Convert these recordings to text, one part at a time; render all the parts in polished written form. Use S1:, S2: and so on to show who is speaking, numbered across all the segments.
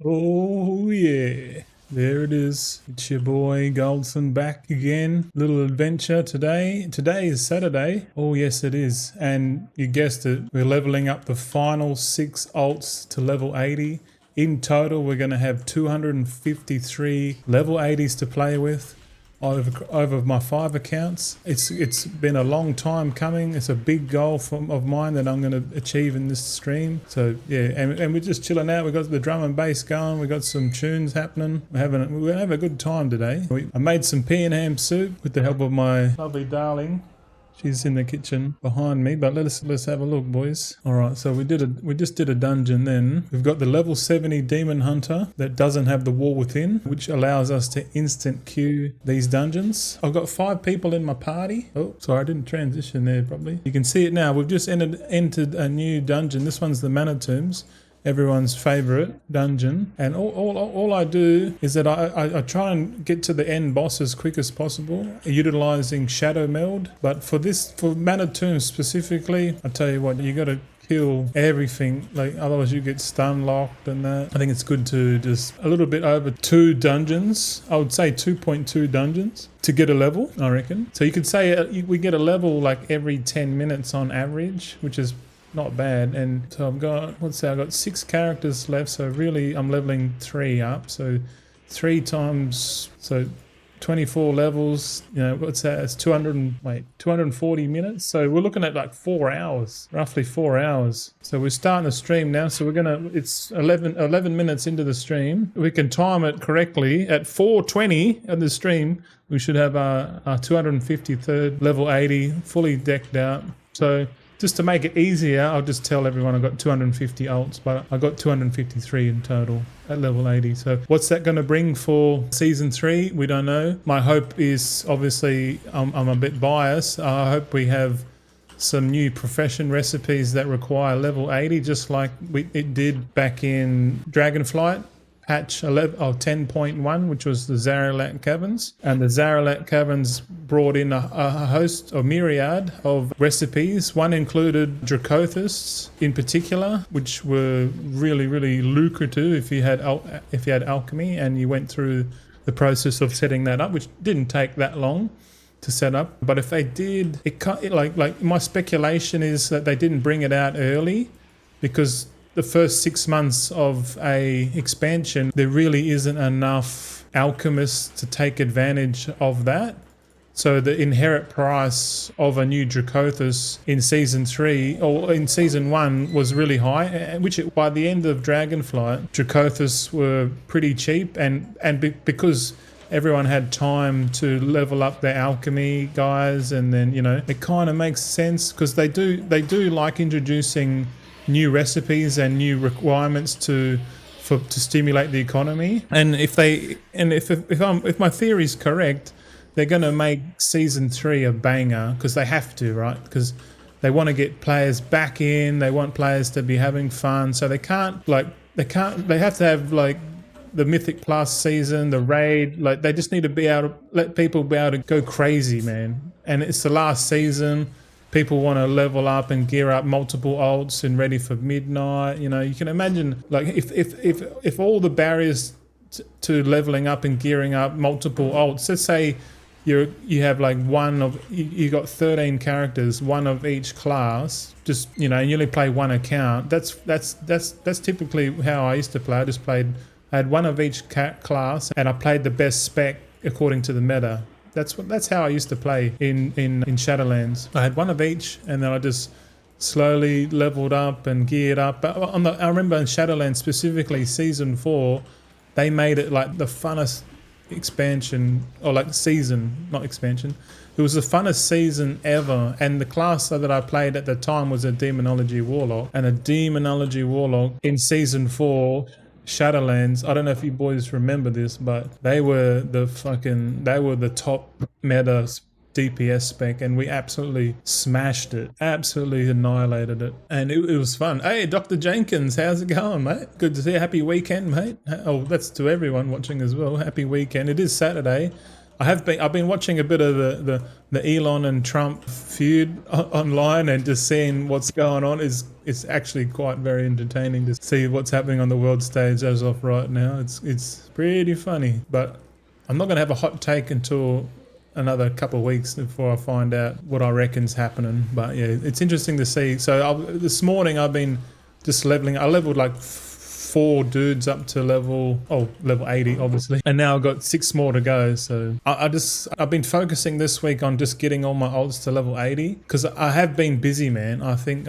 S1: Oh yeah, there it is. It's your boy Goldzen back again. Little adventure today. Today is Saturday. Oh yes it is. And you guessed it, we're leveling up the final 6 alts to level 80. In total we're going to have 253 level 80s to play with. Over my 5 accounts. It's been a long time coming. It's a big goal of mine that I'm going to achieve in this stream. So yeah, and we're just chilling out. We got the drum and bass going. We got some tunes happening. We're having a good time today. I made some pea and ham soup with the help of my lovely darling. She's in the kitchen behind me, but let's have a look, boys. All right, so we just did a dungeon. Then we've got the level 70 demon hunter that doesn't have the wall within, which allows us to instant queue these dungeons. I've got 5 people in my party. Oh, sorry, I didn't transition there properly. You can see it now. We've just entered a new dungeon. This one's the Mana Tombs. Everyone's favorite dungeon, and all I do is that I try and get to the end boss as quick as possible utilizing shadow meld. But for Mana Tombs specifically, I tell you what, you got to kill everything, like otherwise you get stun locked and that. I think it's good to just a little bit over 2 dungeons. I would say 2.2 dungeons to get a level, I reckon. So you could say we get a level like every 10 minutes on average, which is not bad. And so I've got 6 characters left, so really I'm leveling 3 up, so 3 times, so 24 levels, you know, what's that, it's 240 minutes, so we're looking at like 4 hours, roughly 4 hours. So we're starting the stream now, so it's 11 minutes into the stream. We can time it correctly at 4:20 of the stream. We should have our 253rd level 80 fully decked out. So just to make it easier, I'll just tell everyone I've got 250 alts, but I got 253 in total at level 80. So what's that going to bring for season 3? We don't know. My hope is, obviously, I'm a bit biased. I hope we have some new profession recipes that require level 80, just like it did back in Dragonflight. Patch 10.1, which was the Zaralat Caverns. And the Zaralat Caverns brought in a host, a myriad of recipes. One included Dracothus in particular, which were really, really lucrative if you had alchemy and you went through the process of setting that up, which didn't take that long to set up. But if they did, like my speculation is that they didn't bring it out early because the first 6 months of a expansion, there really isn't enough alchemists to take advantage of that. So the inherent price of a new Dracothus in season 3 or in season 1 was really high, which by the end of Dragonflight, Dracothus were pretty cheap, and because everyone had time to level up their alchemy guys, and then, you know, it kind of makes sense because they do like introducing new recipes and new requirements to stimulate the economy. And if my theory is correct, they're going to make season 3 a banger because they have to, right? Because they want to get players back in. They want players to be having fun. So they have to have like the Mythic Plus season, the raid. Like they just need to be able to let people be able to go crazy, man. And it's the last season. People want to level up and gear up multiple alts and ready for midnight. You know, you can imagine like if all the barriers to leveling up and gearing up multiple alts. Let's say you have like you got 13 characters, one of each class. Just, you know, and you only play one account. That's typically how I used to play. I had one of each class, and I played the best spec according to the meta. That's how I used to play in Shadowlands. I had one of each, and then I just slowly leveled up and geared up. But I remember in Shadowlands specifically, season 4, they made it like the funnest expansion, or like season, not expansion. It was the funnest season ever, and the class that I played at the time was a Demonology Warlock, and a Demonology Warlock in season 4 Shadowlands, I don't know if you boys remember this, but they were the top meta DPS spec, and we absolutely smashed it, absolutely annihilated it, and it was fun. Hey, Dr. Jenkins, how's it going, mate? Good to see you. Happy weekend, mate. Oh, that's to everyone watching as well. Happy weekend. It is Saturday. I've been watching a bit of the Elon and Trump feud online, and just seeing what's going on it's actually quite very entertaining to see what's happening on the world stage as of right now. It's pretty funny, but I'm not gonna have a hot take until another couple of weeks before I find out what I reckon's happening. But yeah, it's interesting to see. So this morning I've been just leveling. I leveled like 4 dudes up to level 80 obviously, and now I've got 6 more to go. So I've been focusing this week on just getting all my alts to level 80 because I have been busy, man. I think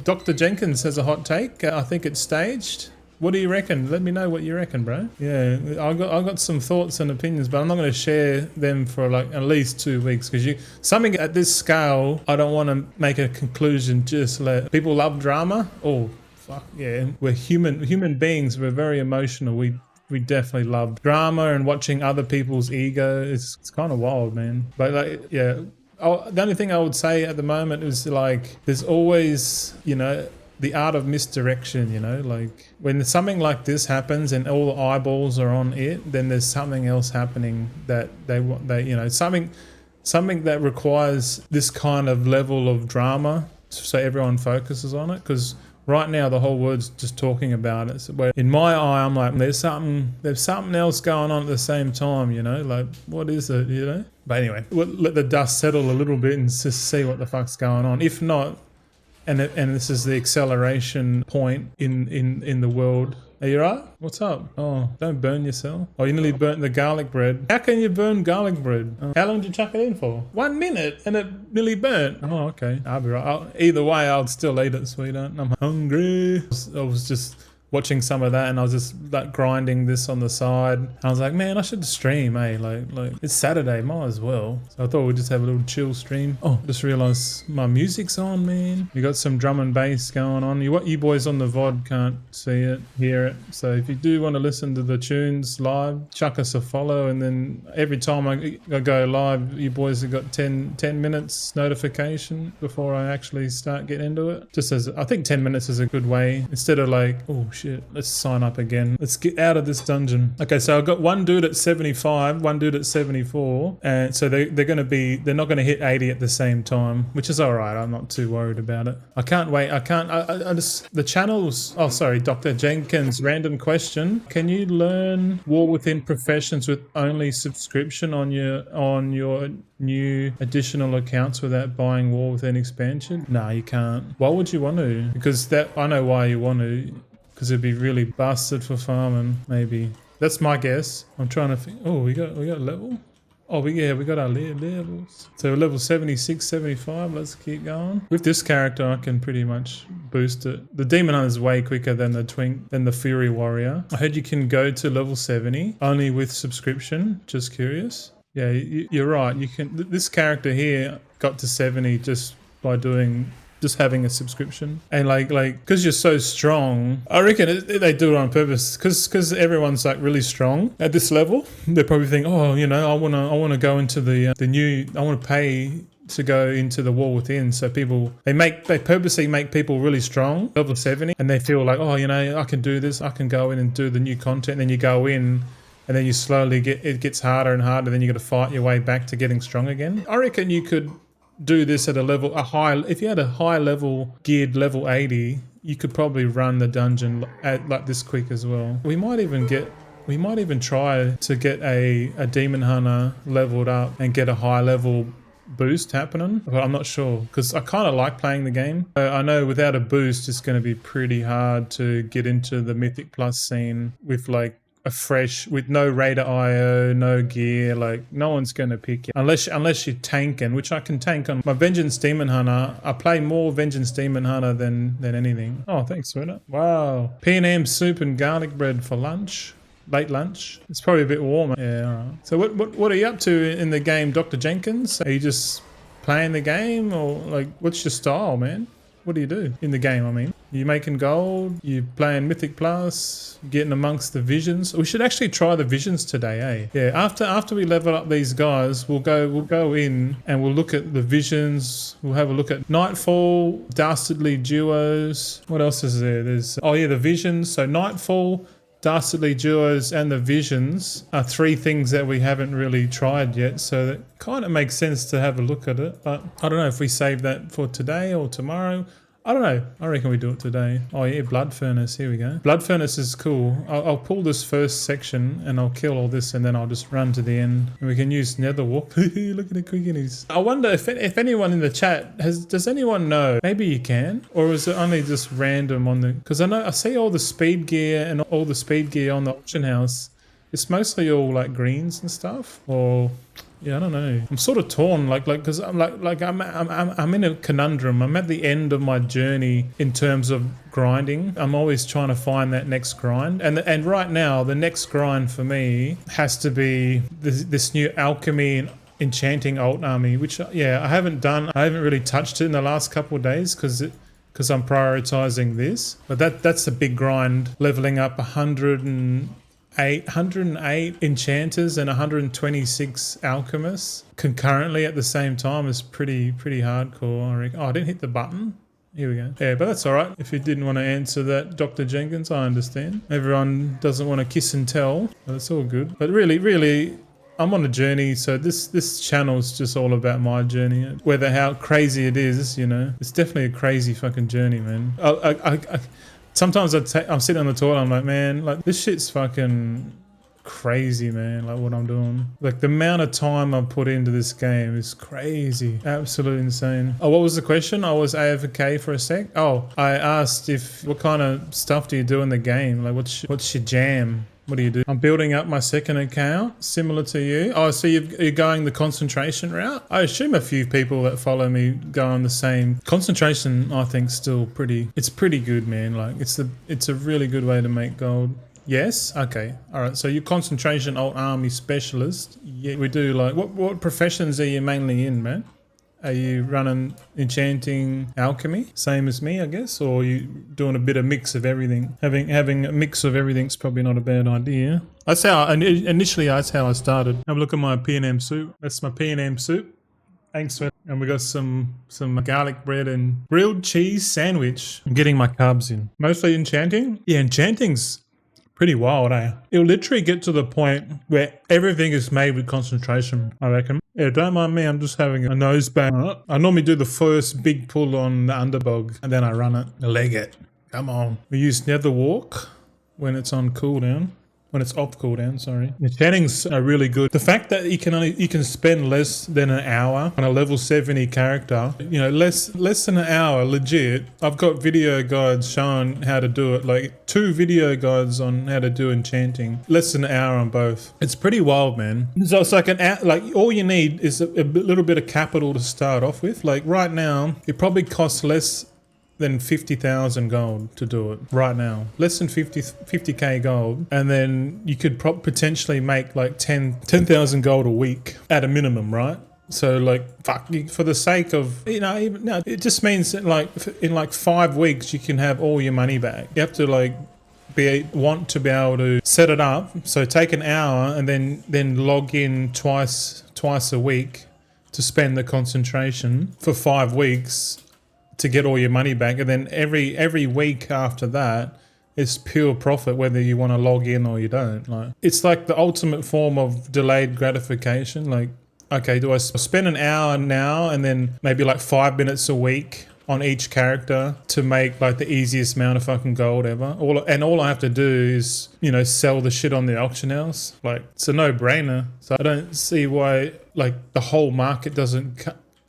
S1: Dr. Jenkins has a hot take. I think it's staged. What do you reckon? Let me know what you reckon, bro. Yeah, I got some thoughts and opinions, but I'm not going to share them for like at least 2 weeks because something at this scale, I don't want to make a conclusion. Just let people love drama. Oh, fuck yeah, we're human beings. We're very emotional. We definitely love drama and watching other people's ego. It's kind of wild, man. But like, yeah, the only thing I would say at the moment is like there's always, the art of misdirection, like when something like this happens and all the eyeballs are on it, then there's something else happening that something that requires this kind of level of drama so everyone focuses on it. Because right now the whole world's just talking about it. So in my eye, I'm like, there's something else going on at the same time, like what is it, But anyway, we'll let the dust settle a little bit and just see what the fuck's going on. If not, and this is the acceleration point in the world. Are you right? What's up? Oh, don't burn yourself. Oh, you nearly burnt the garlic bread. How can you burn garlic bread? How long did you chuck it in for? 1 minute and it nearly burnt. Oh, okay. I'll be right. Either way, I'll still eat it, sweetheart. I'm hungry. I was just watching some of that and I was just like grinding this on the side. I was like, man, I should stream, like it's Saturday, might as well. So I thought we'd just have a little chill stream. Oh, just realized my music's on, man. We got some drum and bass going on. You boys on the VOD can't see it, hear it. So if you do want to listen to the tunes live, chuck us a follow, and then every time I go live, you boys have got 10 minutes notification before I actually start getting into it. Just as I think 10 minutes is a good way, instead of like, oh shit, let's sign up again. Let's get out of this dungeon. Okay, so I've got one dude at 75, one dude at 74, and so they're not gonna hit 80 at the same time, which is all right. I'm not too worried about it. I can't wait. I just the channels. Oh, sorry, Dr. Jenkins. Random question: can you learn War Within Professions with only subscription on your new additional accounts without buying War Within expansion? No, you can't. Why would you want to? Because I know why you want to. Because it'd be really busted for farming, maybe. That's my guess. I'm trying to think. Oh, we got level? Oh, we got our levels. So level 76, 75. Let's keep going. With this character, I can pretty much boost it. The Demon Hunter is way quicker than the Fury Warrior. I heard you can go to level 70 only with subscription. Just curious. Yeah, you're right. You can. This character here got to 70 just by just having a subscription. And like because you're so strong, I reckon they do it on purpose because everyone's like really strong at this level. They probably think, oh, I want to go into the new, I want to pay to go into the War Within. So they purposely make people really strong, level 70, and they feel like, oh, I can do this, I can go in and do the new content. And then you go in and then you slowly it gets harder and harder, then you got to fight your way back to getting strong again. I reckon you could do this at if you had a high level geared level 80, you could probably run the dungeon at like this quick as well. We might even try to get a Demon Hunter leveled up and get a high level boost happening, but I'm not sure because I kind of like playing the game. I know without a boost it's going to be pretty hard to get into the Mythic Plus scene with like with no Raider IO, no gear. Like no one's going to pick you unless you're tanking, which I can tank on my Vengeance Demon Hunter. I play more Vengeance Demon Hunter than anything. Oh, thanks, sweetheart. Wow. P&M soup and garlic bread for lunch. Late lunch. It's probably a bit warmer. Yeah, all right. So what are you up to in the game, Dr. Jenkins? Are you just playing the game, or like what's your style, man? What do you do in the game, I mean? You making gold? You playing Mythic Plus? Getting amongst the visions? We should actually try the visions today, eh? Yeah, after we level up these guys, we'll go in and we'll look at the visions. We'll have a look at Nightfall, Dastardly Duos. What else is there? There's the visions. So Nightfall, Dastardly Duos and the Visions are 3 things that we haven't really tried yet, so that kind of makes sense to have a look at it. But I don't know if we save that for today or tomorrow. I don't know. I reckon we do it today. Oh yeah, Blood Furnace. Here we go. Blood Furnace is cool. I'll pull this first section and I'll kill all this and then I'll just run to the end. And we can use Nether Walk. Look at the quickies. I wonder if anyone in the chat does anyone know? Maybe you can, or is it only just random on the? Because I see all the speed gear and all the speed gear on the auction house. It's mostly all like greens and stuff, or. Yeah, I don't know. I'm sort of torn, because I'm I'm in a conundrum. I'm at the end of my journey in terms of grinding. I'm always trying to find that next grind, and right now the next grind for me has to be this new Alchemy and Enchanting alt army, which I haven't done. I haven't really touched it in the last couple of days because I'm prioritizing this. But that's a big grind, leveling up 108 enchanters and 126 alchemists concurrently at the same time is pretty hardcore, I reckon. Oh, I didn't hit the button. Here we go. Yeah, but that's all right. If you didn't want to answer that, Dr. Jenkins, I understand. Everyone doesn't want to kiss and tell, but it's all good. But really, I'm on a journey, so this channel's just all about my journey. Whether how crazy it is, it's definitely a crazy fucking journey, man. Sometimes I'm sitting on the toilet, I'm like, man, like this shit's fucking crazy, man, like what I'm doing. Like the amount of time I've put into this game is crazy. Absolutely insane. Oh, what was the question? I was AFK for a sec. Oh, I asked what kind of stuff do you do in the game? Like what's your jam? What do you do? I'm building up my second account, similar to you. Oh, so you're going the concentration route? I assume a few people that follow me go on the same. Concentration, I think, it's pretty good, man. Like it's a really good way to make gold. Yes? Okay. All right. So you're concentration alt army specialist. Yeah, we do like, what professions are you mainly in, man? Are you running enchanting alchemy, same as me, I guess, or are you doing a bit of mix of everything? Having a mix of everything's probably not a bad idea. That's how initially I started. Have a look at my P&M soup. That's my P&M soup. Thanks for, and we got some garlic bread and grilled cheese sandwich. I'm getting my carbs in. Mostly enchanting. Yeah, enchanting's pretty wild, eh? It'll literally get to the point where everything is made with concentration, I reckon. Yeah, don't mind me, I'm just having a nose bang. I normally do the first big pull on the underdog and then I run it. I leg it. Come on. We use Nether Walk when it's on cooldown. When it's off cooldown, sorry. The channings are really good. The fact that you can spend less than an hour on a level 70 character, less than an hour, legit. I've got video guides showing how to do it, like 2 video guides on how to do enchanting. Less than an hour on both. It's pretty wild, man. So it's like all you need is a little bit of capital to start off with. Like right now, it probably costs less than 50,000 gold to do it right now. Less than 50k gold, and then you could potentially make like 10,000 gold a week at a minimum, right? So like, for the sake of, it just means that like in like 5 weeks you can have all your money back. You have to like want to be able to set it up. So take an hour and then log in twice a week to spend the concentration for 5 weeks to get all your money back, and then every week after that it's pure profit whether you want to log in or you don't. Like it's like the ultimate form of delayed gratification. Like, okay, do I spend an hour now and then maybe like 5 minutes a week on each character to make like the easiest amount of fucking gold ever? All I have to do is sell the shit on the auction house. Like it's a no-brainer. So I don't see why like the whole market doesn't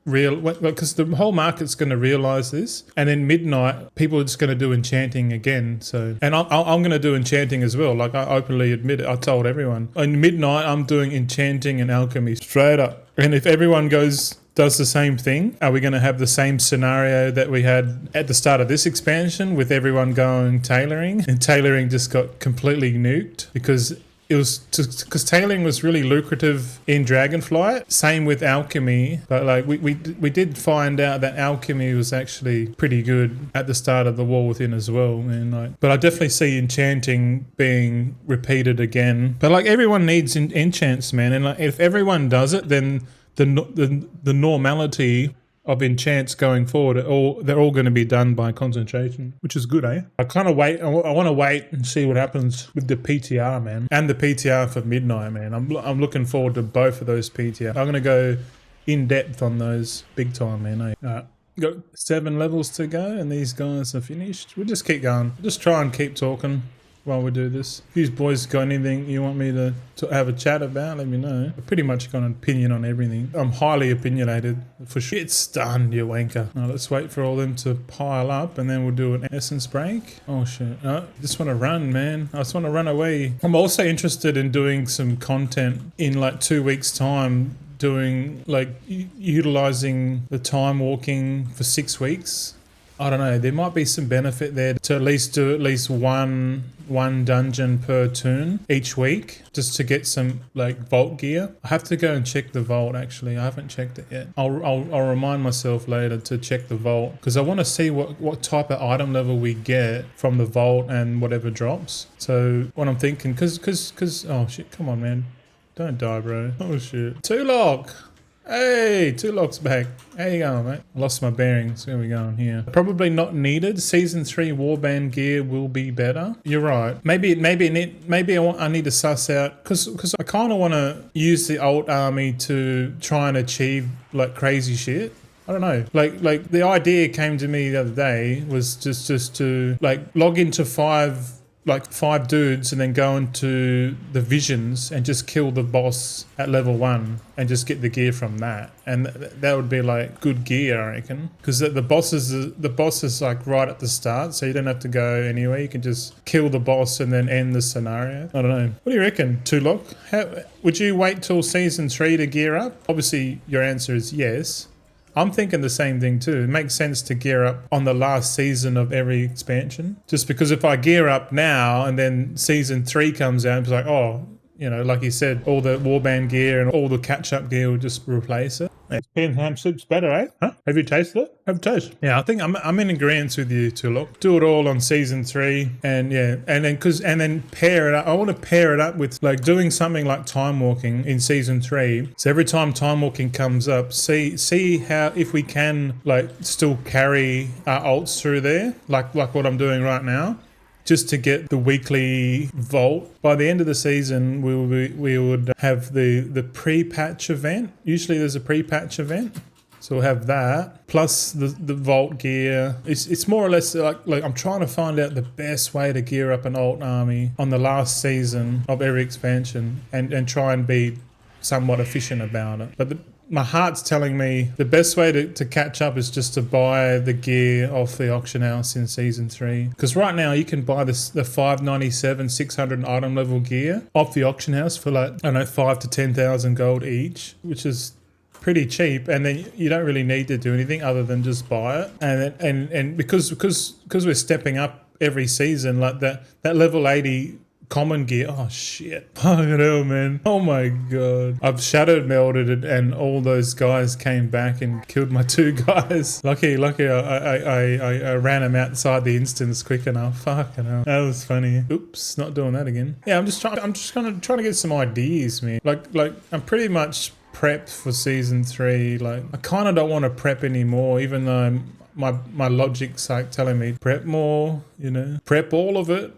S1: because the whole market's going to realize this, and then midnight people are just going to do enchanting again. So, and I'm going to do enchanting as well. Like I openly admit it. I told everyone on midnight I'm doing enchanting and alchemy straight up. And if everyone does the same thing, are we going to have the same scenario that we had at the start of this expansion with everyone going tailoring, and tailoring just got completely nuked because tailoring was really lucrative in Dragonflight. Same with alchemy, but like we did find out that alchemy was actually pretty good at the start of the War Within as well. And but I definitely see enchanting being repeated again. But like everyone needs enchants, man. And like if everyone does it, then the normality of enchants going forward, they're all going to be done by concentration, which is good, eh? I kind of wait. I want to wait and see what happens with the PTR, man, and the PTR for Midnight, man. I'm looking forward to both of those PTR. I'm going to go in depth on those big time, man. Eh? All right. Got 7 levels to go, and these guys are finished. We'll just keep going. Just try and keep talking while we do this. If you boys got anything you want me to have a chat about, let me know. I've pretty much got an opinion on everything. I'm highly opinionated for sure. It's done, you wanker. Now let's wait for all them to pile up and then we'll do an essence break. Oh shit. I just want to run, man. I just want to run away. I'm also interested in doing some content in like 2 weeks time, doing like utilizing the time walking for 6 weeks. I don't know, there might be some benefit there to at least do at least one dungeon per turn each week, just to get some like vault gear. I have to go and check the vault actually. I haven't checked it yet. I'll remind myself later to check the vault, because I want to see what type of item level we get from the vault and whatever drops. So what I'm thinking, cause oh shit, come on man. Don't die, bro. Oh shit. Tulok! Hey, Tulok's back. How you going, mate? I lost my bearings. Where are we going here? Probably not needed. Season 3 warband gear will be better. You're right. Maybe I need to suss out, because I kind of want to use the old army to try and achieve like crazy shit. I don't know. Like the idea came to me the other day was just to like log into five dudes and then go into the visions and just kill the boss at level 1 and just get the gear from that. And that would be like good gear, I reckon. Because the boss is like right at the start, so you don't have to go anywhere. You can just kill the boss and then end the scenario. I don't know. What do you reckon, Tulok? Would you wait till season 3 to gear up? Obviously, your answer is yes. I'm thinking the same thing too. It makes sense to gear up on the last season of every expansion. Just because if I gear up now and then season 3 comes out, it's like, oh, you know, like you said, all the warband gear and all the catch-up gear will just replace it. Pen ham soup's better, eh? Huh? Have you tasted it? Have a taste. Yeah, I think I'm in agreement with you, Tulok. Do it all on season 3, and yeah, and then pair it up. I want to pair it up with like doing something like time walking in season 3. So every time time walking comes up, see how if we can like still carry our alts through there, like what I'm doing right now. Just to get the weekly vault. By the end of the season, we would have the pre-patch event. Usually there's a pre-patch event. So we'll have that, plus the vault gear. It's more or less like I'm trying to find out the best way to gear up an alt army on the last season of every expansion and try and be somewhat efficient about it. But my heart's telling me the best way to catch up is just to buy the gear off the auction house in season 3. Because right now you can buy the 597 600 item level gear off the auction house for like, I don't know, 5 to 10,000 gold each, which is pretty cheap, and then you don't really need to do anything other than just buy it. And because we're stepping up every season, like that level 80 common gear. Oh shit. Oh hell, man. Oh my god. I've shadowed melded and all those guys came back and killed my 2 guys. Lucky I ran them outside the instance quick enough. Fucking hell. That was funny. Oops, not doing that again. Yeah, I'm just trying to get some ideas, man. Like I'm pretty much prepped for season 3. Like I kind of don't want to prep anymore, even though my logic's like telling me prep more, you know, prep all of it.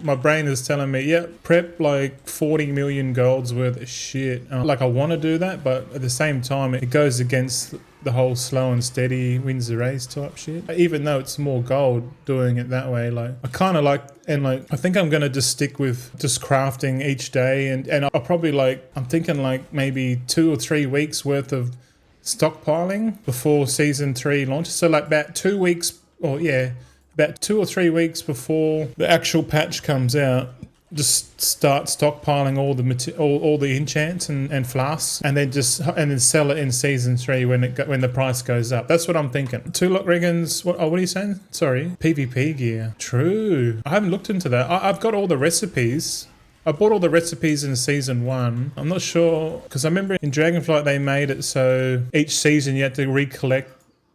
S1: My brain is telling me, yeah, prep like 40 million golds worth of shit. Like I want to do that, but at the same time it goes against the whole slow and steady wins the race type shit. Even though it's more gold doing it that way, like I kind of like, and like I think I'm gonna just stick with just crafting each day, and I'll probably like, I'm thinking like maybe 2 or 3 weeks worth of stockpiling before season 3 launches. So like about 2 weeks, or yeah, about 2 or 3 weeks before the actual patch comes out, just start stockpiling all the enchants and flasks, and then sell it in season 3 when the price goes up. That's what I'm thinking. Tulok reckons, what are you saying? Sorry, PvP gear. True. I haven't looked into that. I've got all the recipes. I bought all the recipes in season 1. I'm not sure, because I remember in Dragonflight they made it so each season you had to recollect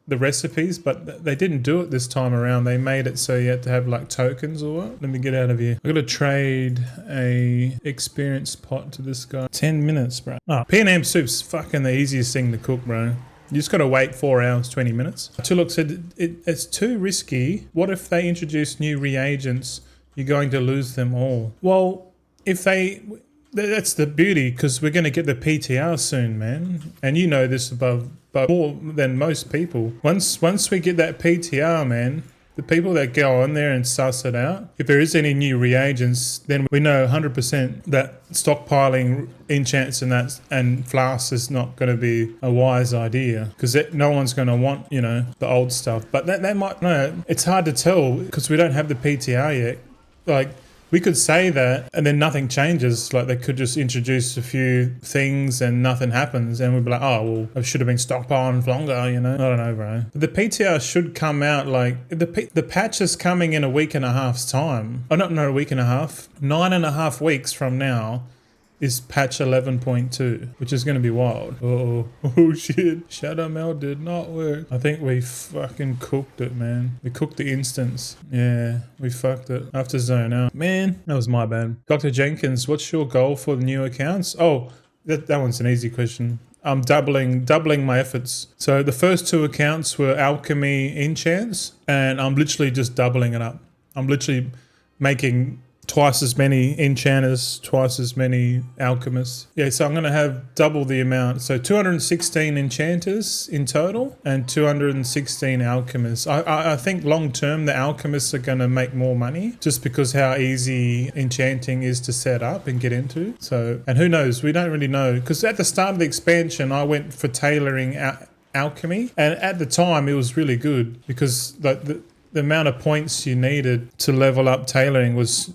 S1: the recipes, but they didn't do it this time around. They made it so you had to have like tokens or what. Let me get out of here. I gotta trade a experience pot to this guy. 10 minutes, bro. Oh, P&M soup's fucking the easiest thing to cook, bro. You just got to wait 4 hours, 20 minutes. Tulok said it's too risky. What if they introduce new reagents? You're going to lose them all. Well, if that's the beauty, because we're going to get the PTR soon, man. And you know this above, but more than most people. Once we get that PTR, man, the people that go on there and suss it out, if there is any new reagents, then we know 100% that stockpiling enchants and flasks is not going to be a wise idea, because no one's going to want, the old stuff. But they might, no, it's hard to tell because we don't have the PTR yet. Like, we could say that and then nothing changes. Like, they could just introduce a few things and nothing happens, and we'd be like, oh, well, I should have been stockpiling for longer, I don't know, bro. But the PTR should come out, like, the patch is coming in a week and a half's time. Oh, not a week and a half. 9.5 weeks from now is patch 11.2, which is going to be wild. Oh shit. Shadow Mail did not work. I think we fucking cooked it, man. We cooked the instance. Yeah, we fucked it. I have to zone out. Man, that was my bad. Dr. Jenkins, what's your goal for the new accounts? Oh, that one's an easy question. I'm doubling my efforts. So the first 2 accounts were Alchemy Enchants, and I'm literally just doubling it up. I'm literally making twice as many enchanters, twice as many alchemists. Yeah, so I'm going to have double the amount. So 216 enchanters in total and 216 alchemists. I think long term the alchemists are going to make more money just because how easy enchanting is to set up and get into. So, and who knows? We don't really know, because at the start of the expansion I went for tailoring alchemy, and at the time it was really good because like the amount of points you needed to level up tailoring was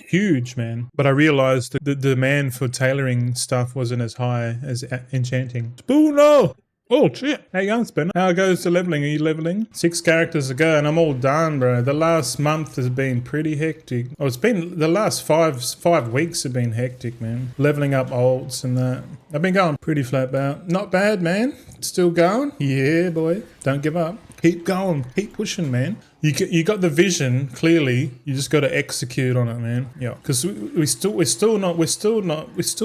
S1: huge, man. But I realized that the demand for tailoring stuff wasn't as high as enchanting. Spoono! Oh shit. How you going, Spinner? How goes the leveling? Are you leveling? 6 characters to go and I'm all done, bro. The last month has been pretty hectic. Oh, it's been the last five weeks have been hectic, man. Leveling up alts and that. I've been going pretty flat out. Not bad, man. Still going? Yeah, boy. Don't give up. Keep going. Keep pushing, man. You got the vision clearly. You just got to execute on it, man. Yeah, because we still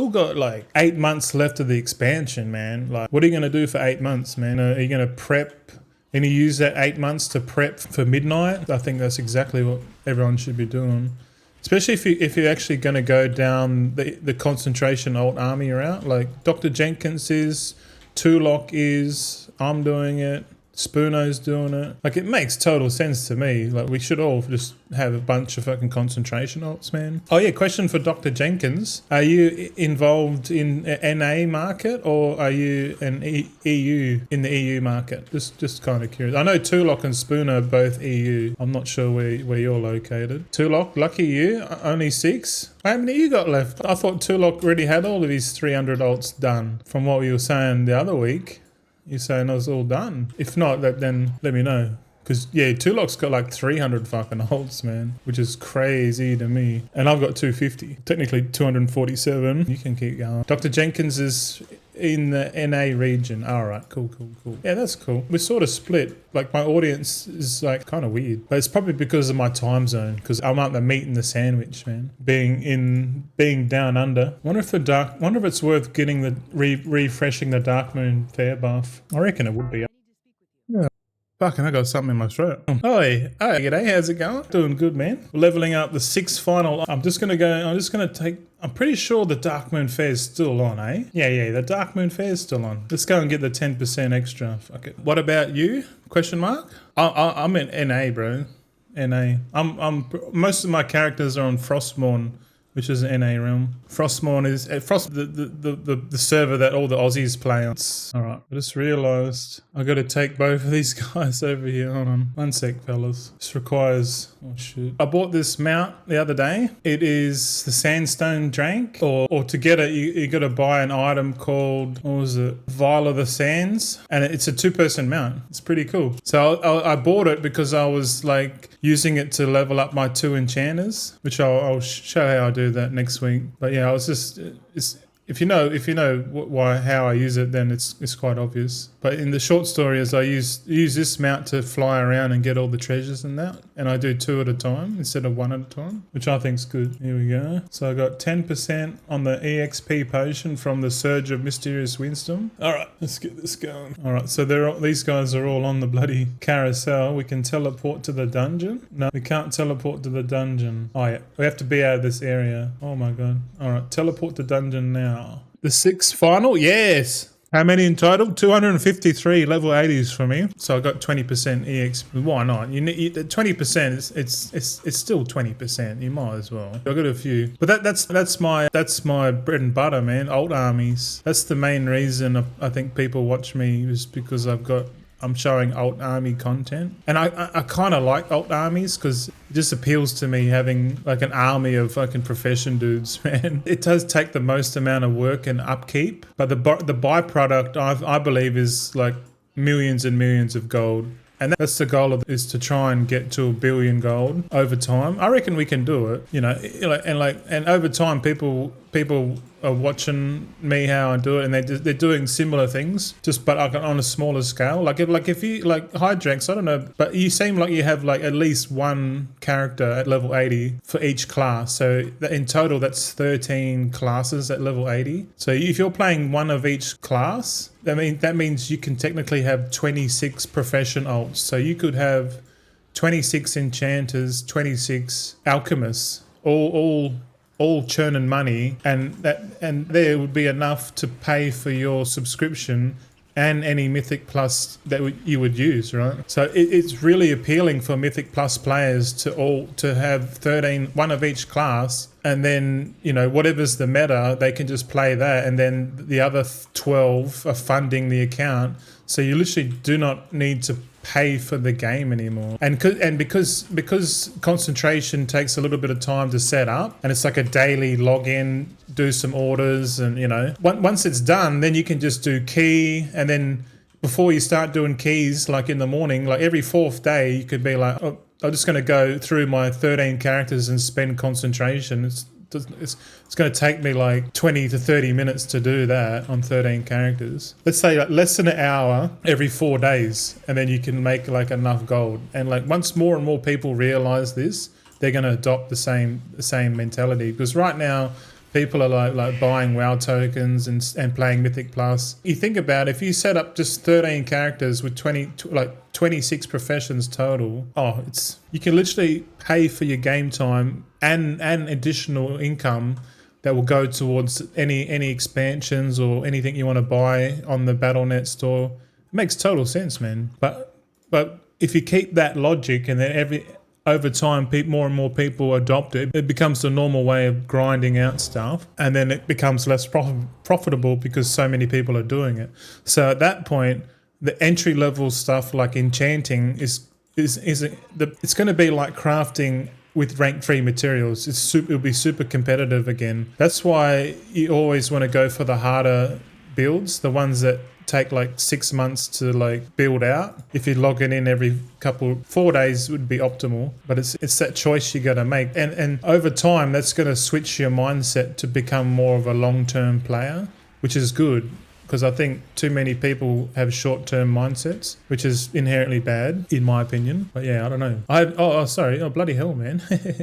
S1: got like 8 months left of the expansion, man. Like, what are you gonna do for 8 months, man? Are you gonna prep? And you use that 8 months to prep for midnight? I think that's exactly what everyone should be doing. Especially if you're actually going to go down the concentration alt army route, like Dr. Jenkins is, Tulok is, I'm doing it. Spoono's doing it. Like, it makes total sense to me. Like, we should all just have a bunch of fucking concentration alts, man. Oh yeah, question for Dr. Jenkins. Are you involved in NA market or are you an EU in the EU market? Just kind of curious. I know Tulok and Spoono are both EU. I'm not sure where you're located. Tulok, lucky you, only 6. How many you got left? I thought Tulok already had all of his 300 alts done from what you were saying the other week. You're saying I was all done. If not, then let me know. Because, yeah, Tulok's got like 300 fucking holds, man. Which is crazy to me. And I've got 250. Technically 247. You can keep going. Dr. Jenkins is in the NA region. Alright, cool. Yeah, that's cool. We're sort of split. Like, my audience is like kind of weird. But it's probably because of my time zone. Because I'm like the meat and the sandwich, man. Being down under. Wonder if it's worth getting the refreshing the Dark Moon Fair buff. I reckon it would be. Yeah. Fucking, I got something in my throat. Oh, hey, g'day, how's it going? Doing good, man. We're leveling up the 6 final. I'm pretty sure the Dark Moon Fair is still on, eh? Yeah, the Dark Moon Fair is still on. Let's go and get the 10% extra. Fuck it. What about you? Question mark? I'm in NA, bro. NA. Most of my characters are on Frostmourne, which is an NA realm. Frostmourne is the server that all the Aussies play on. Alright, I just realised I got to take both of these guys over here. Hold on. 1 sec, fellas. This requires... Oh, shit. I bought this mount the other day. It is the Sandstone Drank. Or to get it, you got to buy an item called... What was it? Vial of the Sands. And it's a 2-person mount. It's pretty cool. So I bought it because I was like using it to level up my 2 enchanters. Which I'll show how I do that next week. But yeah, I was just... if you know how I use it, then it's quite obvious. But in the short stories, I use this mount to fly around and get all the treasures and that, and I do 2 at a time instead of 1 at a time, which I think's good. Here we go. So I got 10% on the EXP potion from the Surge of Mysterious Windstorm. All right, let's get this going. All right, so these guys are all on the bloody carousel. We can teleport to the dungeon. No, we can't teleport to the dungeon. Oh yeah, we have to be out of this area. Oh my god. All right, teleport to dungeon now. The 6th final? Yes! How many in total? 253 level 80s for me. So I got 20% EX. Why not? You need 20%. It's still 20%. You might as well. I got a few, but that's my bread and butter, man. Alt armies. That's the main reason I think people watch me, is because I'm showing alt army content, and I kind of like alt armies because it just appeals to me, having like an army of fucking profession dudes, man. It does take the most amount of work and upkeep, but the byproduct I believe is like millions and millions of gold. And that's the goal is to try and get to 1 billion gold over time. I reckon we can do it, and over time people are watching me how I do it, and they're doing similar things, just but on a smaller scale. Like if you like Hydrax, I don't know, but you seem like you have like at least 1 character at level 80 for each class. So in total, that's 13 classes at level 80. So if you're playing 1 of each class, that means you can technically have 26 profession alts. So you could have 26 enchanters, 26 alchemists, all churning money, and there would be enough to pay for your subscription and any Mythic Plus that you would use, right? So it's really appealing for Mythic Plus players to have 13, 1 of each class, and then whatever's the meta, they can just play that, and then the other 12 are funding the account. So you literally do not need to pay for the game anymore, and because concentration takes a little bit of time to set up, and it's like a daily login, do some orders, and once it's done, then you can just do key, and then before you start doing keys, like in the morning, like every 4th day, you could be like, oh, I'm just going to go through my 13 characters and spend concentration. It's going to take me like 20 to 30 minutes to do that on 13 characters. Let's say like less than an hour every 4 days, and then you can make like enough gold. And like once more and more people realize this, they're going to adopt the same mentality, because right now people are like buying WoW tokens and playing Mythic Plus. You think about it, if you set up just 13 characters with 26 professions total, you can literally pay for your game time and additional income that will go towards any expansions or anything you want to buy on the Battle.net store. It makes total sense, man. But if you keep that logic, and then over time, more and more people adopt it, it becomes the normal way of grinding out stuff, and then it becomes less profitable because so many people are doing it. So at that point, the entry level stuff like enchanting it's going to be like crafting with rank 3 materials. It'll be super competitive again. That's why you always want to go for the harder builds, the ones that take like 6 months to like build out. If you log it in every 4 days would be optimal, but it's that choice you got to make, and over time that's going to switch your mindset to become more of a long-term player, which is good, because I think too many people have short-term mindsets, which is inherently bad in my opinion. But yeah, I don't know. Bloody hell, man.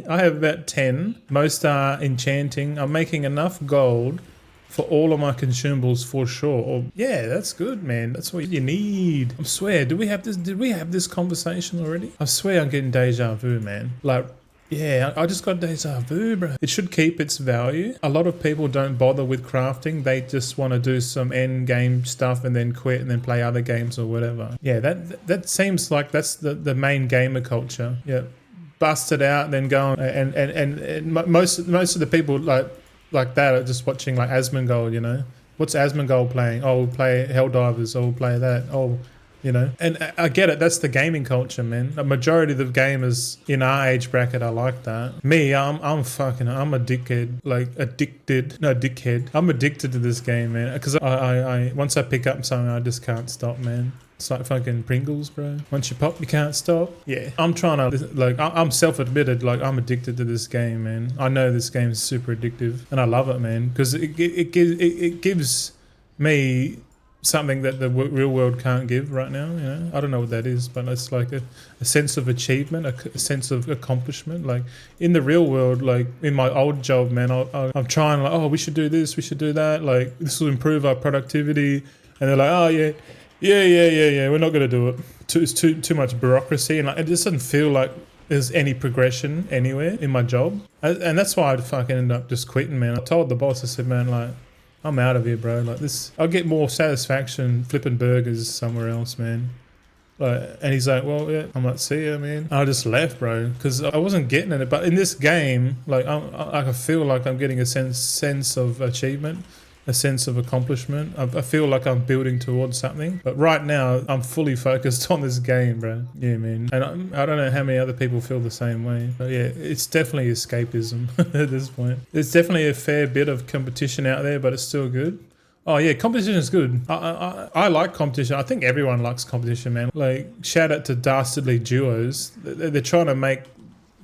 S1: I have about 10. Most are enchanting. I'm making enough gold for all of my consumables for sure. Yeah, that's good, man. That's what you need. I swear, did we have this conversation already? I swear I'm getting deja vu, man. Like, yeah, I just got deja vu, bro. It should keep its value. A lot of people don't bother with crafting. They just want to do some end game stuff and then quit and then play other games or whatever. Yeah, that seems like that's the main gamer culture. Yeah, bust it out and then go on. And most of the people like that are just watching like Asmongold, What's Asmongold playing? Oh, we'll play Helldivers. Oh, we'll play that. Oh, you know. And I get it. That's the gaming culture, man. A majority of the gamers in our age bracket are like that. Me, I'm a dickhead, like dickhead. I'm addicted to this game, man. Because I once I pick up something, I just can't stop, man. It's like fucking Pringles, bro. Once you pop, you can't stop. Yeah. I'm trying to, like, I'm self-admitted, like, I'm addicted to this game, man. I know this game is super addictive, and I love it, man, because it gives me something that the real world can't give right now, you know. I don't know what that is, but it's like a sense of achievement, a sense of accomplishment. Like, in the real world, like, in my old job, man, I'm trying, like, oh, we should do this, we should do that. Like, this will improve our productivity. And they're like, oh, yeah, we're not going to do it. It's too much bureaucracy, and like, it just doesn't feel like there's any progression anywhere in my job. And that's why I fucking ended up just quitting, man. I told the boss, I said, man, like, I'm out of here, bro. Like, this, I'll get more satisfaction flipping burgers somewhere else, man. Like, and he's like, well, yeah. I'm like, see ya, man. I just left, bro, because I wasn't getting it. But in this game, like, I feel like I'm getting a sense of achievement, a sense of accomplishment. I feel like I'm building towards something. But right now, I'm fully focused on this game, bro. Yeah, man. And I don't know how many other people feel the same way. But yeah, it's definitely escapism at this point. There's definitely a fair bit of competition out there, but it's still good. Oh yeah, competition is good. I like competition. I think everyone likes competition, man. Like, shout out to Dastardly Duos. They're trying to make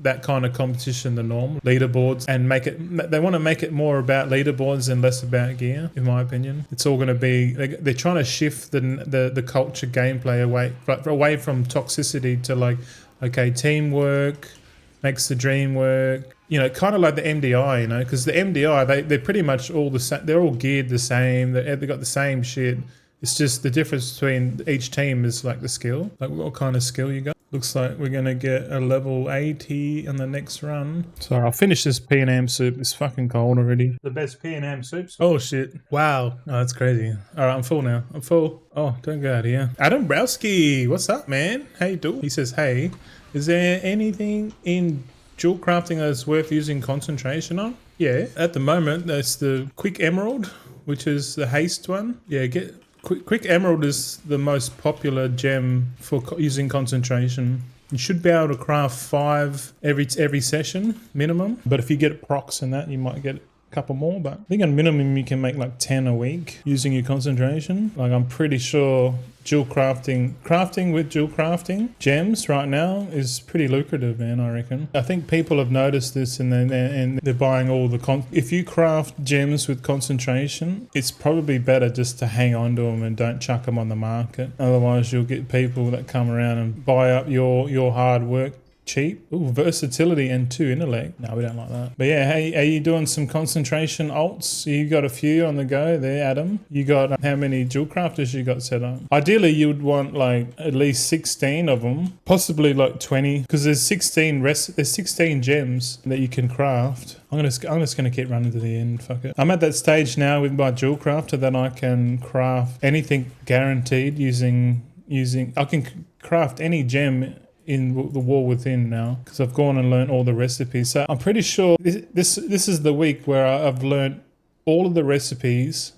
S1: that kind of competition the norm, leaderboards, and they want to make it more about leaderboards and less about gear, in my opinion. It's all going to be, they're trying to shift the culture gameplay away from toxicity to, like, okay, teamwork makes the dream work, you know, kind of like the MDI, you know, because the MDI, they're pretty much all the same. They're all geared the same. They've got the same shit. It's just the difference between each team is like the skill, like what kind of skill you got. Looks like we're going to get a level 80 on the next run. So I'll finish this P&M soup. It's fucking cold already. The best P&M soups. Oh, shit. Wow. Oh, that's crazy. All right, I'm full now. I'm full. Oh, don't go out of here. Adam Browski. What's up, man? How you doing? He says, hey, is there anything in jewel crafting that's worth using concentration on? Yeah. At the moment, that's the Quick Emerald, which is the haste one. Yeah, Quick Emerald is the most popular gem for using concentration. You should be able to craft 5 every session minimum, but if you get procs in that, you might get a couple more. But I think on minimum you can make like 10 a week using your concentration. Like, I'm pretty sure crafting with jewel crafting gems right now is pretty lucrative, man. I reckon. I think people have noticed this, and they're buying all the if you craft gems with concentration, it's probably better just to hang on to them and don't chuck them on the market. Otherwise, you'll get people that come around and buy up your hard work cheap. Ooh, versatility and 2 intellect. No, we don't like that. But yeah, hey, are you doing some concentration alts? You got a few on the go there, Adam. You got how many jewel crafters you got set up? Ideally, you would want like at least 16 of them, possibly like 20, because there's 16 gems that you can craft. I'm just gonna keep running to the end. Fuck it. I'm at that stage now with my jewel crafter that I can craft anything guaranteed using. I can craft any gem in the War Within now, because I've gone and learned all the recipes. So I'm pretty sure this is the week where I've learned all of the recipes,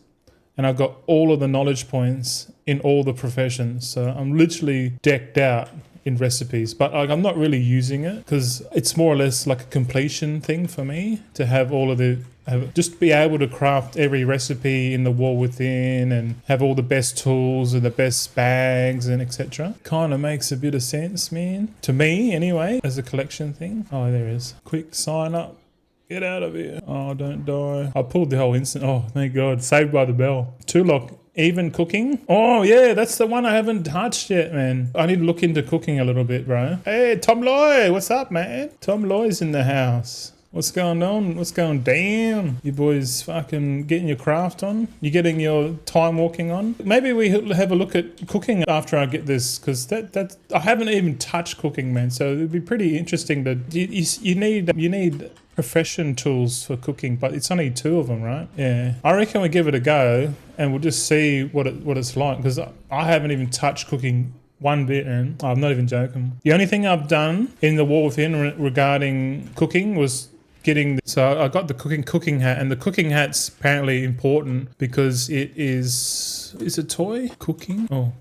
S1: and I've got all of the knowledge points in all the professions. So I'm literally decked out in recipes, but like, I'm not really using it because it's more or less like a completion thing for me to have all of just be able to craft every recipe in the War Within and have all the best tools and the best bags and etc. Kind of makes a bit of sense, man. To me, anyway, as a collection thing. Oh, there is. Quick sign up. Get out of here. Oh, don't die. I pulled the whole instant. Oh, thank God. Saved by the bell. Tulok. Even cooking. Oh, yeah, that's the one I haven't touched yet, man. I need to look into cooking a little bit, bro. Hey, Tom Loy. What's up, man? Tom Loy's in the house. What's going on? What's going down? You boys fucking getting your craft on? You getting your time walking on? Maybe we have a look at cooking after I get this, because that I haven't even touched cooking, man. So it'd be pretty interesting to you need profession tools for cooking, but it's only 2 of them, right? Yeah, I reckon we give it a go and we'll just see what it's like, because I haven't even touched cooking one bit, and I'm not even joking. The only thing I've done in the War Within regarding cooking was so I got the cooking hat, and the cooking hat's apparently important because it is a toy cooking. Oh,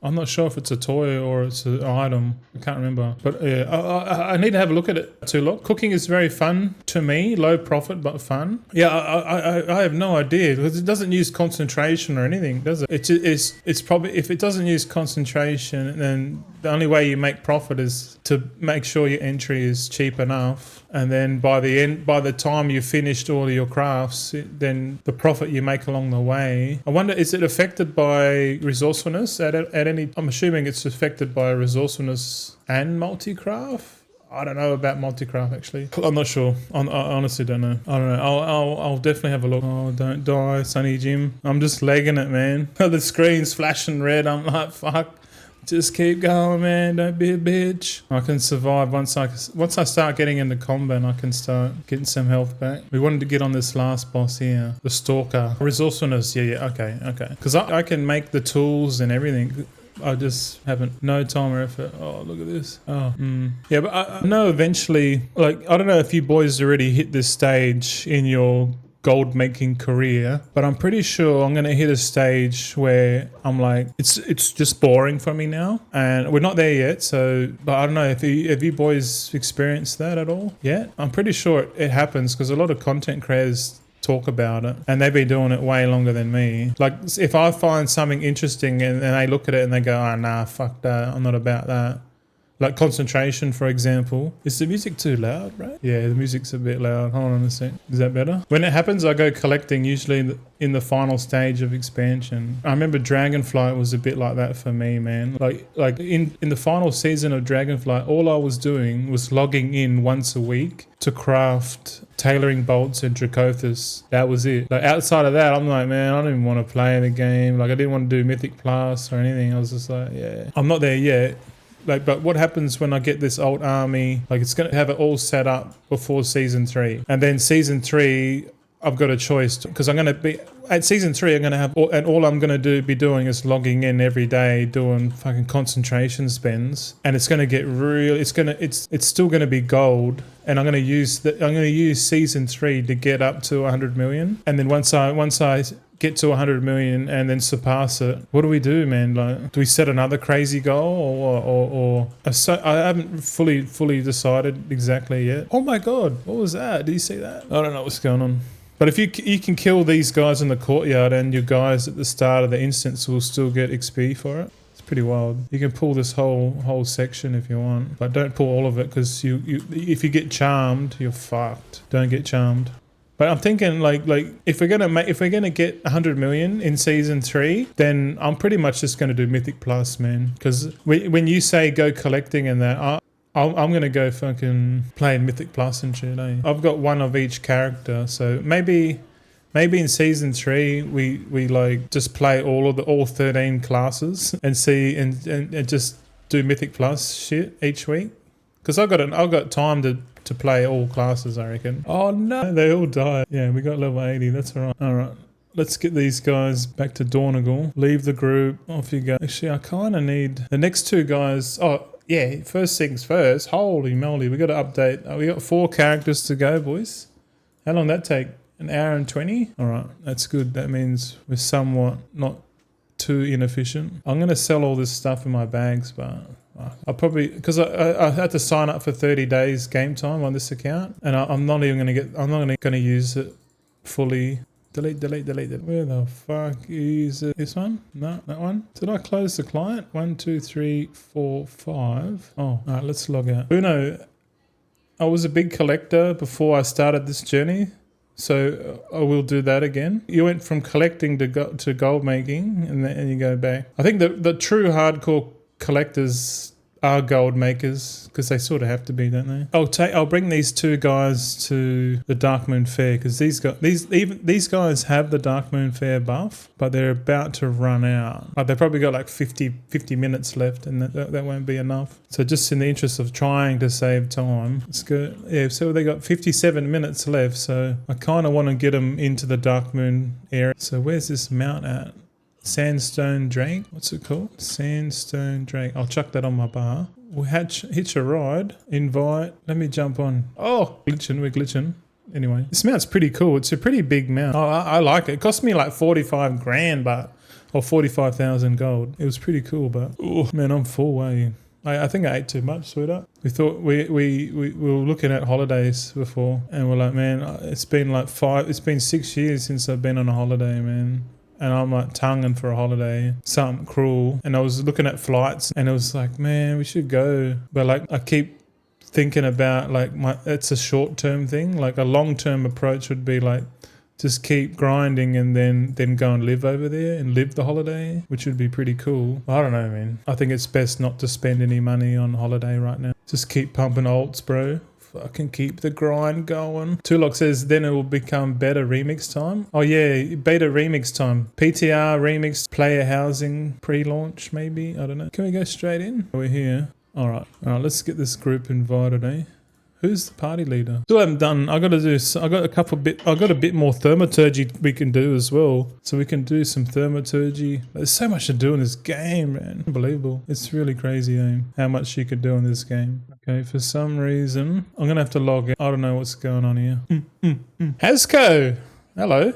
S1: I'm not sure if it's a toy or it's an item. I can't remember. But yeah, I need to have a look at it too. Look, cooking is very fun to me. Low profit, but fun. Yeah, I have no idea because it doesn't use concentration or anything, does it? It's probably, if it doesn't use concentration, then the only way you make profit is to make sure your entry is cheap enough. And then by the time you've finished all of your crafts, then the profit you make along the way. I wonder, is it affected by resourcefulness at any? I'm assuming it's affected by resourcefulness and multi-craft. I don't know about multi-craft actually. I'm not sure. I honestly don't know. I don't know. I'll definitely have a look. Oh, don't die, Sunny Jim. I'm just legging it, man. The screen's flashing red. I'm like, fuck. Just keep going, man. Don't be a bitch. I can survive once I start getting into combat and I can start getting some health back. We wanted to get on this last boss here, the Stalker. Resourcefulness, yeah, okay. Because I can make the tools and everything. I just haven't, no time or effort. Oh, look at this. Yeah, but I know eventually, like, I don't know if you boys already hit this stage in your gold making career, but I'm pretty sure I'm going to hit a stage where I'm like, it's just boring for me now, and we're not there yet. So, but I don't know if you boys experienced that at all yet. I'm pretty sure it happens because a lot of content creators talk about it and they've been doing it way longer than me. Like if I find something interesting and they look at it and they go, oh nah, fuck that, I'm not about that. Like concentration, for example. Is the music too loud, right? Yeah, the music's a bit loud. Hold on a sec. Is that better? When it happens, I go collecting usually in the final stage of expansion. I remember Dragonflight was a bit like that for me, man. Like in the final season of Dragonflight, all I was doing was logging in once a week to craft tailoring bolts and Dracothus. That was it. Like outside of that, I'm like, man, I don't even want to play the game. Like I didn't want to do Mythic Plus or anything. I was just like, yeah, I'm not there yet. Like, but what happens when I get this old army? Like, it's going to have it all set up before season 3. And then season 3, I've got a choice because I'm going to be at season 3. I'm going to have, and all I'm going to be doing is logging in every day, doing fucking concentration spends, and it's going to get real. It's still going to be gold, and I'm going to use season 3 to get up to 100 million, and then once I get to 100 million and then surpass it, what do we do, man? Like, do we set another crazy goal or I haven't fully decided exactly yet. Oh my god, what was that? Did you see that? I don't know what's going on. But if you can kill these guys in the courtyard and your guys at the start of the instance will still get XP for it. It's pretty wild. You can pull this whole section if you want, but don't pull all of it because if you get charmed, you're fucked. Don't get charmed. But I'm thinking like if we're gonna get 100 million in season 3, then I'm pretty much just gonna do Mythic Plus, man. Because when you say go collecting and that, I'm gonna go fucking play Mythic Plus and shit. I've got one of each character, so maybe in season 3 we like just play all 13 classes and see and just do Mythic Plus shit each week. Because I've got time to play all classes, I reckon. Oh no, they all died. Yeah, we got level 80. That's all right. All right. Let's get these guys back to Dornagal. Leave the group. Off you go. Actually, I kind of need the next 2 guys. Oh, yeah. First things first. Holy moly. We got to update. We got 4 characters to go, boys. How long did that take? An hour and 20? All right. That's good. That means we're somewhat not too inefficient. I'm going to sell all this stuff in my bags, but I'll probably, because I had to sign up for 30 days game time on this account, and I'm not going to use it fully. Delete. Where the fuck is it? This one? No, that one. Did I close the client? 1, 2, 3, 4, 5. Oh, all right, let's log out. Uno, I was a big collector before I started this journey, so I will do that again. You went from collecting to gold making, and you go back. I think the true hardcore collectors are gold makers because they sort of have to be, don't they? I'll bring these 2 guys to the Darkmoon Fair because these guys have the Darkmoon Fair buff, but they're about to run out. Like, they've probably got like 50 minutes left, and that won't be enough. So just in the interest of trying to save time, let's go. Yeah, so they got 57 minutes left. So I kind of want to get them into the Darkmoon area. So where's this mount at? Sandstone Drake. What's it called? Sandstone Drake. I'll chuck that on my bar. We'll hitch a ride. Invite. Let me jump on. Oh, we're glitching. Anyway, this mount's pretty cool. It's a pretty big mount. Oh, I like it. It cost me like 45 grand, but or 45,000 gold. It was pretty cool, but oh man, I'm full. I think I ate too much, sweetheart. We thought we were looking at holidays before, and we're like, man, it's been 6 years since I've been on a holiday, man. And I'm like tonguing for a holiday, something cruel. And I was looking at flights, and it was like, man, we should go. But like, I keep thinking about like it's a short-term thing. Like a long-term approach would be like, just keep grinding and then go and live over there and live the holiday, which would be pretty cool. I don't know, man. I think it's best not to spend any money on holiday right now. Just keep pumping alts, bro. Fucking keep the grind going. Tulok says then it will become beta remix time. Oh yeah, beta remix time. PTR remix, player housing, pre-launch maybe. I don't know. Can we go straight in? We're here. All right, let's get this group invited, eh? Who's the party leader? Still haven't done. I got a bit more thaumaturgy we can do as well. So we can do some thaumaturgy. There's so much to do in this game, man. Unbelievable. It's really crazy, how much you could do in this game. Okay, for some reason, I'm gonna have to log in. I don't know what's going on here. Hasco! Hello.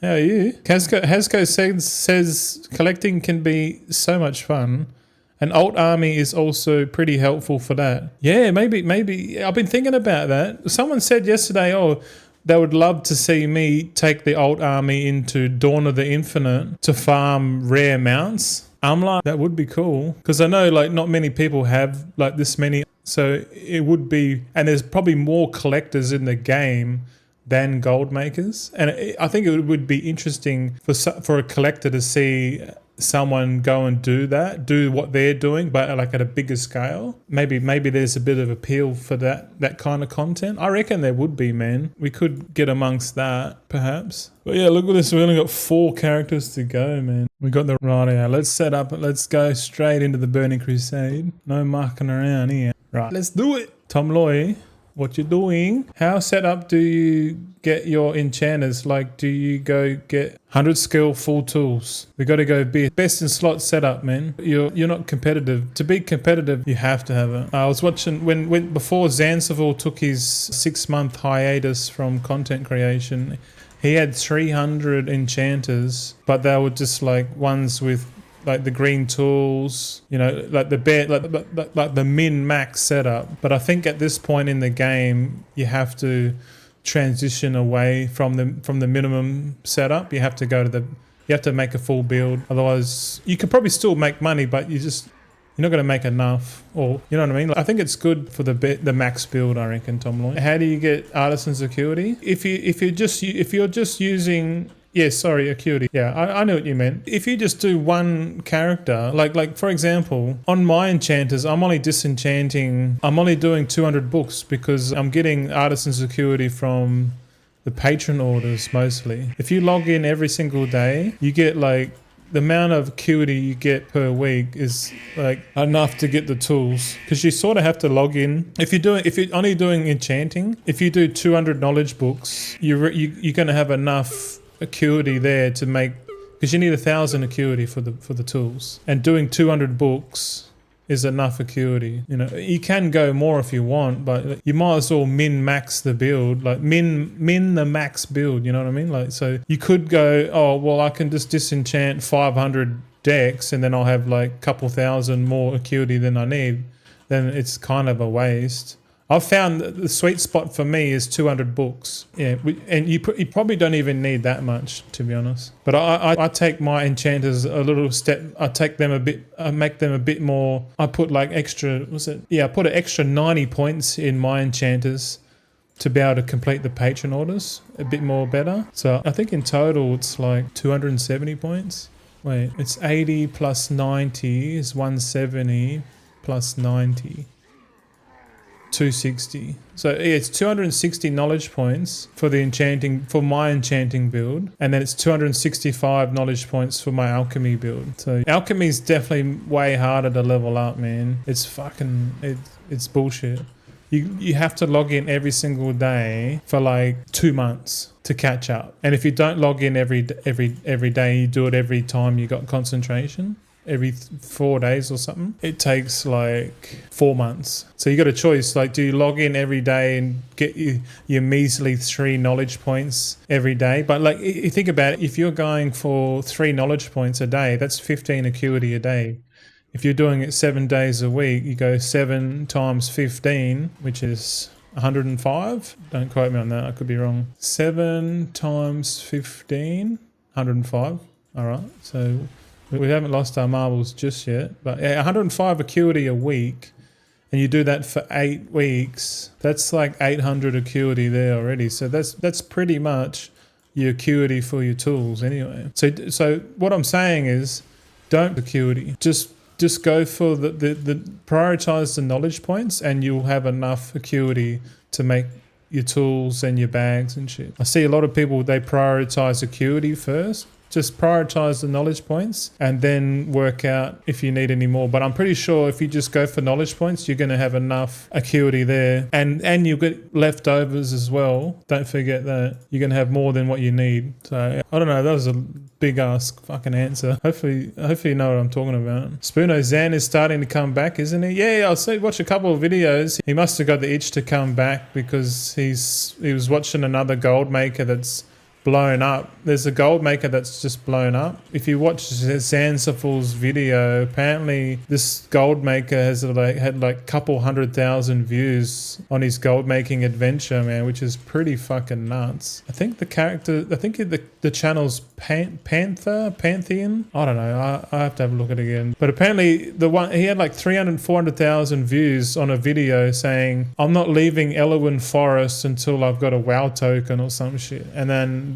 S1: How are you? Hasco says collecting can be so much fun. An alt army is also pretty helpful for that. Yeah, maybe. I've been thinking about that. Someone said yesterday, they would love to see me take the alt army into Dawn of the Infinite to farm rare mounts. I'm like, that would be cool. Because I know like not many people have like this many. So it would be, and there's probably more collectors in the game than gold makers. And I think it would be interesting for a collector to see someone go and do what they're doing, but like at a bigger scale. Maybe there's a bit of appeal for that kind of content. I reckon there would be, man. We could get amongst that, perhaps. But yeah, look at this. We only got 4 characters to go, man. We got the right here. Let's set up. Let's go straight into the Burning Crusade. No mucking around here. Right, let's do it. Tom Loy, what you doing? How set up do you get your enchanters? Like, do you go get 100 skill, full tools? We got to go best in slot setup, man. You're not competitive. To be competitive, you have to have it. I was watching before Zanzibar took his 6-month hiatus from content creation. He had 300 enchanters, but they were just like ones with like the green tools, like the min max setup. But I think at this point in the game, you have to transition away from the minimum setup. You have to make a full build. Otherwise, you could probably still make money, but you're not going to make enough, or you know what I mean. Like, I think it's good for the max build, I reckon, Tom Lloyd. How do you get artisan security? If you're just using. Yeah, sorry, acuity. Yeah, I know what you meant. If you just do one character, like for example, on my enchanters, I'm only doing 200 books because I'm getting artisan security from the patron orders mostly. If you log in every single day, you get like the amount of acuity you get per week is like enough to get the tools, because you sort of have to log in. If you're only doing enchanting, if you do 200 knowledge books, you're going to have enough acuity there to make, because you need 1,000 acuity for the tools, and doing 200 books is enough acuity. You can go more if you want, but you might as well min max the build, like min the max build. You know what I mean? Like, so you could go, I can just disenchant 500 decks and then I'll have like a couple thousand more acuity than I need. Then it's kind of a waste. I've found that the sweet spot for me is 200 books. Yeah, and you probably don't even need that much, to be honest. But I take my enchanters a little step. I take them a bit. I make them a bit more. I put like extra. I put an extra 90 points in my enchanters to be able to complete the patron orders a bit more better. So I think in total it's like 270 points. Wait, it's 80 plus 90 is 170 plus 90. 260. So it's 260 knowledge points for my enchanting build, and then it's 265 knowledge points for my alchemy build. So alchemy is definitely way harder to level up, man. It's bullshit. You have to log in every single day for like 2 months to catch up. And if you don't log in every day, you do it every time you got concentration, every 4 days or something. It takes like 4 months. So you got a choice. Like, do you log in every day and get your measly 3 knowledge points every day? But like, you think about it, if you're going for 3 knowledge points a day, that's 15 acuity a day. If you're doing it 7 days a week, you go 7 times 15, which is 105. Don't quote me on that. I could be wrong. 7 times 15, 105. All right. So we haven't lost our marbles just yet. But yeah, 105 acuity a week. And you do that for 8 weeks. That's like 800 acuity there already. So that's pretty much your acuity for your tools anyway. So what I'm saying is, don't acuity. Just go for the prioritize the knowledge points, and you'll have enough acuity to make your tools and your bags and shit. I see a lot of people, they prioritize acuity first. Just prioritize the knowledge points and then work out if you need any more. But I'm pretty sure if you just go for knowledge points, you're going to have enough acuity there. And you'll get leftovers as well. Don't forget that. You're going to have more than what you need. So, I don't know. That was a big ass fucking answer. Hopefully you know what I'm talking about. Spoono Zan is starting to come back, isn't he? Yeah, I'll watch a couple of videos. He must have got the itch to come back because he was watching another gold maker that's blown up. There's a gold maker that's just blown up. If you watch Zanziful's video, apparently this gold maker has had like a couple 100,000 views on his gold making adventure, man, which is pretty fucking nuts. I think the channel's Pantheon. I don't know. I have to have a look at it again. But apparently he had like 300,000, 400,000 views on a video saying, I'm not leaving Elwyn Forest until I've got a WoW token or some shit. And then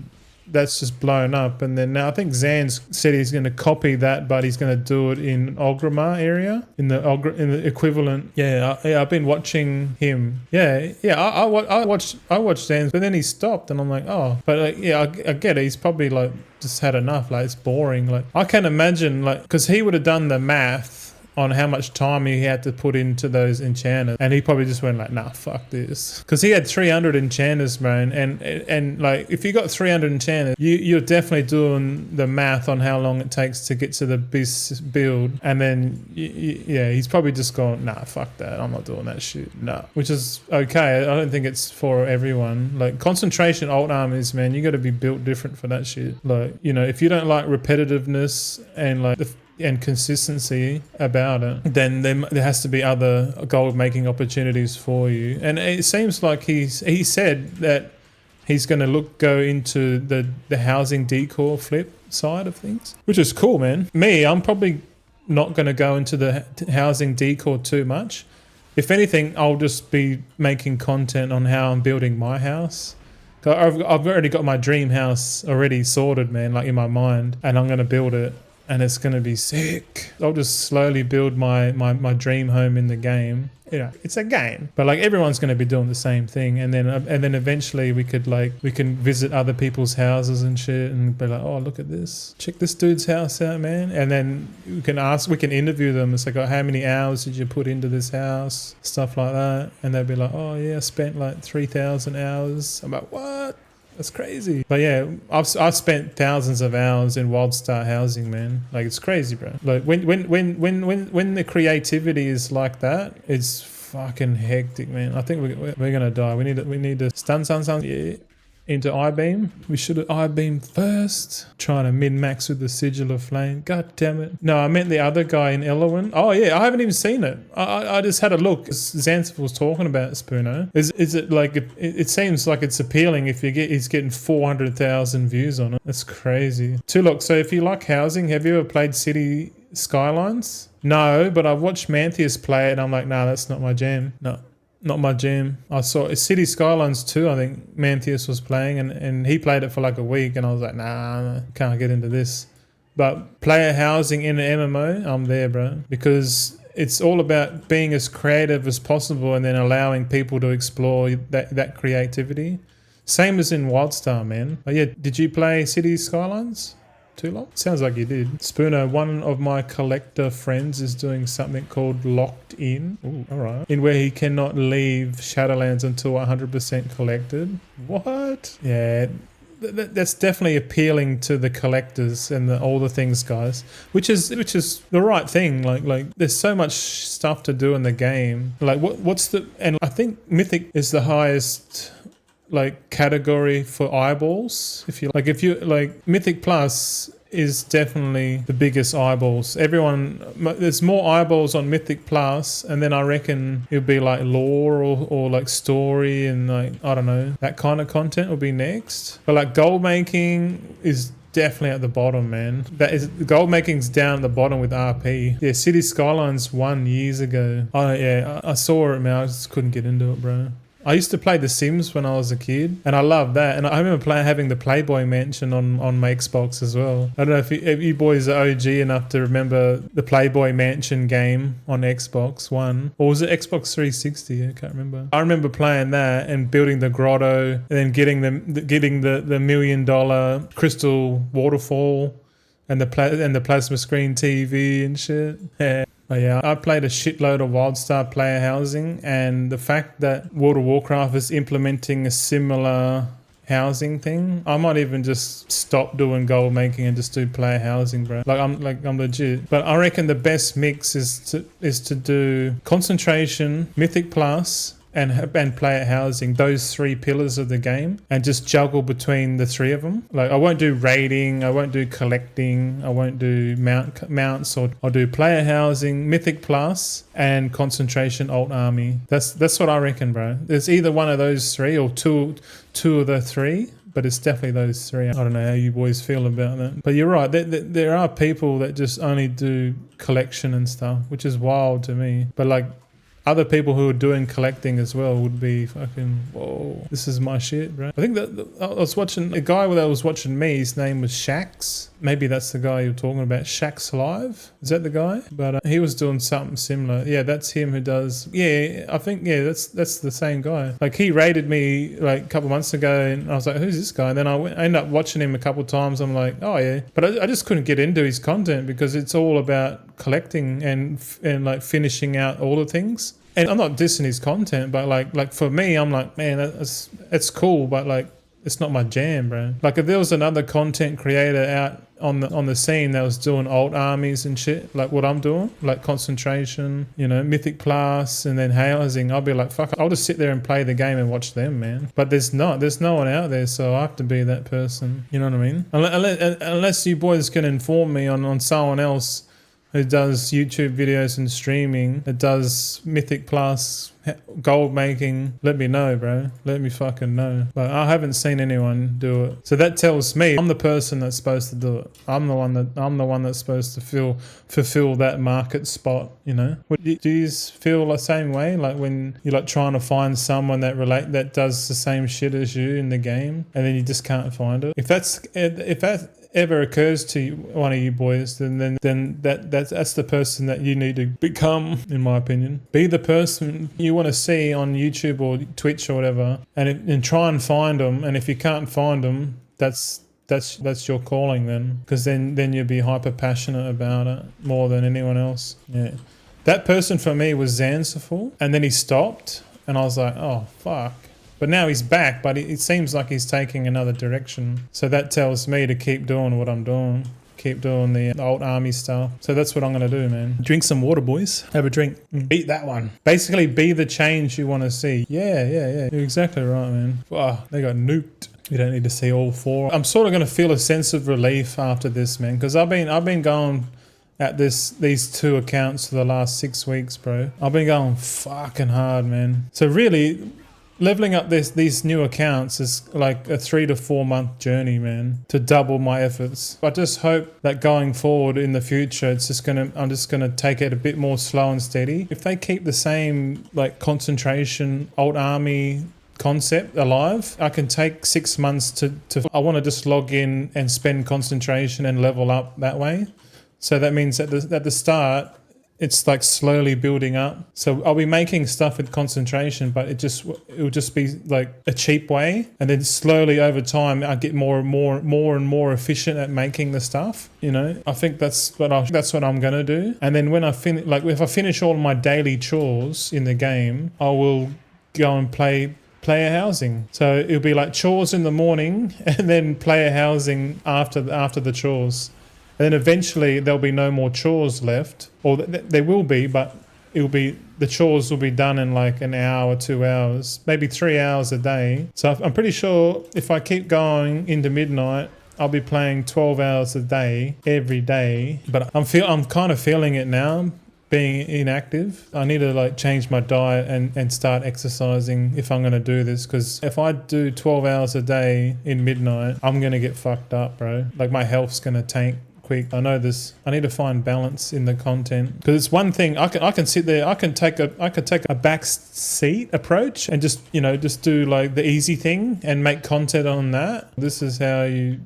S1: that's just blown up. And then now I think Zan's said he's going to copy that, but he's going to do it in Ogrimmar area, in the equivalent. Yeah, I've been watching him. Yeah. I watched Zan's, but then he stopped, and I'm like, oh, but like, yeah, I get it. He's probably like just had enough. Like, it's boring. Like, I can imagine, like, because he would have done the math on how much time he had to put into those enchanters, and he probably just went like, nah, fuck this, because he had 300 enchanters, man, and like, if you got 300 enchanters, you're definitely doing the math on how long it takes to get to the best build, and then yeah, he's probably just gone, nah, fuck that, I'm not doing that shit, nah, which is okay. I don't think it's for everyone. Like, concentration alt armies, man, you got to be built different for that shit. Like, you know, if you don't like repetitiveness and like and consistency about it, then there has to be other gold making opportunities for you. And it seems like he said that he's going to go into the housing decor flip side of things, which is cool, man. I'm probably not going to go into the housing decor too much. If anything, I'll just be making content on how I'm building my house. I've already got my dream house already sorted, man, like in my mind, and I'm going to build it. And it's going to be sick. I'll just slowly build my dream home in the game. You know, it's a game, but like, everyone's going to be doing the same thing. And then eventually we can visit other people's houses and shit and be like, oh, look at this. Check this dude's house out, man. And then we can interview them. It's like, oh, how many hours did you put into this house? Stuff like that. And they'll be like, oh yeah, I spent like 3,000 hours. I'm like, what? That's crazy. But yeah, I've spent thousands of hours in WildStar housing, man. Like, it's crazy, bro. Like, when the creativity is like that, it's fucking hectic, man. I think we're gonna die. We need to stun. Yeah. Into I-beam. We should have I-beam first. Trying to min-max with the Sigil of Flame. God damn it. No, I meant the other guy in Elwyn. Oh yeah, I haven't even seen it. I just had a look. Zanzif was talking about Spoono. Is it like, it seems like it's appealing if he's getting 400,000 views on it. That's crazy. Look, so if you like housing, have you ever played City Skylines? No, but I've watched Mantheus play it and I'm like, nah, that's not my jam. No. Not my jam. I saw City Skylines 2, I think Mantheus was playing, and he played it for like a week, and I was like, nah, can't get into this. But player housing in an MMO, I'm there, bro. Because it's all about being as creative as possible and then allowing people to explore that creativity. Same as in WildStar, man. Oh yeah, did you play City Skylines? Too long? Sounds like you did. Spooner, one of my collector friends is doing something called Locked In. Ooh, all right. In where he cannot leave Shadowlands until 100% collected. What? Yeah. that's definitely appealing to the collectors and all the things guys, which is the right thing. Like there's so much stuff to do in the game. Like what's the, and I think Mythic is the highest like category for eyeballs. If you like Mythic Plus is definitely the biggest eyeballs. There's more eyeballs on Mythic Plus, and then I reckon it'll be like lore or like story and like, I don't know, that kind of content will be next. But like gold making is definitely at the bottom, man. Gold making's down at the bottom with RP. Yeah, City Skylines won years ago. Oh yeah, I saw it, man. I just couldn't get into it, bro. I used to play The Sims when I was a kid, and I loved that. And I remember having the Playboy Mansion on my Xbox as well. I don't know if you boys are OG enough to remember the Playboy Mansion game on Xbox One, or was it Xbox 360? I can't remember. I remember playing that and building the grotto, and then getting the $1 million crystal waterfall, and the plasma screen TV and shit. Yeah. But yeah, I played a shitload of WildStar player housing, and the fact that World of Warcraft is implementing a similar housing thing, I might even just stop doing gold making and just do player housing, bro. I'm legit. But I reckon the best mix is to do concentration, Mythic Plus, and player housing, those 3 pillars of the game, and just juggle between the 3 of them. Like I won't do raiding, I won't do collecting, I won't do mounts, or I'll do player housing, Mythic Plus, and concentration alt army. That's what I reckon, bro. There's either one of those 3 or two of the 3. But it's definitely those 3. I don't know how you boys feel about that. But you're right. There are people that just only do collection and stuff, which is wild to me. But like, other people who are doing collecting as well would be fucking, whoa, this is my shit, bro. I think that I was watching a guy that was watching me. His name was Shax. Maybe that's the guy you're talking about. Shax Live. Is that the guy? But he was doing something similar. Yeah, that's him who does. Yeah, I think, yeah, that's the same guy. Like he raided me like a couple months ago, and I was like, who's this guy? And then I ended up watching him a couple of times. I'm like, oh yeah. But I just couldn't get into his content because it's all about collecting and like finishing out all the things. And I'm not dissing his content, but like for me, I'm like, man, it's cool, but like it's not my jam, bro. Like if there was another content creator out on the scene that was doing alt armies and shit, like what I'm doing, like concentration, you know, Mythic Plus, and then housing, I'll be like, fuck, I'll just sit there and play the game and watch them, man. But there's no one out there, so I have to be that person. You know what I mean? Unless you boys can inform me on someone else who does YouTube videos and streaming, that does Mythic Plus, gold making, let me know, bro. Let me fucking know. But I haven't seen anyone do it. So that tells me I'm the person that's supposed to do it. I'm the one that's supposed to fulfill that market spot, you know? Do you feel the same way? Like when you're like trying to find someone that does the same shit as you in the game, and then you just can't find it? If that ever occurs to one of you boys, then that's the person that you need to become, in my opinion. Be the person you want to see on YouTube or Twitch or whatever, and try and find them. And if you can't find them, that's your calling then, because then you'll be hyper passionate about it more than anyone else. Yeah, that person for me was Zanzibar, and then he stopped, and I was like, oh fuck. But now he's back, but it seems like he's taking another direction. So that tells me to keep doing what I'm doing. Keep doing the old army stuff. So that's what I'm going to do, man. Drink some water, boys. Have a drink. Beat that one. Basically, be the change you want to see. Yeah. You're exactly right, man. Oh, they got nuked. You don't need to see all 4. I'm sort of going to feel a sense of relief after this, man. Because I've been going at these 2 accounts for the last 6 weeks, bro. I've been going fucking hard, man. So really, leveling up these new accounts is like a 3 to 4 month journey, man, to double my efforts. I just hope that going forward in the future, I'm just gonna take it a bit more slow and steady. If they keep the same like concentration, alt army concept alive, I can take 6 months to I want to just log in and spend concentration and level up that way. So that means at the start, it's like slowly building up. So I'll be making stuff with concentration, but it'll just be like a cheap way. And then slowly over time, I get more and more efficient at making the stuff. You know, I think that's what I'm gonna do. And then when if I finish all my daily chores in the game, I will go and play player housing. So it'll be like chores in the morning and then player housing after the chores. And then eventually there'll be no more chores left, or there will be, but it'll be, the chores will be done in like an hour, 2 hours, maybe 3 hours a day. So I'm pretty sure if I keep going into midnight, I'll be playing 12 hours a day every day. But I'm kind of feeling it now, being inactive. I need to like change my diet and start exercising if I'm going to do this, because if I do 12 hours a day in midnight, I'm going to get fucked up, bro. Like my health's going to tank quick. I know this. I need to find balance in the content, because it's one thing I can sit there, I could take a back seat approach and just do like the easy thing and make content on that. This is how you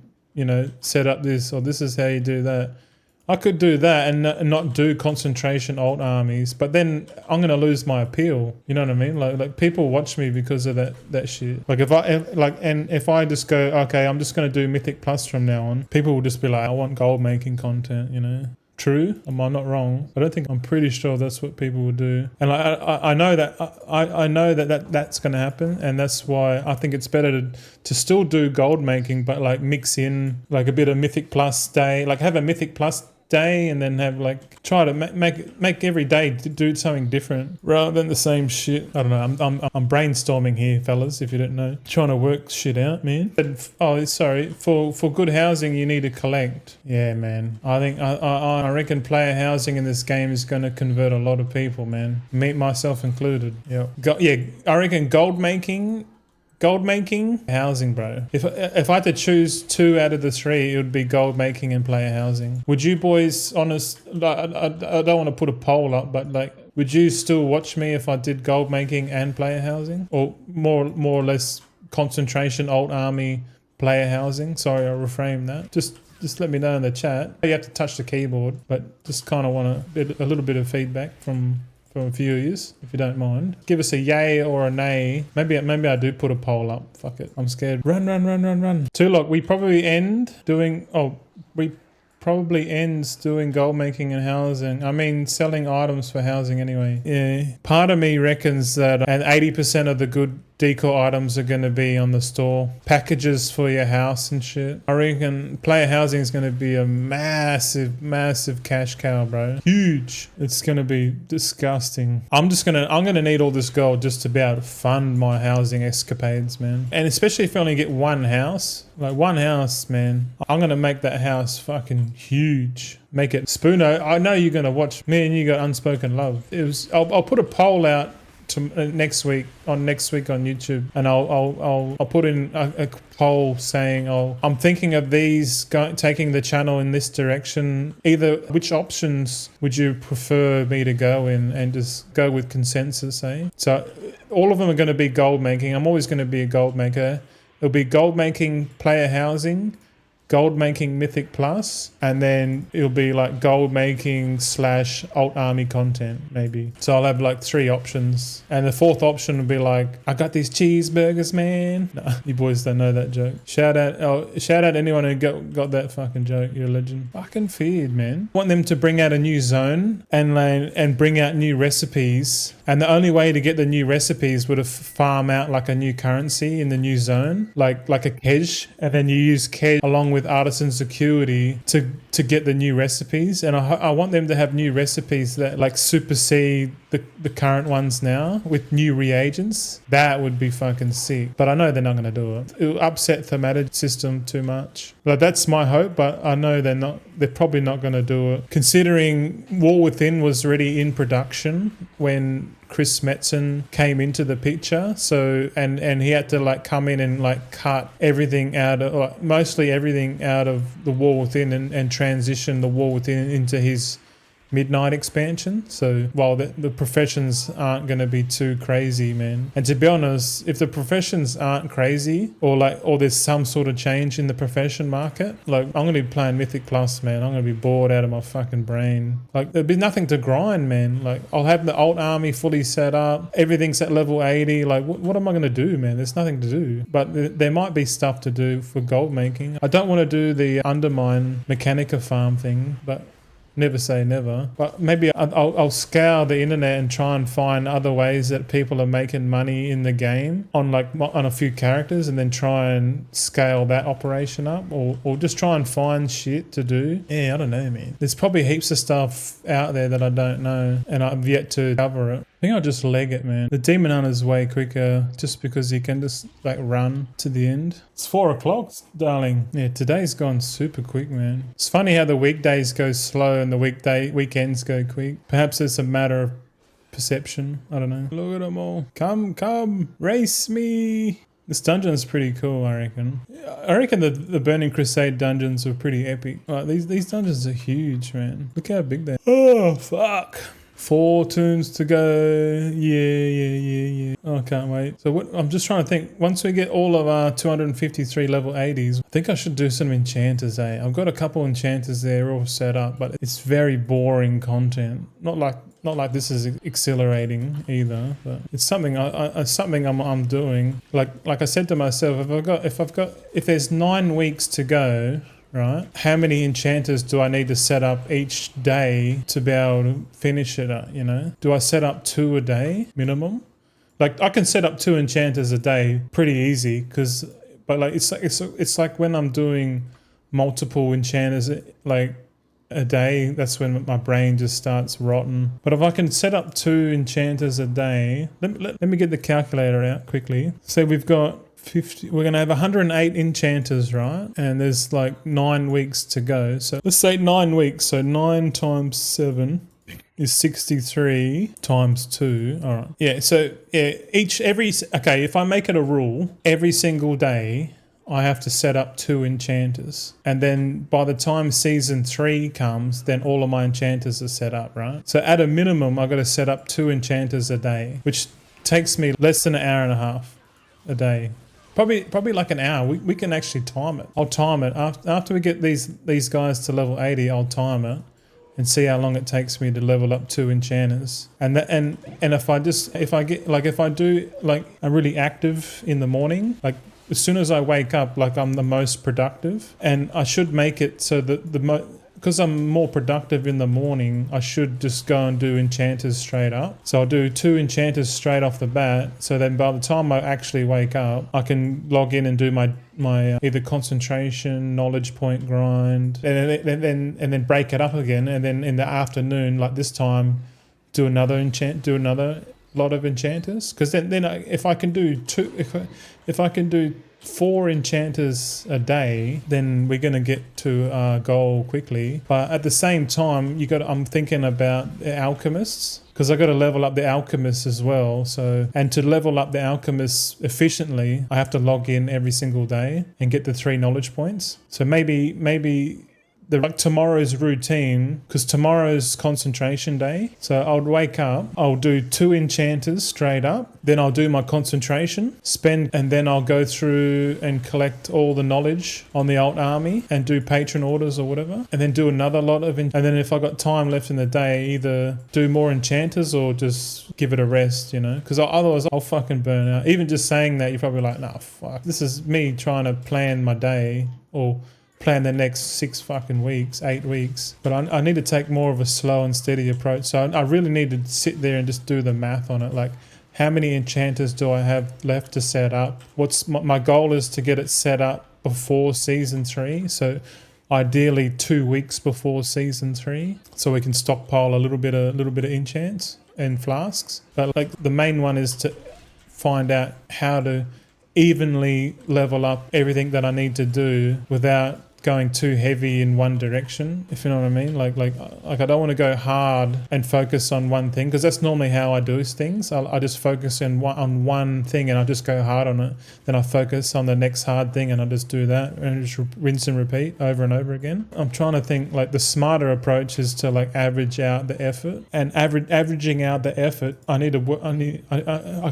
S1: set up this, or this is how you do that. I could do that and not do concentration alt armies, but then I'm gonna lose my appeal. You know what I mean? Like people watch me because of that shit. Like if I just go, okay, I'm just gonna do Mythic Plus from now on, people will just be like, I want gold making content. True, am I not wrong? I'm pretty sure that's what people will do. And like I know that that's going to happen, and that's why I think it's better to still do gold making, but like mix in like a bit of Mythic Plus day, like have a Mythic Plus day and then have like try to make every day to do something different rather than the same shit. I don't know, I'm brainstorming here, fellas, if you don't know, trying to work shit out, man. But for good housing you need to collect. Yeah, man, I reckon player housing in this game is going to convert a lot of people, man, me myself included. I reckon gold making, housing, bro. If I had to choose 2 out of the 3, it would be gold making and player housing. Would you boys, I don't want to put a poll up, but like, would you still watch me if I did gold making and player housing, or more or less concentration alt army player housing? Sorry, I'll reframe that. Just let me know in the chat. You have to touch the keyboard, but just kind of want a little bit of feedback from a few of yous, if you don't mind. Give us a yay or a nay. Maybe I do put a poll up. Fuck it. I'm scared. Run. Tulok, we probably ends doing gold making and housing. I mean, selling items for housing anyway. Yeah. Part of me reckons that 80% of the good decor items are going to be on the store. Packages for your house and shit. I reckon player housing is going to be a massive cash cow, bro. Huge. It's going to be disgusting. I'm going to need all this gold just to be able to fund my housing escapades, man. And especially if I only get one house. Like one house, man. I'm going to make that house fucking huge. Make it Spoono. I know you're going to watch me and you got Unspoken Love. I'll put a poll out next week on YouTube, and I'll put in a poll saying, I'm thinking of these taking the channel in this direction. Either which options would you prefer me to go in, and just go with consensus, eh? So all of them are going to be gold making. I'm always going to be a gold maker. It'll be gold making player housing, gold making Mythic Plus, and then it'll be like gold making / alt army content maybe. So I'll have like 3 options, and the 4th option will be like, I got these cheeseburgers, man. No, you boys don't know that joke. Shout out anyone who got that fucking joke. You're a legend. Fucking feared, man. I want them to bring out a new zone and bring out new recipes, and the only way to get the new recipes would have farm out like a new currency in the new zone, like a Kej, and then you use Kej along with artisan security to get the new recipes. And I want them to have new recipes that like supersede the current ones now with new reagents. That would be fucking sick, but I know they're not going to do it. It'll upset thematic system too much. But that's my hope, but I know they're probably not going to do it, considering War Within was already in production when Chris Metzen came into the picture. So and he had to like come in and like cut everything out of, like, mostly everything out of the War Within and transition the War Within into his Midnight expansion. So while the professions aren't going to be too crazy, man. And to be honest, if the professions aren't crazy, or there's some sort of change in the profession market, like I'm going to be playing Mythic Plus, man. I'm going to be bored out of my fucking brain. Like there'll be nothing to grind, man. Like I'll have the alt army fully set up. Everything's at level 80. Like what am I going to do, man? There's nothing to do. But there might be stuff to do for gold making. I don't want to do the undermine Mechanica farm thing, but never say never. But maybe I'll scour the internet and try and find other ways that people are making money in the game on a few characters, and then try and scale that operation up, or just try and find shit to do. Yeah, I don't know, man. There's probably heaps of stuff out there that I don't know, and I've yet to cover it. I think I'll just leg it, man. The Demon Hunter's way quicker just because he can just like run to the end. It's 4 o'clock, darling. Yeah, today's gone super quick, man. It's funny how the weekdays go slow and the weekends go quick. Perhaps it's a matter of perception. I don't know. Look at them all. Come, race me. This dungeon is pretty cool, I reckon. I reckon the Burning Crusade dungeons are pretty epic. Like, these dungeons are huge, man. Look how big they are. Oh, fuck. 4 tunes to go. Yeah. Oh, I can't wait. So I'm just trying to think. Once we get all of our 253 level 80s, I think I should do some enchanters, eh? I've got a couple enchanters there all set up, but it's very boring content. Not like this is exhilarating either, but it's something I'm doing. Like I said to myself, if there's 9 weeks to go, right, how many enchanters do I need to set up each day to be able to finish it up, you know? Do I set up 2 a day minimum? Like I can set up 2 enchanters a day pretty easy, but like it's like when I'm doing multiple enchanters like a day, that's when my brain just starts rotting. But if I can set up 2 enchanters a day, let me get the calculator out quickly. So we've got 50, we're going to have 108 enchanters, right? And there's like 9 weeks to go. So let's say 9 weeks. So 9 times 7 is 63 times 2. All right. Yeah. So yeah, okay, if I make it a rule, every single day I have to set up 2 enchanters. And then by the time season 3 comes, then all of my enchanters are set up, right? So at a minimum, I've got to set up 2 enchanters a day, which takes me less than an hour and a half a day. Probably like an hour. We can actually time it. I'll time it. After we get these guys to level 80, I'll time it and see how long it takes me to level up 2 enchanters. And if I do like I'm really active in the morning, like as soon as I wake up, like I'm the most productive, and I should make it so that because I'm more productive in the morning, I should just go and do enchanters straight up. So I'll do 2 enchanters straight off the bat. So then by the time I actually wake up, I can log in and do my either concentration, knowledge point grind, and then break it up again. And then in the afternoon, like this time, do another lot of enchanters. Because then if I can do 4 enchanters a day, then we're going to get to our goal quickly. But at the same time, I'm thinking about the alchemists, because I got to level up the alchemists as well. And to level up the alchemists efficiently, I have to log in every single day and get the 3 knowledge points. So maybe tomorrow's routine, because tomorrow's concentration day. So I'll wake up, I'll do 2 enchanters straight up, then I'll do my concentration, and then I'll go through and collect all the knowledge on the alt army and do patron orders or whatever, and then do another lot of, and then if I got time left in the day, either do more enchanters or just give it a rest, you know, because otherwise I'll fucking burn out. Even just saying that, you're probably like, nah, fuck. This is me trying to plan my day, or plan the next 6 fucking weeks, 8 weeks. But I need to take more of a slow and steady approach. So I really need to sit there and just do the math on it. Like, how many enchanters do I have left to set up? What's my goal is to get it set up before season 3. So ideally 2 weeks before season 3, so we can stockpile a little bit of enchants and flasks. But like the main one is to find out how to evenly level up everything that I need to do without going too heavy in one direction, if you know what I mean. Like I don't want to go hard and focus on one thing, because that's normally how I do things. I just focus on one thing and I just go hard on it. Then I focus on the next hard thing and I just do that and just rinse and repeat over and over again. I'm trying to think, like, the smarter approach is to like average out the effort, and averaging out the effort, I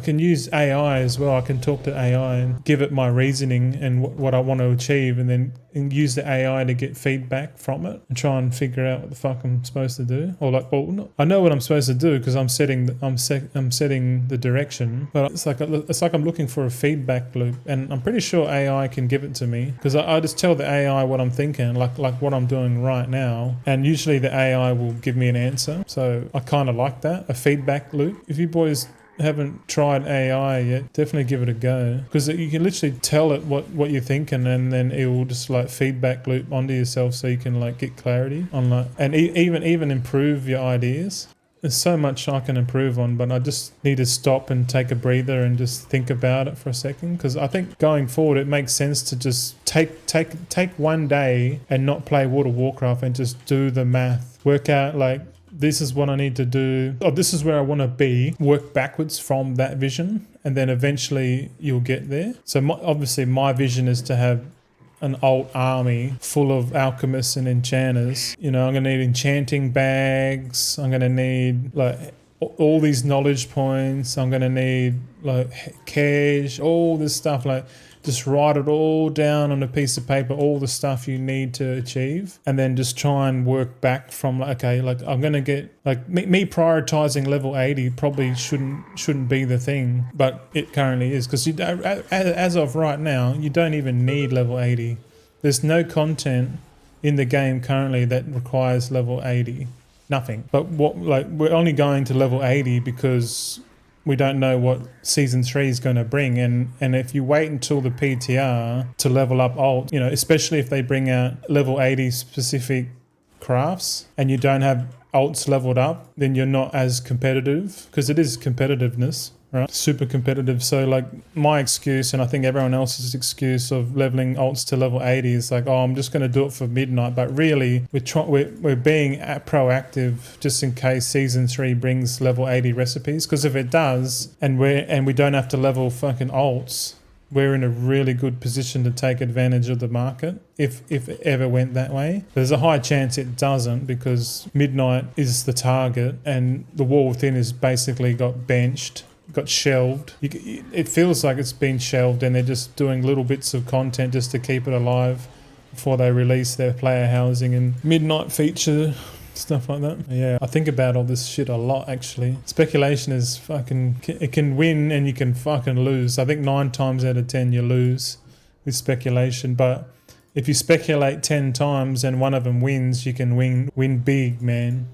S1: can use AI as well. I can talk to AI and give it my reasoning and what I want to achieve, and then use the AI to get feedback from it and try and figure out what the fuck I'm supposed to do. Or like, well, I know what I'm supposed to do because I'm setting the direction, but it's like I'm looking for a feedback loop, and I'm pretty sure AI can give it to me because I just tell the AI what I'm thinking, like what I'm doing right now, and usually the AI will give me an answer. So I kind of like that, a feedback loop. If you boys haven't tried AI yet, definitely give it a go, because you can literally tell it what you're thinking, and then it will just like feedback loop onto yourself, so you can like get clarity on like, and even improve your ideas. There's so much I can improve on, but I just need to stop and take a breather and just think about it for a second, because I think going forward it makes sense to just take one day and not play World of Warcraft and just do the math, work out like, this is what I need to do, or this is where I want to be, work backwards from that vision, and then eventually you'll get there. So obviously my vision is to have an alt army full of alchemists and enchanters. You know, I'm going to need enchanting bags, I'm going to need like all these knowledge points, I'm going to need like cash, all this stuff, like just write it all down on a piece of paper, all the stuff you need to achieve, and then just try and work back from like, okay, like I'm going to get, like me prioritizing level 80 probably shouldn't be the thing, but it currently is, because as of right now, you don't even need level 80. There's no content in the game currently that requires level 80. Nothing. But we're only going to level 80 because we don't know what season 3 is going to bring, and if you wait until the PTR to level up alt, you know, especially if they bring out level 80 specific crafts and you don't have alts leveled up, then you're not as competitive, because it is competitiveness, right? Super competitive. So like my excuse, and I think everyone else's excuse of leveling alts to level 80 is like, oh, I'm just going to do it for midnight. But really, we're being proactive just in case season 3 brings level 80 recipes. Because if it does, and we don't have to level fucking alts, we're in a really good position to take advantage of the market if it ever went that way. There's a high chance it doesn't, because midnight is the target and the War Within is basically got benched, got shelved. It feels like it's been shelved, and they're just doing little bits of content just to keep it alive before they release their player housing and midnight feature, stuff like that. Yeah, I think about all this shit a lot, actually. Speculation is fucking, it can win and you can fucking lose. I think 9 times out of 10 you lose with speculation, but if you speculate 10 times and one of them wins, you can win big, man.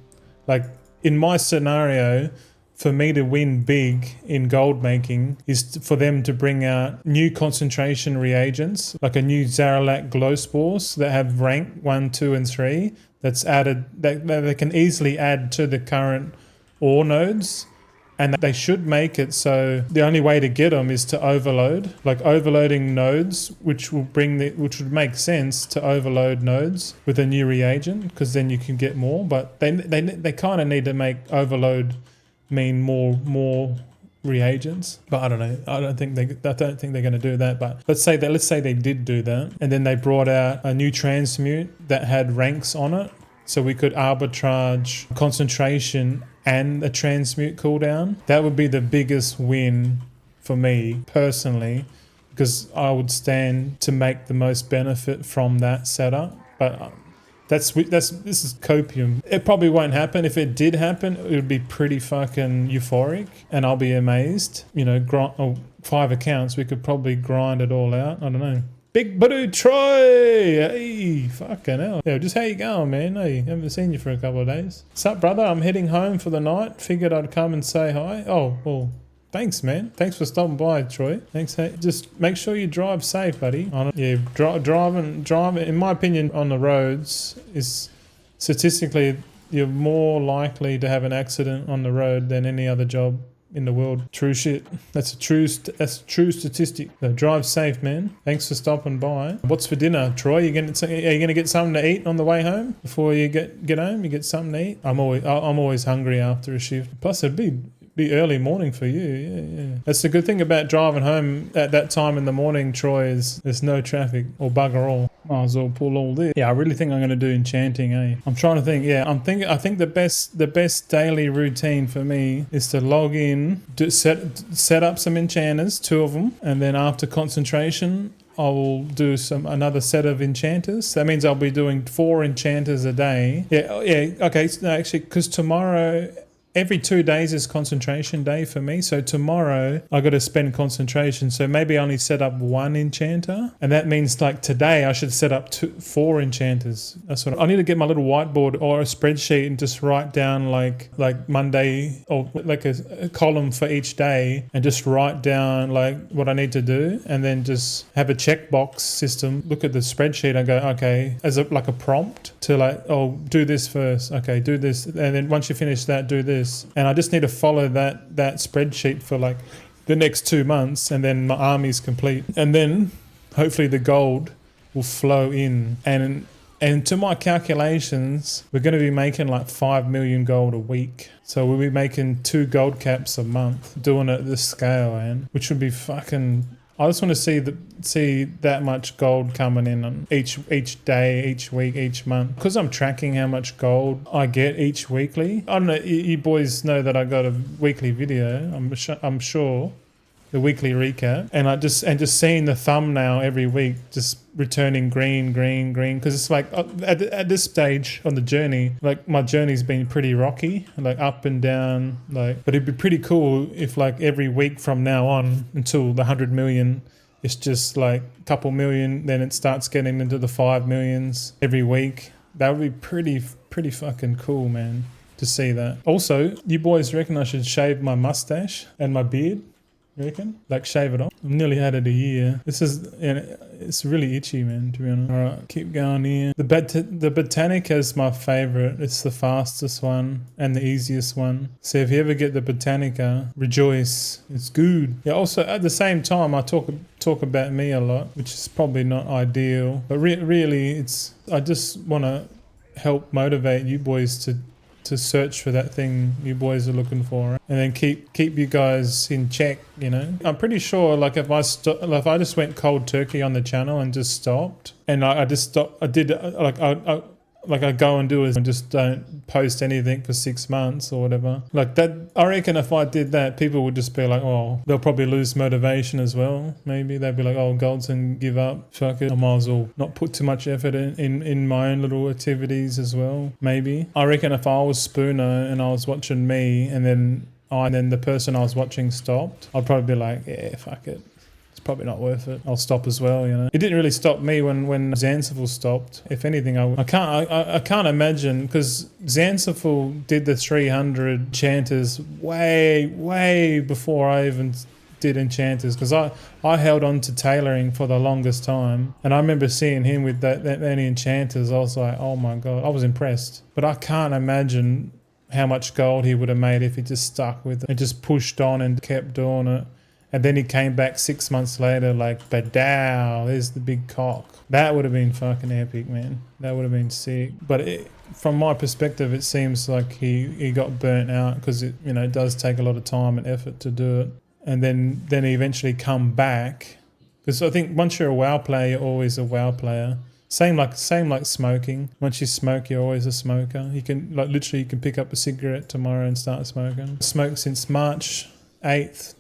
S1: Like in my scenario, for me to win big in gold making is for them to bring out new concentration reagents, like a new Zaralak glow spores that have rank 1, 2 and 3 that's added, that they can easily add to the current ore nodes, and they should make it so the only way to get them is to overload, like overloading nodes, which would make sense to overload nodes with a new reagent, because then you can get more. But they kind of need to make overload mean more reagents, but I don't know. I don't think they're going to do that. But let's say they did do that, and then they brought out a new transmute that had ranks on it, so we could arbitrage concentration and a transmute cooldown. That would be the biggest win for me personally, because I would stand to make the most benefit from that setup. But this is copium. It probably won't happen. If it did happen, it would be pretty fucking euphoric, and I'll be amazed. You know, 5 accounts, we could probably grind it all out. I don't know. Big Badoo Troy! Hey, fucking hell. Yeah, just how you going, man? Hey, haven't seen you for a couple of days. What's up, brother? I'm heading home for the night. Figured I'd come and say hi. Oh, well, thanks, man. Thanks for stopping by, Troy. Thanks. Hey, just make sure you drive safe, buddy. Yeah, driving, in my opinion, on the roads is statistically, you're more likely to have an accident on the road than any other job in the world. True shit. That's a true statistic. So drive safe, man. Thanks for stopping by. What's for dinner, Troy? Are you going to get something to eat on the way home before you get home? You get something to eat? I'm always hungry after a shift. Plus, it'd be early morning for you. Yeah. That's the good thing about driving home at that time in the morning, Troy, is there's no traffic or bugger all. Might as well pull all this. Yeah, I really think I'm going to do enchanting, eh? I'm trying to think. Yeah, I think the best daily routine for me is to log in, set up some enchanters, 2 of them, and then after concentration, I'll do another set of enchanters. That means I'll be doing 4 enchanters a day. Yeah, okay. No, actually, because tomorrow, every 2 days is concentration day for me. So tomorrow I got to spend concentration. So maybe I only set up 1 enchanter. And that means like today I should set up 4 enchanters. That's what I need to get my little whiteboard or a spreadsheet and just write down like Monday or like a column for each day and just write down like what I need to do. And then just have a checkbox system. Look at the spreadsheet and go, okay, as like a prompt to like, oh, do this first. Okay, do this. And then once you finish that, do this. And I just need to follow that spreadsheet for like the next 2 months, and then my army's complete. And then hopefully the gold will flow in. And to my calculations, we're going to be making like 5 million gold a week. So we'll be making 2 gold caps a month, doing it at this scale, man, which would be fucking... I just want to see that much gold coming in on each day, each week, each month. Because I'm tracking how much gold I get each weekly. I don't know, you boys know that I got a weekly video, I'm sure. The weekly recap. And just seeing the thumbnail every week, just returning green. Because it's like at this stage on the journey, like my journey's been pretty rocky, like up and down. Like, but it'd be pretty cool if like every week from now on until the 100 million, it's just like a couple million. Then it starts getting into the 5 millions every week. That would be pretty fucking cool, man, to see that. Also, you boys reckon I should shave my mustache and my beard? You reckon? Like shave it off? I've nearly had it a year. This is, it's really itchy, man, to be honest. All right, keep going here. The Botanica is my favorite. It's the fastest one and the easiest one. So if you ever get the Botanica, rejoice. It's good. Yeah, also at the same time, I talk about me a lot, which is probably not ideal. But really, I just want to help motivate you boys to search for that thing you boys are looking for, and then keep you guys in check, you know. I'm pretty sure like if I just went cold turkey on the channel and just stopped, and I just stopped, I did like I go and do is and just don't post anything for 6 months or whatever. Like that, I reckon if I did that, people would just be like, oh, they'll probably lose motivation as well. Maybe they'd be like, oh, Goldzen, give up. Fuck it. I might as well not put too much effort in my own little activities as well. Maybe. I reckon if I was Spooner and I was watching me and then the person I was watching stopped, I'd probably be like, yeah, fuck it. Probably not worth it. I'll stop as well, you know. It didn't really stop me when Zanzibar stopped. If anything, I can't imagine, because Zanzibar did the 300 enchanters way before I even did enchanters, because I held on to tailoring for the longest time, and I remember seeing him with that many enchanters. I was like, oh my god, I was impressed. But I can't imagine how much gold he would have made if he just stuck with it and just pushed on and kept doing it. And then he came back 6 months later like, badow, there's the big cock. That would have been fucking epic, man. That would have been sick. But from my perspective, it seems like he got burnt out, because it, you know, it does take a lot of time and effort to do it. And then he eventually come back. Because I think once you're a WoW player, you're always a WoW player. Same like smoking. Once you smoke, you're always a smoker. You can literally pick up a cigarette tomorrow and start smoking. Smoked since March 3rd,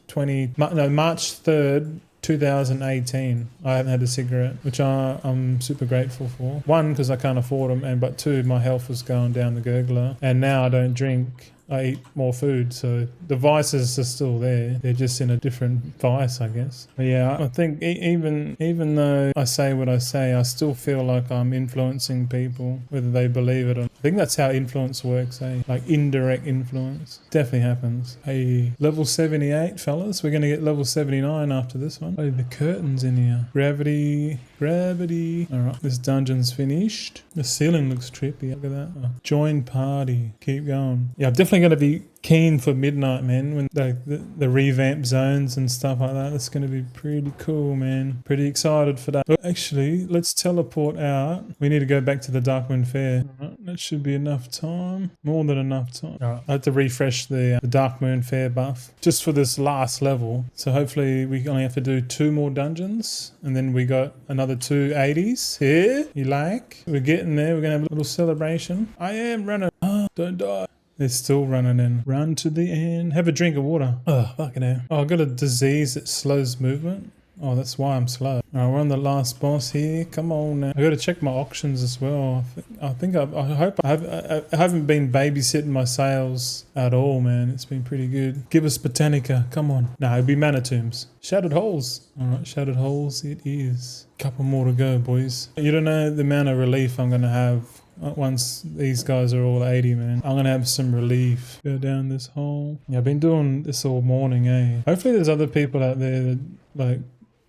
S1: 2018. I haven't had a cigarette, which I'm super grateful for. 1, because I can't afford them, but 2, my health was going down the gurgler, and now I don't drink. I eat more food, so the vices are still there. They're just in a different vice, I guess. But yeah, I think even though I say what I say, I still feel like I'm influencing people, whether they believe it or not. I think that's how influence works, eh? Like indirect influence. Definitely happens. Hey, level 78, fellas. We're going to get level 79 after this one. Oh, the curtains in here. Gravity. Alright, this dungeon's finished. The ceiling looks trippy. Look at that. Oh. Join party. Keep going. Yeah, I'm definitely going to be keen for midnight, man, when the revamped zones and stuff like that. That's going to be pretty cool, man. Pretty excited for that. But actually, let's teleport out. We need to go back to the Darkmoon Fair. Alright, that should be enough time. More than enough time. Alright, I have to refresh the Darkmoon Fair buff just for this last level. So hopefully we only have to do 2 more dungeons, and then we got another 2 80s here. You like? We're getting there. We're going to have a little celebration. I am running. Oh, don't die. They're still running in. Run to the end. Have a drink of water. Oh, fucking hell. Oh, I got a disease that slows movement. Oh, that's why I'm slow. Alright, we're on the last boss here. Come on now. I gotta check my auctions as well. I hope I haven't been babysitting my sales at all, man. It's been pretty good. Give us Botanica. Come on. No, it'd be Mana Tombs. Shattered Holes. Alright, Shattered Holes it is. Couple more to go, boys. You don't know the amount of relief I'm gonna have once these guys are all 80, man. I'm gonna have some relief. Go down this hole. Yeah, I've been doing this all morning, eh? Hopefully there's other people out there that, like,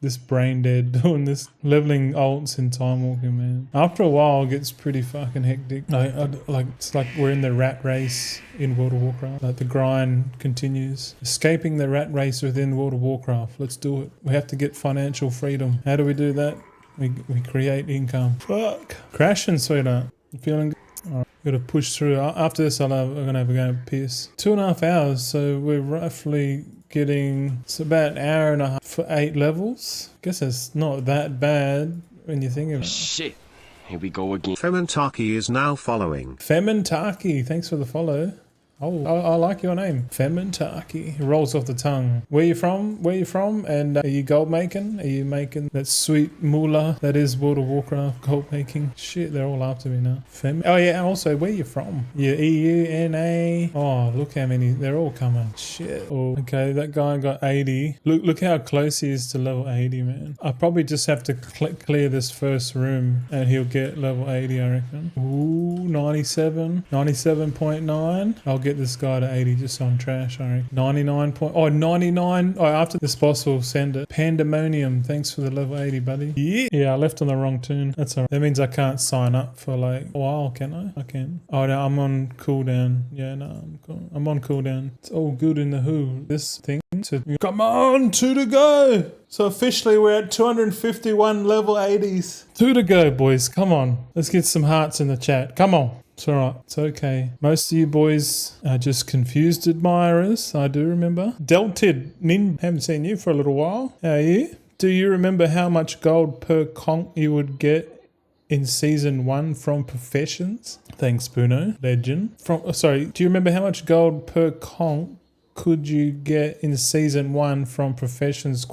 S1: this brain dead doing this, leveling alts in Timewalking, man. After a while it gets pretty fucking hectic. Like it's like we're in the rat race in World of Warcraft. Like the grind continues. Escaping the rat race within World of Warcraft. Let's do it. We have to get financial freedom. How do we do that? We create income. Fuck. Crashing, sweetheart. You feeling good? Alright, gotta push through. After this I'm gonna have a go piss. 2.5 hours, so we're roughly getting, it's about an hour and a half for 8 levels. Guess it's not that bad when you think of it.
S2: Shit, here we go again.
S3: Fementaki is now following.
S1: Fementaki, thanks for the follow. Oh, I like your name. Fementaki. It rolls off the tongue. Where you from? Where you from? And are you gold making? Are you making that sweet moolah that is World of Warcraft gold making? Shit, they're all after me now. Oh yeah, and also where you from? You EU, NA. Oh, look how many. They're all coming. Shit. Oh, okay, that guy got 80. Look how close he is to level 80, man. I probably just have to clear this first room and he'll get level 80, I reckon. Ooh, 97. 97.9. I'll get this guy to 80 just on trash, I reckon. 99. Oh, after this boss will send it. Pandemonium, thanks for the level 80, buddy. Yeah, I left on the wrong tune. That's alright. That means I can't sign up for like a while, can I? I can. Oh no, I'm on cooldown. Yeah, no, I'm cool. I'm on cooldown. It's all good in the who. This thing. Come on, 2 to go. So officially we're at 251 level 80s. 2 to go, boys. Come on. Let's get some hearts in the chat. Come on. It's alright, it's okay. Most of you boys are just confused admirers, I do remember. Deltid, Nin, haven't seen you for a little while. How are you? Do you remember how much gold per conch you would get in season 1 from professions? Thanks, Bruno. Legend. Do you remember how much gold per conch could you get in season 1 from professions? ?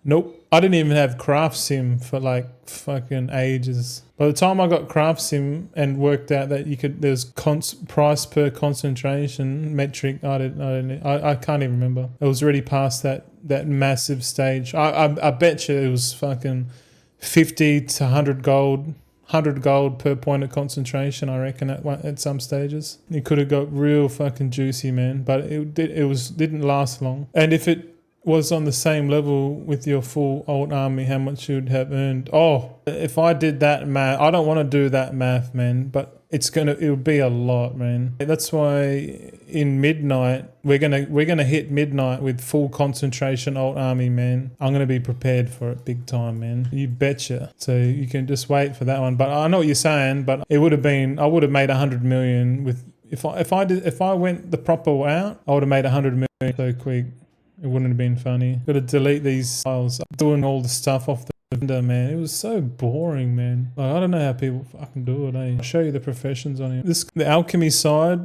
S1: Nope. I didn't even have craft sim for like fucking ages. By the time I got craft sim and worked out that you could, there's price per concentration metric. I can't even remember. It was already past that massive stage. I bet you it was fucking 50 to 100 gold. 100 gold per point of concentration, I reckon, at some stages. You could have got real fucking juicy, man, but it didn't last long. And if it was on the same level with your full old army, how much you'd have earned? Oh, if I did that math, I don't want to do that math, man, but it would be a lot, man. That's why in midnight we're gonna hit midnight with full concentration old army, man. I'm gonna be prepared for it big time, man. You betcha. So you can just wait for that one. But I know what you're saying. But I would have made 100 million with if I went the proper route. I would have made 100 million so quick. It wouldn't have been funny. Got to delete these files. Doing all the stuff off the window, man. It was so boring, man. Like, I don't know how people fucking do it, eh? I'll show you the professions on here. The alchemy side.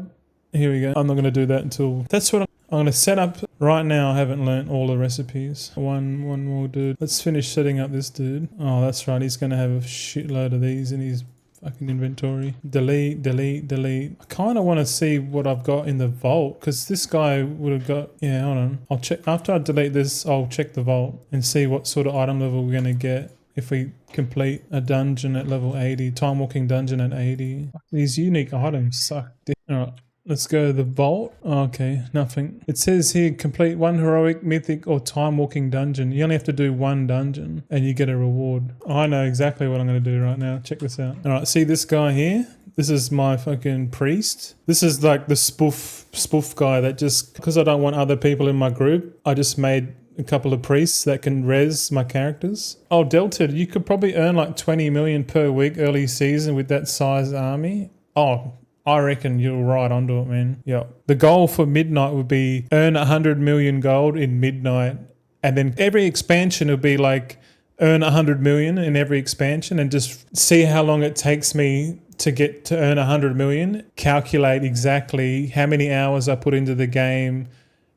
S1: Here we go. I'm not going to do that until... That's what I'm going to set up right now. I haven't learnt all the recipes. One more dude. Let's finish setting up this dude. Oh, that's right. He's going to have a shitload of these in his fucking inventory. Delete. I kind of want to see what I've got in the vault because this guy would have got... Yeah, hold on. I'll check. After I delete this, I'll check the vault and see what sort of item level we're going to get if we complete a dungeon at level 80. Timewalking dungeon at 80. These unique items suck. Alright. Let's go to the vault. Okay, nothing. It says here, complete 1 heroic, mythic, or time-walking dungeon. You only have to do 1 dungeon and you get a reward. I know exactly what I'm going to do right now. Check this out. Alright, see this guy here? This is my fucking priest. This is like the spoof guy that just... Because I don't want other people in my group, I just made a couple of priests that can res my characters. Oh, Delta, you could probably earn like 20 million per week early season with that size army. Oh, I reckon you're right onto it, man. Yeah. The goal for midnight would be earn 100 million gold in midnight. And then every expansion would be like earn 100 million in every expansion and just see how long it takes me to get to earn 100 million. Calculate exactly how many hours I put into the game,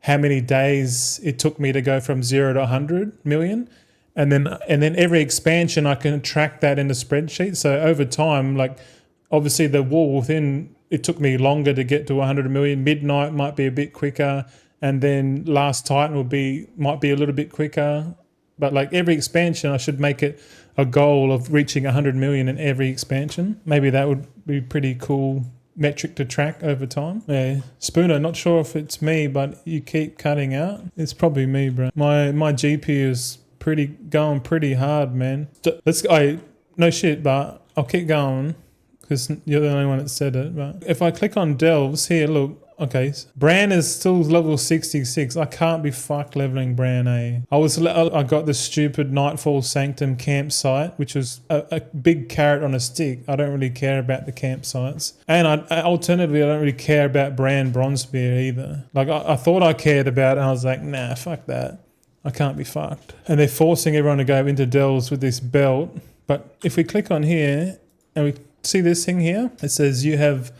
S1: how many days it took me to go from 0 to 100 million. And then every expansion I can track that in the spreadsheet. So over time, like obviously the wall within, it took me longer to get to 100 million. Midnight might be a bit quicker, and then Last Titan might be a little bit quicker. But like every expansion, I should make it a goal of reaching 100 million in every expansion. Maybe that would be pretty cool metric to track over time. Yeah, Spooner, not sure if it's me, but you keep cutting out. It's probably me, bro. My GPU is going pretty hard, man. No shit, but I'll keep going because you're the only one that said it. But if I click on Delves here, look. Okay, Bran is still level 66. I can't be fucked leveling Bran, eh? I got this stupid Nightfall Sanctum campsite, which was a big carrot on a stick. I don't really care about the campsites. And alternatively, I don't really care about Bran Bronzebeard either. Like, I thought I cared about it, and I was like, nah, fuck that. I can't be fucked. And they're forcing everyone to go into Delves with this belt. But if we click on here, and we see this thing here, it says you have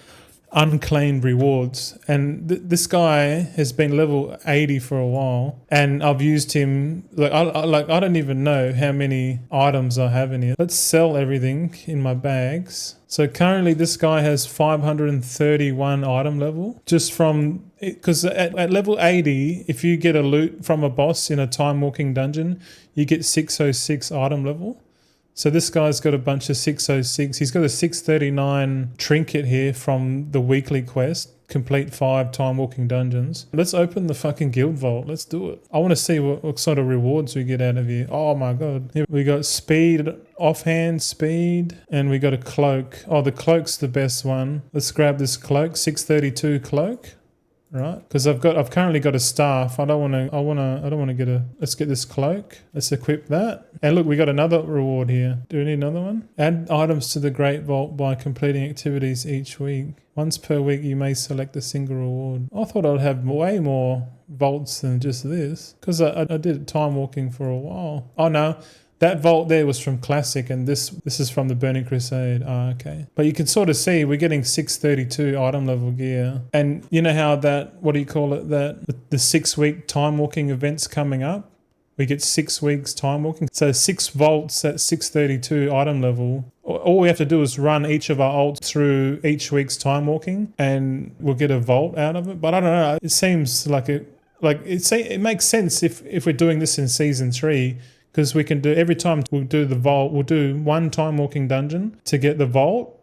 S1: unclaimed rewards, and this guy has been level 80 for a while, and I've used him I don't even know how many items I have in here. Let's sell everything in my bags. So currently this guy has 531 item level just from it, because at level 80, if you get a loot from a boss in a time walking dungeon, you get 606 item level. So this guy's got a bunch of 606. He's got a 639 trinket here from the weekly quest. Complete 5 time walking dungeons. Let's open the fucking guild vault. Let's do it. I want to see what sort of rewards we get out of here. Oh my god. Here we got speed, offhand speed, and we got a cloak. Oh, the cloak's the best one. Let's grab this cloak, 632 cloak. Right, because I've currently got a staff. I don't want to get a. Let's get this cloak. Let's equip that. And look, we got another reward here. Do we need another one? Add items to the Great Vault by completing activities each week. Once per week, you may select a single reward. I thought I'd have way more vaults than just this, because I did time walking for a while. Oh no. That vault there was from Classic, and this is from the Burning Crusade. Ah, okay. But you can sort of see we're getting 632 item level gear. And you know how the 6-week time walking event's coming up? We get 6 weeks time walking. So 6 vaults at 632 item level. All we have to do is run each of our ults through each week's time walking, and we'll get a vault out of it. But I don't know. It seems like it makes sense if we're doing this in season 3. Because we can do, every time we'll do the vault, we'll do 1 time walking dungeon to get the vault.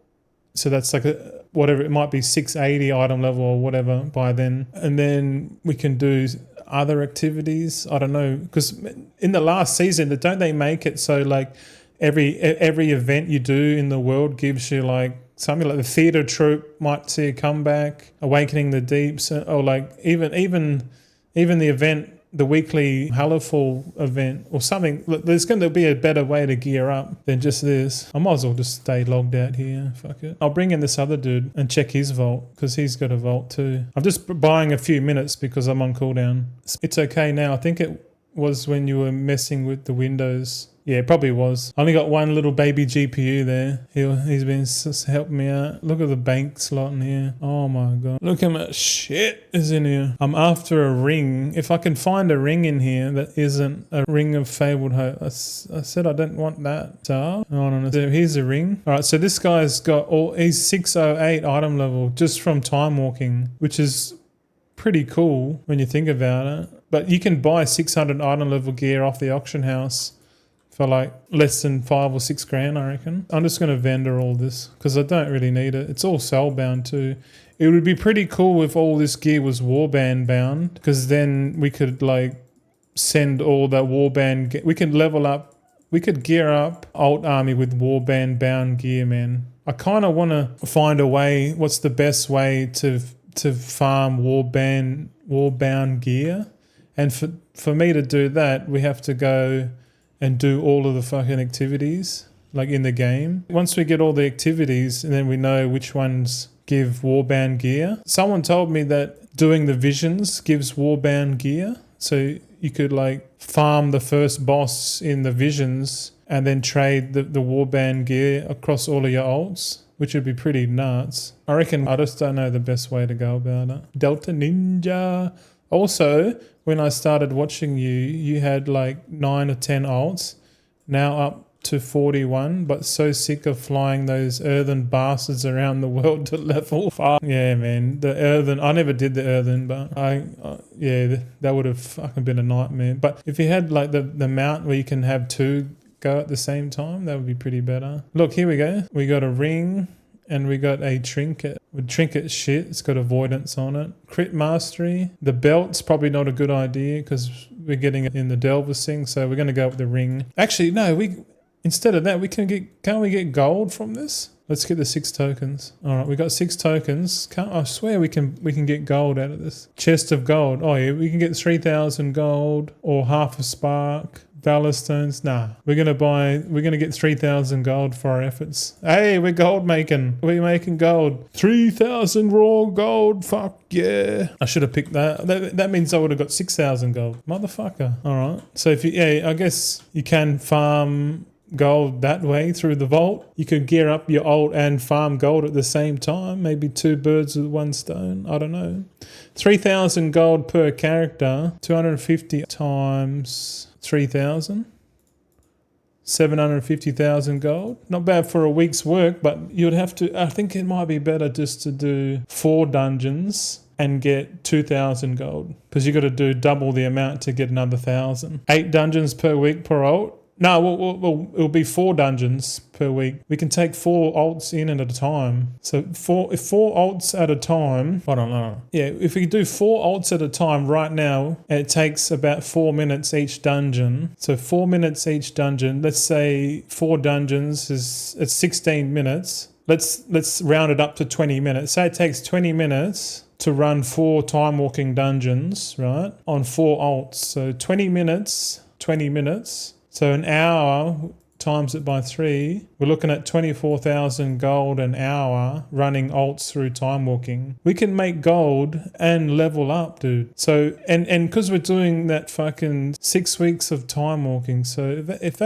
S1: So that's like whatever, it might be 680 item level or whatever by then. And then we can do other activities. I don't know. Because in the last season, don't they make it so like every event you do in the world gives you like something like the theatre troupe might see a comeback, Awakening the Deeps, or like even the event, the weekly Hallowfall event or something. Look, there's going to be a better way to gear up than just this. I might as well just stay logged out here. Fuck it. I'll bring in this other dude and check his vault because he's got a vault too. I'm just buying a few minutes because I'm on cooldown. It's okay now. I think it was when you were messing with the Windows. Yeah, it probably was. I only got one little baby GPU there. He's been helping me out. Look at the bank slot in here. Oh my god. Look how much shit is in here. I'm after a ring. If I can find a ring in here that isn't a ring of fabled hope. I said I didn't want that. So, here's a ring. Alright, so this guy's got he's 608 item level just from time walking, which is pretty cool when you think about it. But you can buy 600 item level gear off the auction house for like less than 5 or 6 grand, I reckon. I'm just going to vendor all this because I don't really need it. It's all cell-bound too. It would be pretty cool if all this gear was warband bound, because then we could like send all that warband. We could level up. We could gear up Alt Army with warband bound gear, man. I kind of want to find a way. What's the best way to farm warbound gear? And for me to do that, we have to go and do all of the fucking activities like in the game. Once we get all the activities and then we know which ones give warband gear. Someone told me that doing the visions gives warband gear. So you could like farm the first boss in the visions and then trade the warband gear across all of your ults, which would be pretty nuts. I reckon I just don't know the best way to go about it. Delta Ninja. Also, when I started watching you, you had like 9 or 10 ults Now up to 41, but so sick of flying those earthen bastards around the world to level 5. Yeah, man, the earthen, I never did the earthen, but yeah, that would have fucking been a nightmare. But if you had like the mount where you can have two go at the same time, that would be pretty better. Look, here we go. We got a ring and we got a trinket. With trinket shit, it's got avoidance on it. Crit mastery. The belt's probably not a good idea because we're getting it in the Delver thing, so we're going to go with the ring. Actually, no, instead of that, can't we get gold from this? Let's get the 6 tokens. All right, we got 6 tokens. I swear we can get gold out of this. Chest of gold. Oh yeah, we can get 3,000 gold or half a spark. Valor stones. Nah, we're gonna get 3,000 gold for our efforts. Hey, we're gold making. We're making gold. 3,000 raw gold. Fuck yeah. I should have picked that. That means I would have got 6,000 gold. Motherfucker. All right. So I guess you can farm gold that way through the vault. You could gear up your ult and farm gold at the same time. Maybe 2 birds with 1 stone. I don't know. 3,000 gold per character. 250 times 3,000. 750,000 gold. Not bad for a week's work, but you'd have to, I think it might be better just to do 4 dungeons and get 2,000 gold, because you got to do double the amount to get another 1,000. 8 dungeons per week per ult. No, it'll be 4 dungeons per week. We can take 4 ults in at a time. So if 4 ults at a time, I don't know. Yeah, if we do 4 ults at a time right now, it takes about 4 minutes each dungeon. So 4 minutes each dungeon. Let's say 4 dungeons it's 16 minutes. Let's round it up to 20 minutes. Say it takes 20 minutes to run 4 time walking dungeons, right? On 4 ults. So 20 minutes. So an hour times it by 3, we're looking at 24,000 gold an hour running ults through time walking. We can make gold and level up, dude. So and because we're doing that fucking 6 weeks of time walking, so if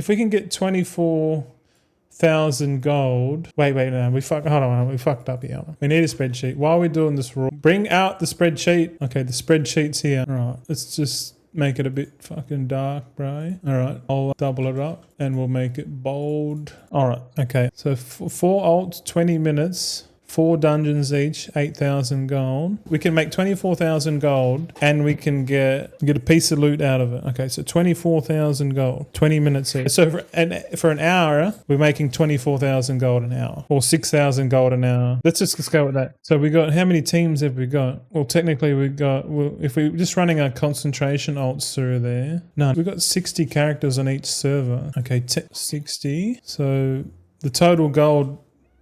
S1: we can get 24,000 gold. Wait, no, we fucked up here. We need a spreadsheet. While we're doing this, bring out the spreadsheet. Okay, the spreadsheet's here. All right, let's just make it a bit fucking dark, bro. All right, I'll double it up and we'll make it bold. All right, okay. So 4 ults, 20 minutes, 4 dungeons each, 8,000 gold. We can make 24,000 gold and we can get a piece of loot out of it. Okay, so 24,000 gold, 20 minutes each. So for an hour, we're making 24,000 gold an hour or 6,000 gold an hour. Let's go with that. So we got, how many teams have we got? Well, technically if we're just running our concentration ults through there. No, we've got 60 characters on each server. Okay, 60. So the total gold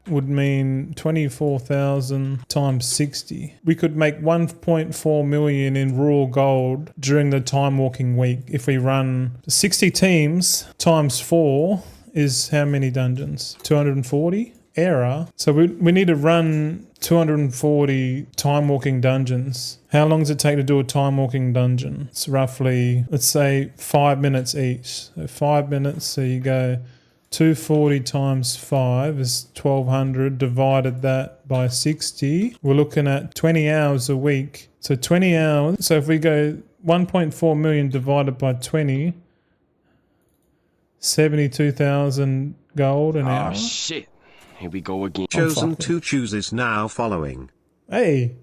S1: would mean 24,000 times 60. We could make 1.4 million in raw gold during the time walking week if we run 60 teams times 4 is how many dungeons? 240? Error. So we need to run 240 time walking dungeons. How long does it take to do a time walking dungeon? It's roughly, let's say 5 minutes each. So 5 minutes, so you go 240 times 5 is 1,200, divided that by 60. We're looking at 20 hours a week. So 20 hours. So if we go 1.4 million divided by 20, 72,000 gold an hour.
S2: Oh shit. Here we go again.
S3: Chosen to choose is now following.
S1: Hey,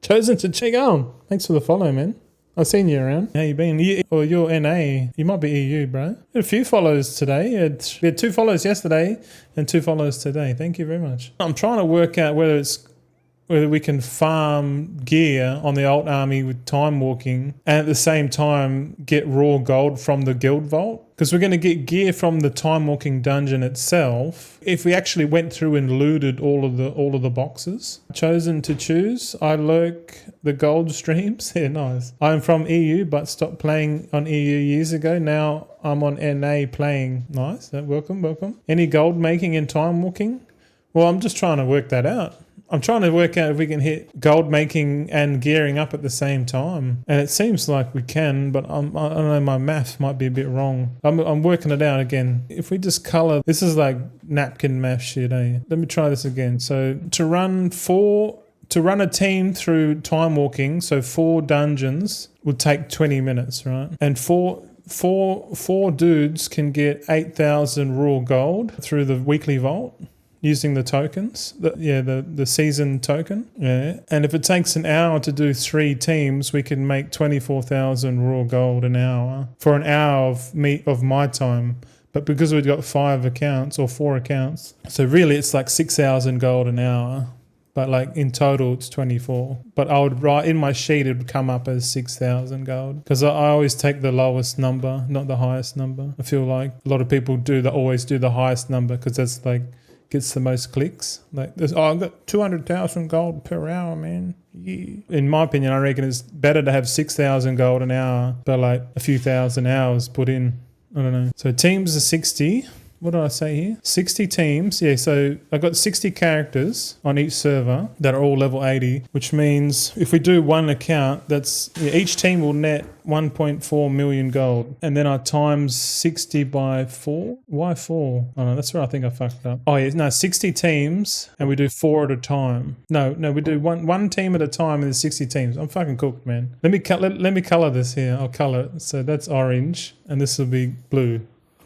S1: chosen to check on. Thanks for the follow, man. I've seen you around. How you been? You're NA. You might be EU, bro. We had a few follows today. We had 2 follows yesterday and 2 follows today. Thank you very much. I'm trying to work out whether we can farm gear on the alt army with time walking and at the same time get raw gold from the guild vault. Because we're going to get gear from the time walking dungeon itself if we actually went through and looted all of the boxes. Chosen to choose. I lurk the gold streams. Yeah, nice. I'm from EU but stopped playing on EU years ago. Now I'm on NA playing. Nice. Welcome. Any gold making in time walking? Well, I'm just trying to work that out. I'm trying to work out if we can hit gold making and gearing up at the same time. And it seems like we can, but I don't know, my math might be a bit wrong. I'm working it out again. If we just color, this is like napkin math shit, eh? Let me try this again. So to run a team through time walking, so 4 dungeons would take 20 minutes, right? And 4 four dudes can get 8,000 raw gold through the weekly vault using the tokens. The season token. Yeah. And if it takes an hour to do 3 teams, we can make 24,000 raw gold an hour for an hour of my time. But because we've got 5 accounts or 4 accounts, so really it's like 6,000 gold an hour. But like in total, it's 24. But I would write in my sheet, it would come up as 6,000 gold. Because I always take the lowest number, not the highest number. I feel like a lot of people always do the highest number because that's like gets the most clicks. Like, I've got 200,000 gold per hour, man. Yeah. In my opinion, I reckon it's better to have 6,000 gold an hour, but like a few thousand hours put in. I don't know. So teams are 60. What did I say here? 60 teams. Yeah, so I got 60 characters on each server that are all level 80, which means if we do one account, each team will net 1.4 million gold. And then I times 60 by 4. Why 4? Oh no, that's where I think I fucked up. Oh yeah, no, 60 teams and we do 4 at a time. No, we do one team at a time and there's 60 teams. I'm fucking cooked, man. Let me color this here. I'll color it. So that's orange and this will be blue.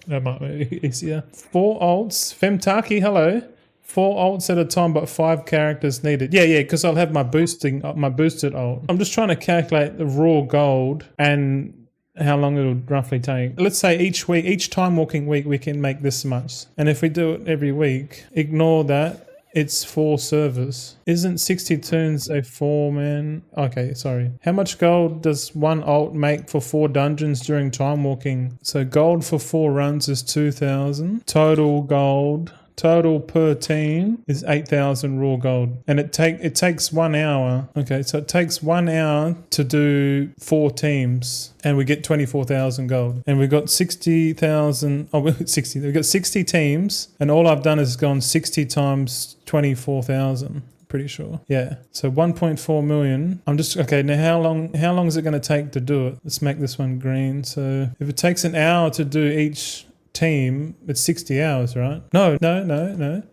S1: That might be easier. 4 alts. Femtaki, hello. 4 alts at a time, but 5 characters needed. Yeah, because I'll have my boosted alt. I'm just trying to calculate the raw gold and how long it'll roughly take. Let's say each time walking week, we can make this much. And if we do it every week, ignore that. It's 4 servers. Isn't 60 turns a 4, man? Okay, sorry. How much gold does one alt make for 4 dungeons during time walking? So gold for 4 runs is 2,000. Total gold. Total per team is 8,000 raw gold. And it takes 1 hour. Okay, so it takes 1 hour to do 4 teams. And we get 24,000 gold. And we got 60,000. Oh, we got 60. We got 60 teams. And all I've done is gone 60 times 24,000. Pretty sure. Yeah. So 1.4 million. Okay, now how long is it going to take to do it? Let's make this one green. So if it takes an hour to do each team, it's 60 hours, right? No.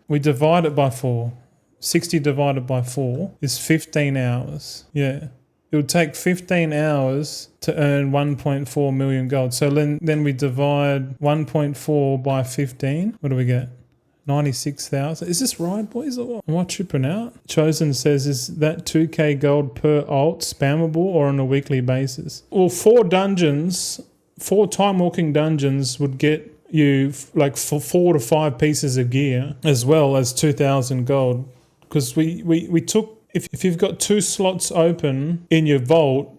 S1: We divide it by 4. 60 divided by 4 is 15 hours. Yeah. It would take 15 hours to earn 1.4 million gold. So then we divide 1.4 by 15. What do we get? 96,000. Is this right, boys? Or what? Am I tripping out? Chosen says, is that 2k gold per alt spammable or on a weekly basis? Well, 4 time walking dungeons would get you like for 4 to 5 pieces of gear as well as 2,000 gold. Because we took, if you've got 2 slots open in your vault,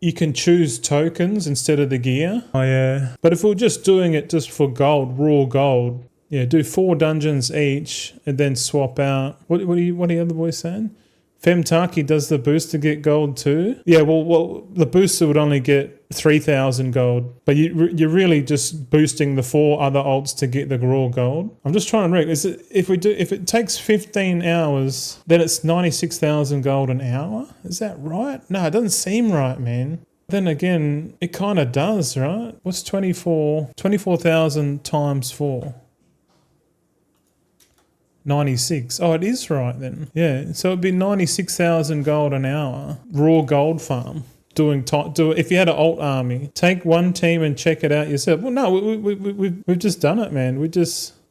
S1: you can choose tokens instead of the gear. Oh yeah. But if we're just doing it just for gold, raw gold, yeah, do 4 dungeons each and then swap out. What are the other boys saying? Femtaki, does the booster get gold too? Yeah, well, the booster would only get 3,000 gold, but you're really just boosting the 4 other alts to get the raw gold. I'm just trying to reckon. If it takes 15 hours, then it's 96,000 gold an hour? Is that right? No, it doesn't seem right, man. Then again, it kind of does, right? What's 24,000 times 4? 96. Oh, it is right then. Yeah, so it'd be 96,000 gold an hour. Raw gold farm. If you had an alt army, take one team and check it out yourself. Well, no, we've just done it, man.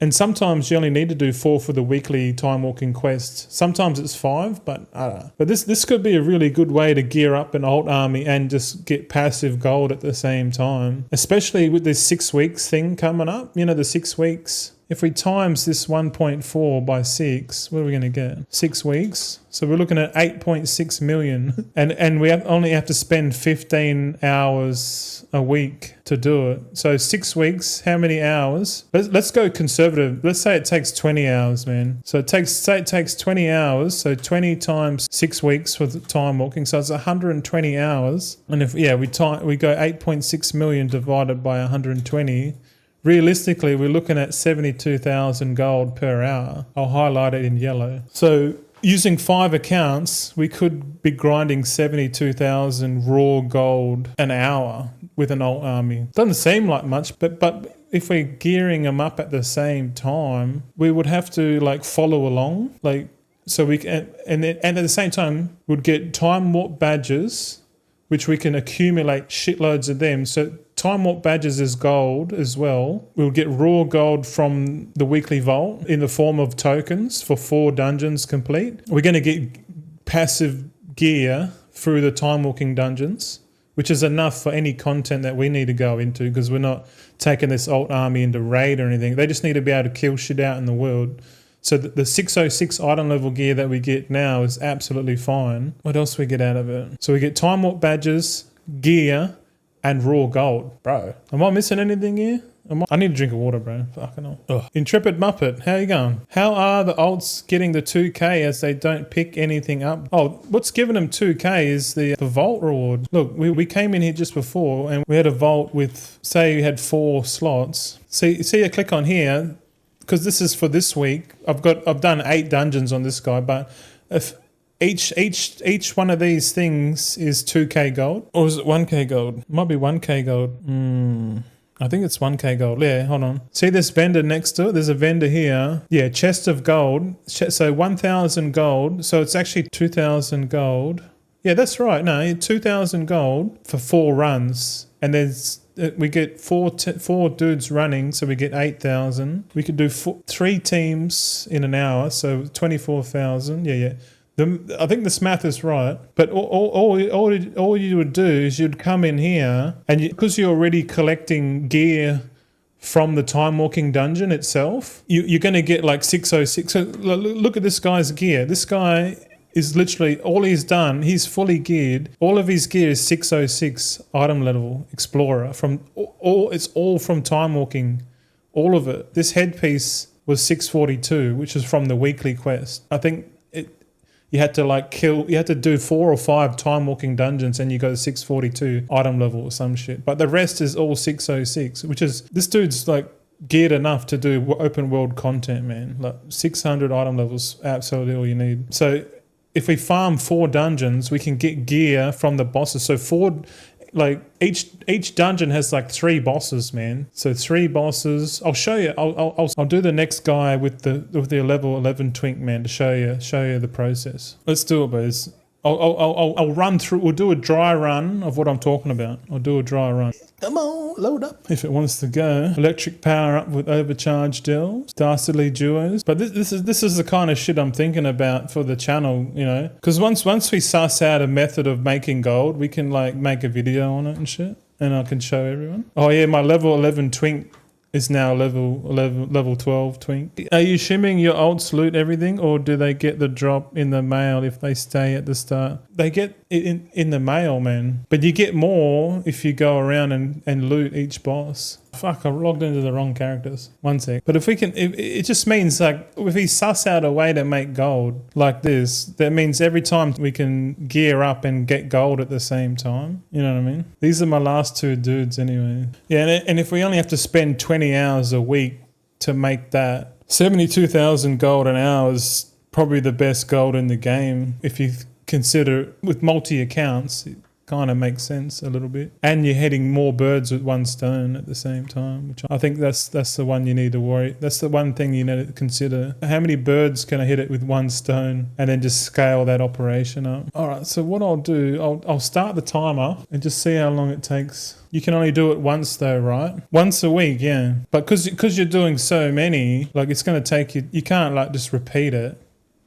S1: And sometimes you only need to do 4 for the weekly time walking quest. Sometimes it's 5, but I don't know. But this could be a really good way to gear up an alt army and just get passive gold at the same time. Especially with this 6 weeks thing coming up. You know, the 6 weeks. If we times this 1.4 by 6, what are we going to get? 6 weeks. So we're looking at 8.6 million. And we only have to spend 15 hours a week to do it. So 6 weeks, how many hours? Let's go conservative. Let's say it takes 20 hours, man. So it takes 20 hours. So 20 times 6 weeks for the time walking. So it's 120 hours. And if we go 8.6 million divided by 120. Realistically, we're looking at 72,000 gold per hour. I'll highlight it in yellow. So using 5 accounts, we could be grinding 72,000 raw gold an hour with an alt army. Doesn't seem like much, but if we're gearing them up at the same time, we would have to like follow along. So we can, and at the same time, we'd get time warp badges, which we can accumulate shitloads of them. So Time Warp badges is gold as well. We'll get raw gold from the weekly vault in the form of tokens for 4 dungeons complete. We're going to get passive gear through the Time Walking dungeons, which is enough for any content that we need to go into, because we're not taking this alt army into raid or anything. They just need to be able to kill shit out in the world. So the 606 item level gear that we get now is absolutely fine. What else we get out of it? So we get Time Warp badges, gear, and raw gold. Bro, am I missing anything here? I need a drink of water, bro. Fucking hell. Ugh. Intrepid Muppet, how you going? How are the alts getting the 2k as they don't pick anything up? Oh, what's giving them 2k is the vault reward. Look, we came in here just before and we had a vault with, say we had 4 slots. See, I click on here, because this is for this week. I've done 8 dungeons on this guy, but if each one of these things is 2k gold, or is it 1k gold? It might be 1k gold. I think it's 1k gold. Yeah, hold on. See this vendor next to it? There's a vendor here. Yeah, chest of gold. So 1,000 gold. So it's actually 2,000 gold. Yeah, that's right. No, 2,000 gold for 4 runs. And there's we get 4 dudes running, so we get 8,000. We could do 3 teams in an hour, so 24,000. Yeah. I think this math is right, but all you would do is you'd come in here, and because you're already collecting gear from the Time Walking dungeon itself, you're going to get like 606. So look at this guy's gear. This guy is literally, all he's done, he's fully geared. All of his gear is 606 item level Explorer. It's all from Time Walking, all of it. This headpiece was 642, which is from the weekly quest. I think you had to do 4 or 5 Time Walking dungeons and you go to 642 item level or some shit. But the rest is all 606, which is, this dude's like geared enough to do open world content, man. Like 600 item levels, absolutely all you need. So if we farm 4 dungeons, we can get gear from the bosses. So each dungeon has like 3 bosses, man. So 3 bosses. I'll show you. I'll do the next guy with the level 11 twink, man, to show you the process. Let's do it, boys. I'll run through. We'll do a dry run of what I'm talking about. I'll do a dry run. Come on, load up. If it wants to go. Electric power up with overcharged delves. Dastardly duos. But this is the kind of shit I'm thinking about for the channel, you know. Because once we suss out a method of making gold, we can like make a video on it and shit. And I can show everyone. Oh yeah, my level 11 twink is now level 12 twink. Are you shimming your alts loot everything, or do they get the drop in the mail if they stay at the start? They get it in the mail, man. But you get more if you go around and loot each boss. Fuck, I logged into the wrong characters. One sec. But if we can, it just means like, if we suss out a way to make gold like this, that means every time we can gear up and get gold at the same time. You know what I mean? These are my last 2 dudes anyway. Yeah, and if we only have to spend 20 hours a week to make that, 72,000 gold an hour is probably the best gold in the game. If you consider with multi-accounts, kind of makes sense a little bit. And you're hitting more birds with 1 stone at the same time, which I think that's the one you need to worry. That's the one thing you need to consider. How many birds can I hit it with 1 stone, and then just scale that operation up? All right, so what I'll do, I'll start the timer and just see how long it takes. You can only do it once though, right? Once a week, yeah. But because you're doing so many, like it's going to take you can't like just repeat it.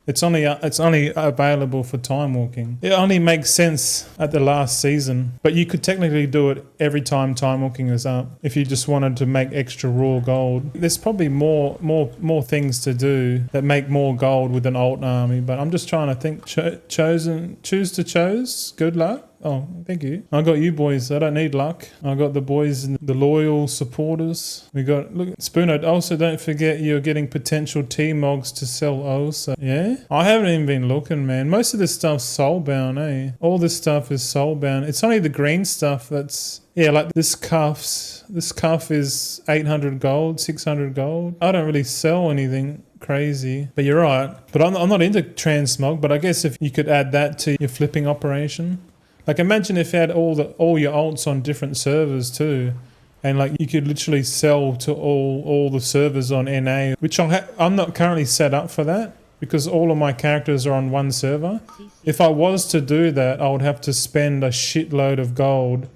S1: It's only available for Time Walking. It only makes sense at the last season, but you could technically do it every time Time Walking is up if you just wanted to make extra raw gold. There's probably more things to do that make more gold with an alt army, but I'm just trying to think. Choose to chose. Good luck. Oh, thank you. I got you boys. I don't need luck. I got the boys and the loyal supporters. We got, look, Spooner. Also, don't forget you're getting potential T-Mogs to sell also. Yeah? I haven't even been looking, man. Most of this stuff's soulbound, eh? All this stuff is soulbound. It's only the green stuff that's, yeah, like this cuff. This cuff is 800 gold, 600 gold. I don't really sell anything crazy, but you're right. But I'm not into transmog, but I guess if you could add that to your flipping operation. Like imagine if you had all your alts on different servers too, and like you could literally sell to all the servers on NA, which I'm not currently set up for that because all of my characters are on 1 server. If I was to do that, I would have to spend a shitload of gold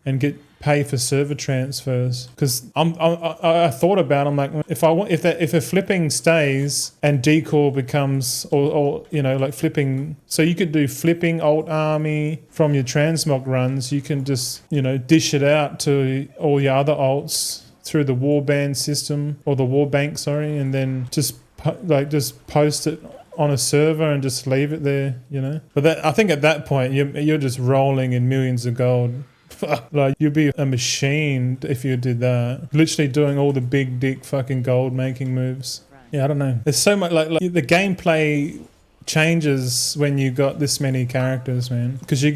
S1: and get pay for server transfers, because I thought about it, I'm like, if a flipping stays and decor becomes or you know, like flipping, so you could do flipping alt army from your transmog runs, you can just, you know, dish it out to all your other alts through the warband system, or the warbank, sorry, and then just post it on a server and just leave it there, you know. But that, I think at that point you're just rolling in millions of gold. Like, you'd be a machine if you did that. Literally doing all the big dick fucking gold making moves. Yeah, I don't know. There's so much like the gameplay changes when you got this many characters, man. Because you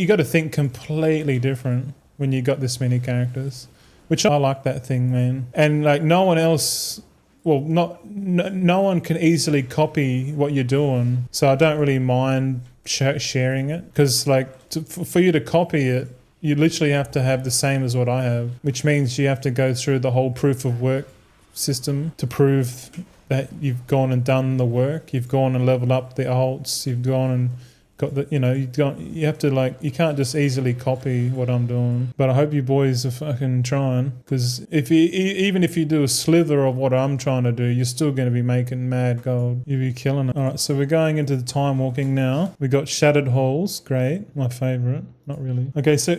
S1: got to think completely different when you got this many characters, which I like that thing, man. And like no one else. Well, no one can easily copy what you're doing, so I don't really mind sharing it, because like for you to copy it, you literally have to have the same as what I have, which means you have to go through the whole proof of work system to prove that you've gone and done the work, you've gone and leveled up the alts, you've gone and got the, you know, you have to, like, you can't just easily copy what I'm doing. But I hope you boys are fucking trying, because even if you do a slither of what I'm trying to do, you're still going to be making mad gold. You'll be killing it. All right, so we're going into the time walking now. We got Shattered Halls, great, my favorite. Not really. Okay, so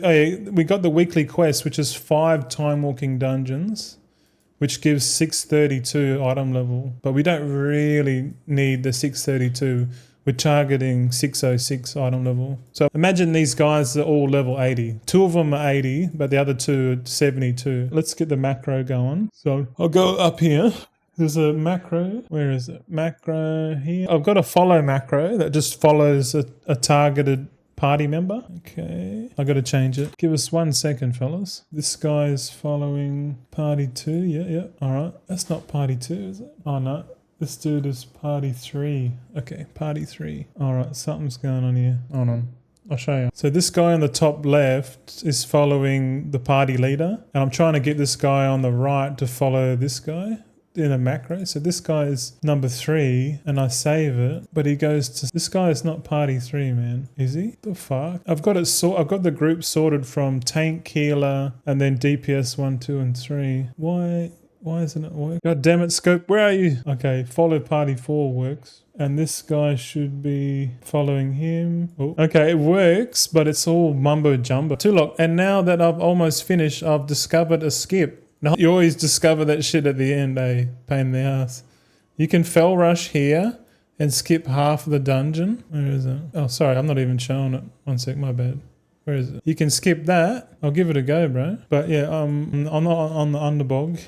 S1: we got the weekly quest, which is 5 time walking dungeons, which gives 632 item level, but we don't really need the 632. We're targeting 606 item level. So imagine these guys are all level 80. 2 of them are 80, but the other 2 are 72. Let's get the macro going. So I'll go up here. There's a macro. Where is it? Macro here. I've got a follow macro that just follows a targeted party member. Okay. I got to change it. Give us 1 second, fellas. This guy is following party 2. Yeah. All right. That's not party 2, is it? Oh, no. This dude is party 3. Okay, party 3. Alright, something's going on here. Hold on. I'll show you. So this guy on the top left is following the party leader. And I'm trying to get this guy on the right to follow this guy in a macro. So this guy is number 3 and I save it. But he goes to... This guy is not party 3, man. Is he? The fuck? I've got the group sorted from tank, healer, and then DPS 1, 2, and 3. Why isn't it working? God damn it, Scope, where are you? Okay, follow party 4 works. And this guy should be following him. Oh, okay, it works, but it's all mumbo jumbo. Tulok, and now that I've almost finished, I've discovered a skip. No, you always discover that shit at the end, eh? Pain in the ass. You can fell rush here and skip half of the dungeon. Where is it? Oh, sorry, I'm not even showing it. 1 sec, my bad. Where is it? You can skip that. I'll give it a go, bro. But yeah, I'm not on the underbog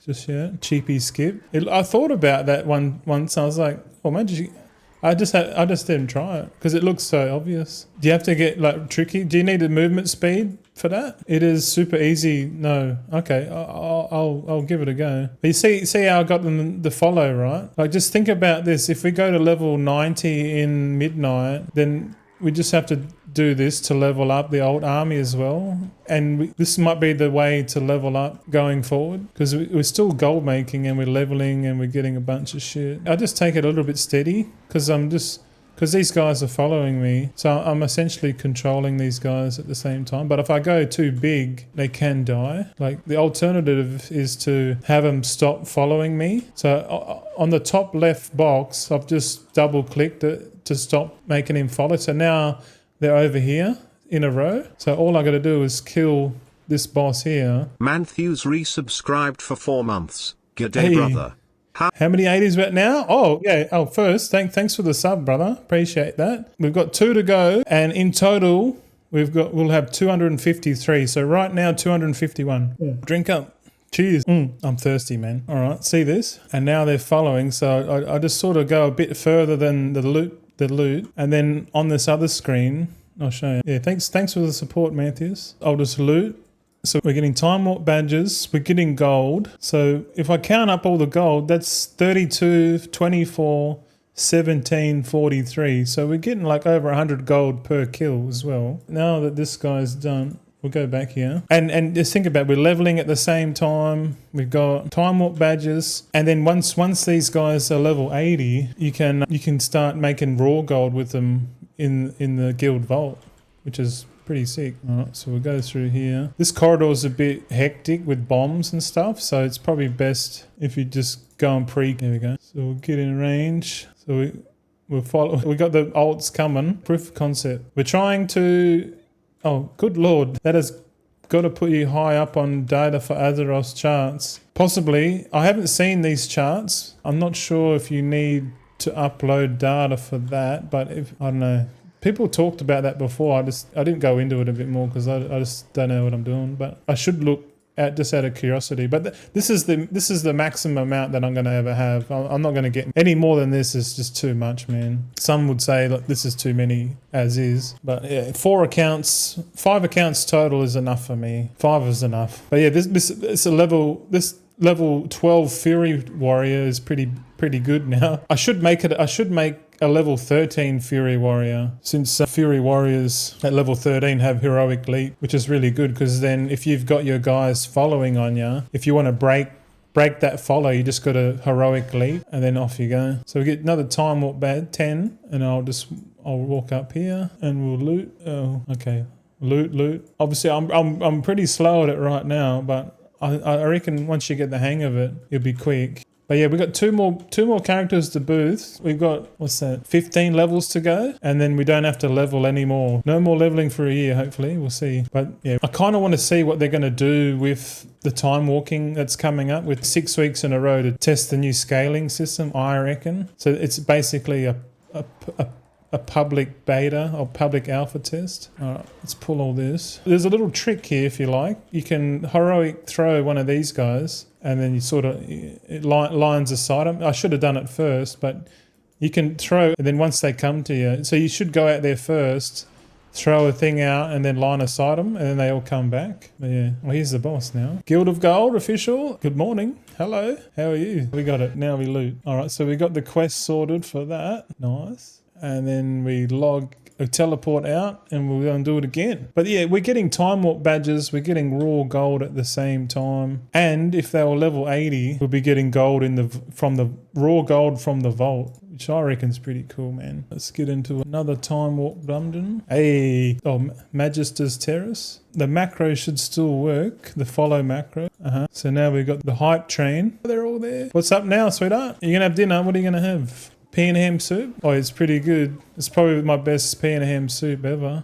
S1: just yet. Cheapy skip. I thought about that once. I was like, oh, imagine. I just didn't try it because it looks so obvious. Do you have to get like tricky? Do you need a movement speed for that? It is super easy. No. Okay. I'll give it a go. But you see how I got them the follow, right? Like, just think about this. If we go to level 90 in midnight, then we just have to do this to level up the old army as well. And this might be the way to level up going forward, because we're still gold making and we're leveling and we're getting a bunch of shit. I just take it a little bit steady because these guys are following me. So I'm essentially controlling these guys at the same time. But if I go too big, they can die. Like, the alternative is to have them stop following me. So on the top left box, I've just double clicked it to stop making him follow. So now they're over here in a row. So all I got to do is kill this boss here.
S3: Manthews resubscribed for 4 months. Good day, brother.
S1: How many 80s we're at now? Oh, yeah. Oh, first, thanks for the sub, brother. Appreciate that. We've got 2 to go. And in total, we'll have 253. So right now, 251. Yeah. Drink up. Cheers. I'm thirsty, man. All right. See this? And now they're following. So I just sort of go a bit further than the loot. And then on this other screen, I'll show you. Yeah, thanks for the support, Mantheus. I'll just loot. So we're getting time warp badges, we're getting gold. So if I count up all the gold, that's 32, 24, 17, 43. So we're getting like over 100 gold per kill as well. Now that this guy's done, we'll go back here. And just think about it, we're leveling at the same time. We've got time warp badges. And then once these guys are level 80, you can start making raw gold with them in the guild vault, which is pretty sick. Alright, so we'll go through here. This corridor's a bit hectic with bombs and stuff, so it's probably best if you just go and there we go. So we'll get in range. So we'll follow. We got the ults coming. Proof of concept. We're trying to... Oh, good lord. That has got to put you high up on data for Azeroth's charts. Possibly. I haven't seen these charts. I'm not sure if you need to upload data for that, but if I don't know. People talked about that before. I didn't go into it a bit more because I just don't know what I'm doing. But I should look at just out of curiosity. But this is the maximum amount that I'm going to ever have. I'm not going to get any more than this. Is just too much, man. Some would say like this is too many as is. But yeah, 5 accounts total is enough for me. 5 is enough. But yeah, this level 12 Fury Warrior is pretty good now. I should make a level 13 Fury Warrior, since Fury Warriors at level 13 have Heroic Leap, which is really good because then if you've got your guys following on you, if you want to break that follow, you just got a Heroic Leap and then off you go. So we get another Time Warp bad 10 and I'll walk up here and we'll loot. Oh, okay. Loot. Obviously I'm pretty slow at it right now, but I reckon once you get the hang of it, it'll be quick. But yeah, we've got two more characters to boost. We've got, 15 levels to go. And then we don't have to level anymore. No more leveling for a year, hopefully. We'll see. But yeah, I kind of want to see what they're going to do with the time walking that's coming up with 6 weeks in a row to test the new scaling system, I reckon. So it's basically a public beta or public alpha test. All right, let's pull all this. There's a little trick here if you like. You can heroic throw one of these guys and then you sort of, it lines aside them. I should have done it first, but you can throw, and then once they come to you, so you should go out there first, throw a thing out and then line aside them and then they all come back. But yeah, well, here's the boss now. Guild of Gold official. Good morning. Hello. How are you? We got it. Now we loot. All right, so we got the quest sorted for that. Nice. And then we teleport out and we'll go and do it again. But yeah, we're getting time warp badges, we're getting raw gold at the same time. And if they were level 80, we'll be getting gold from the raw gold from the vault, which I reckon is pretty cool, man. Let's get into another time warp dungeon. Magister's Terrace. The macro should still work, the follow macro. So now we've got the hype train. They're all there. What's up now, sweetheart? You're gonna have dinner? What are you gonna have? Pea and ham soup? Oh, it's pretty good. It's probably my best pea and ham soup ever.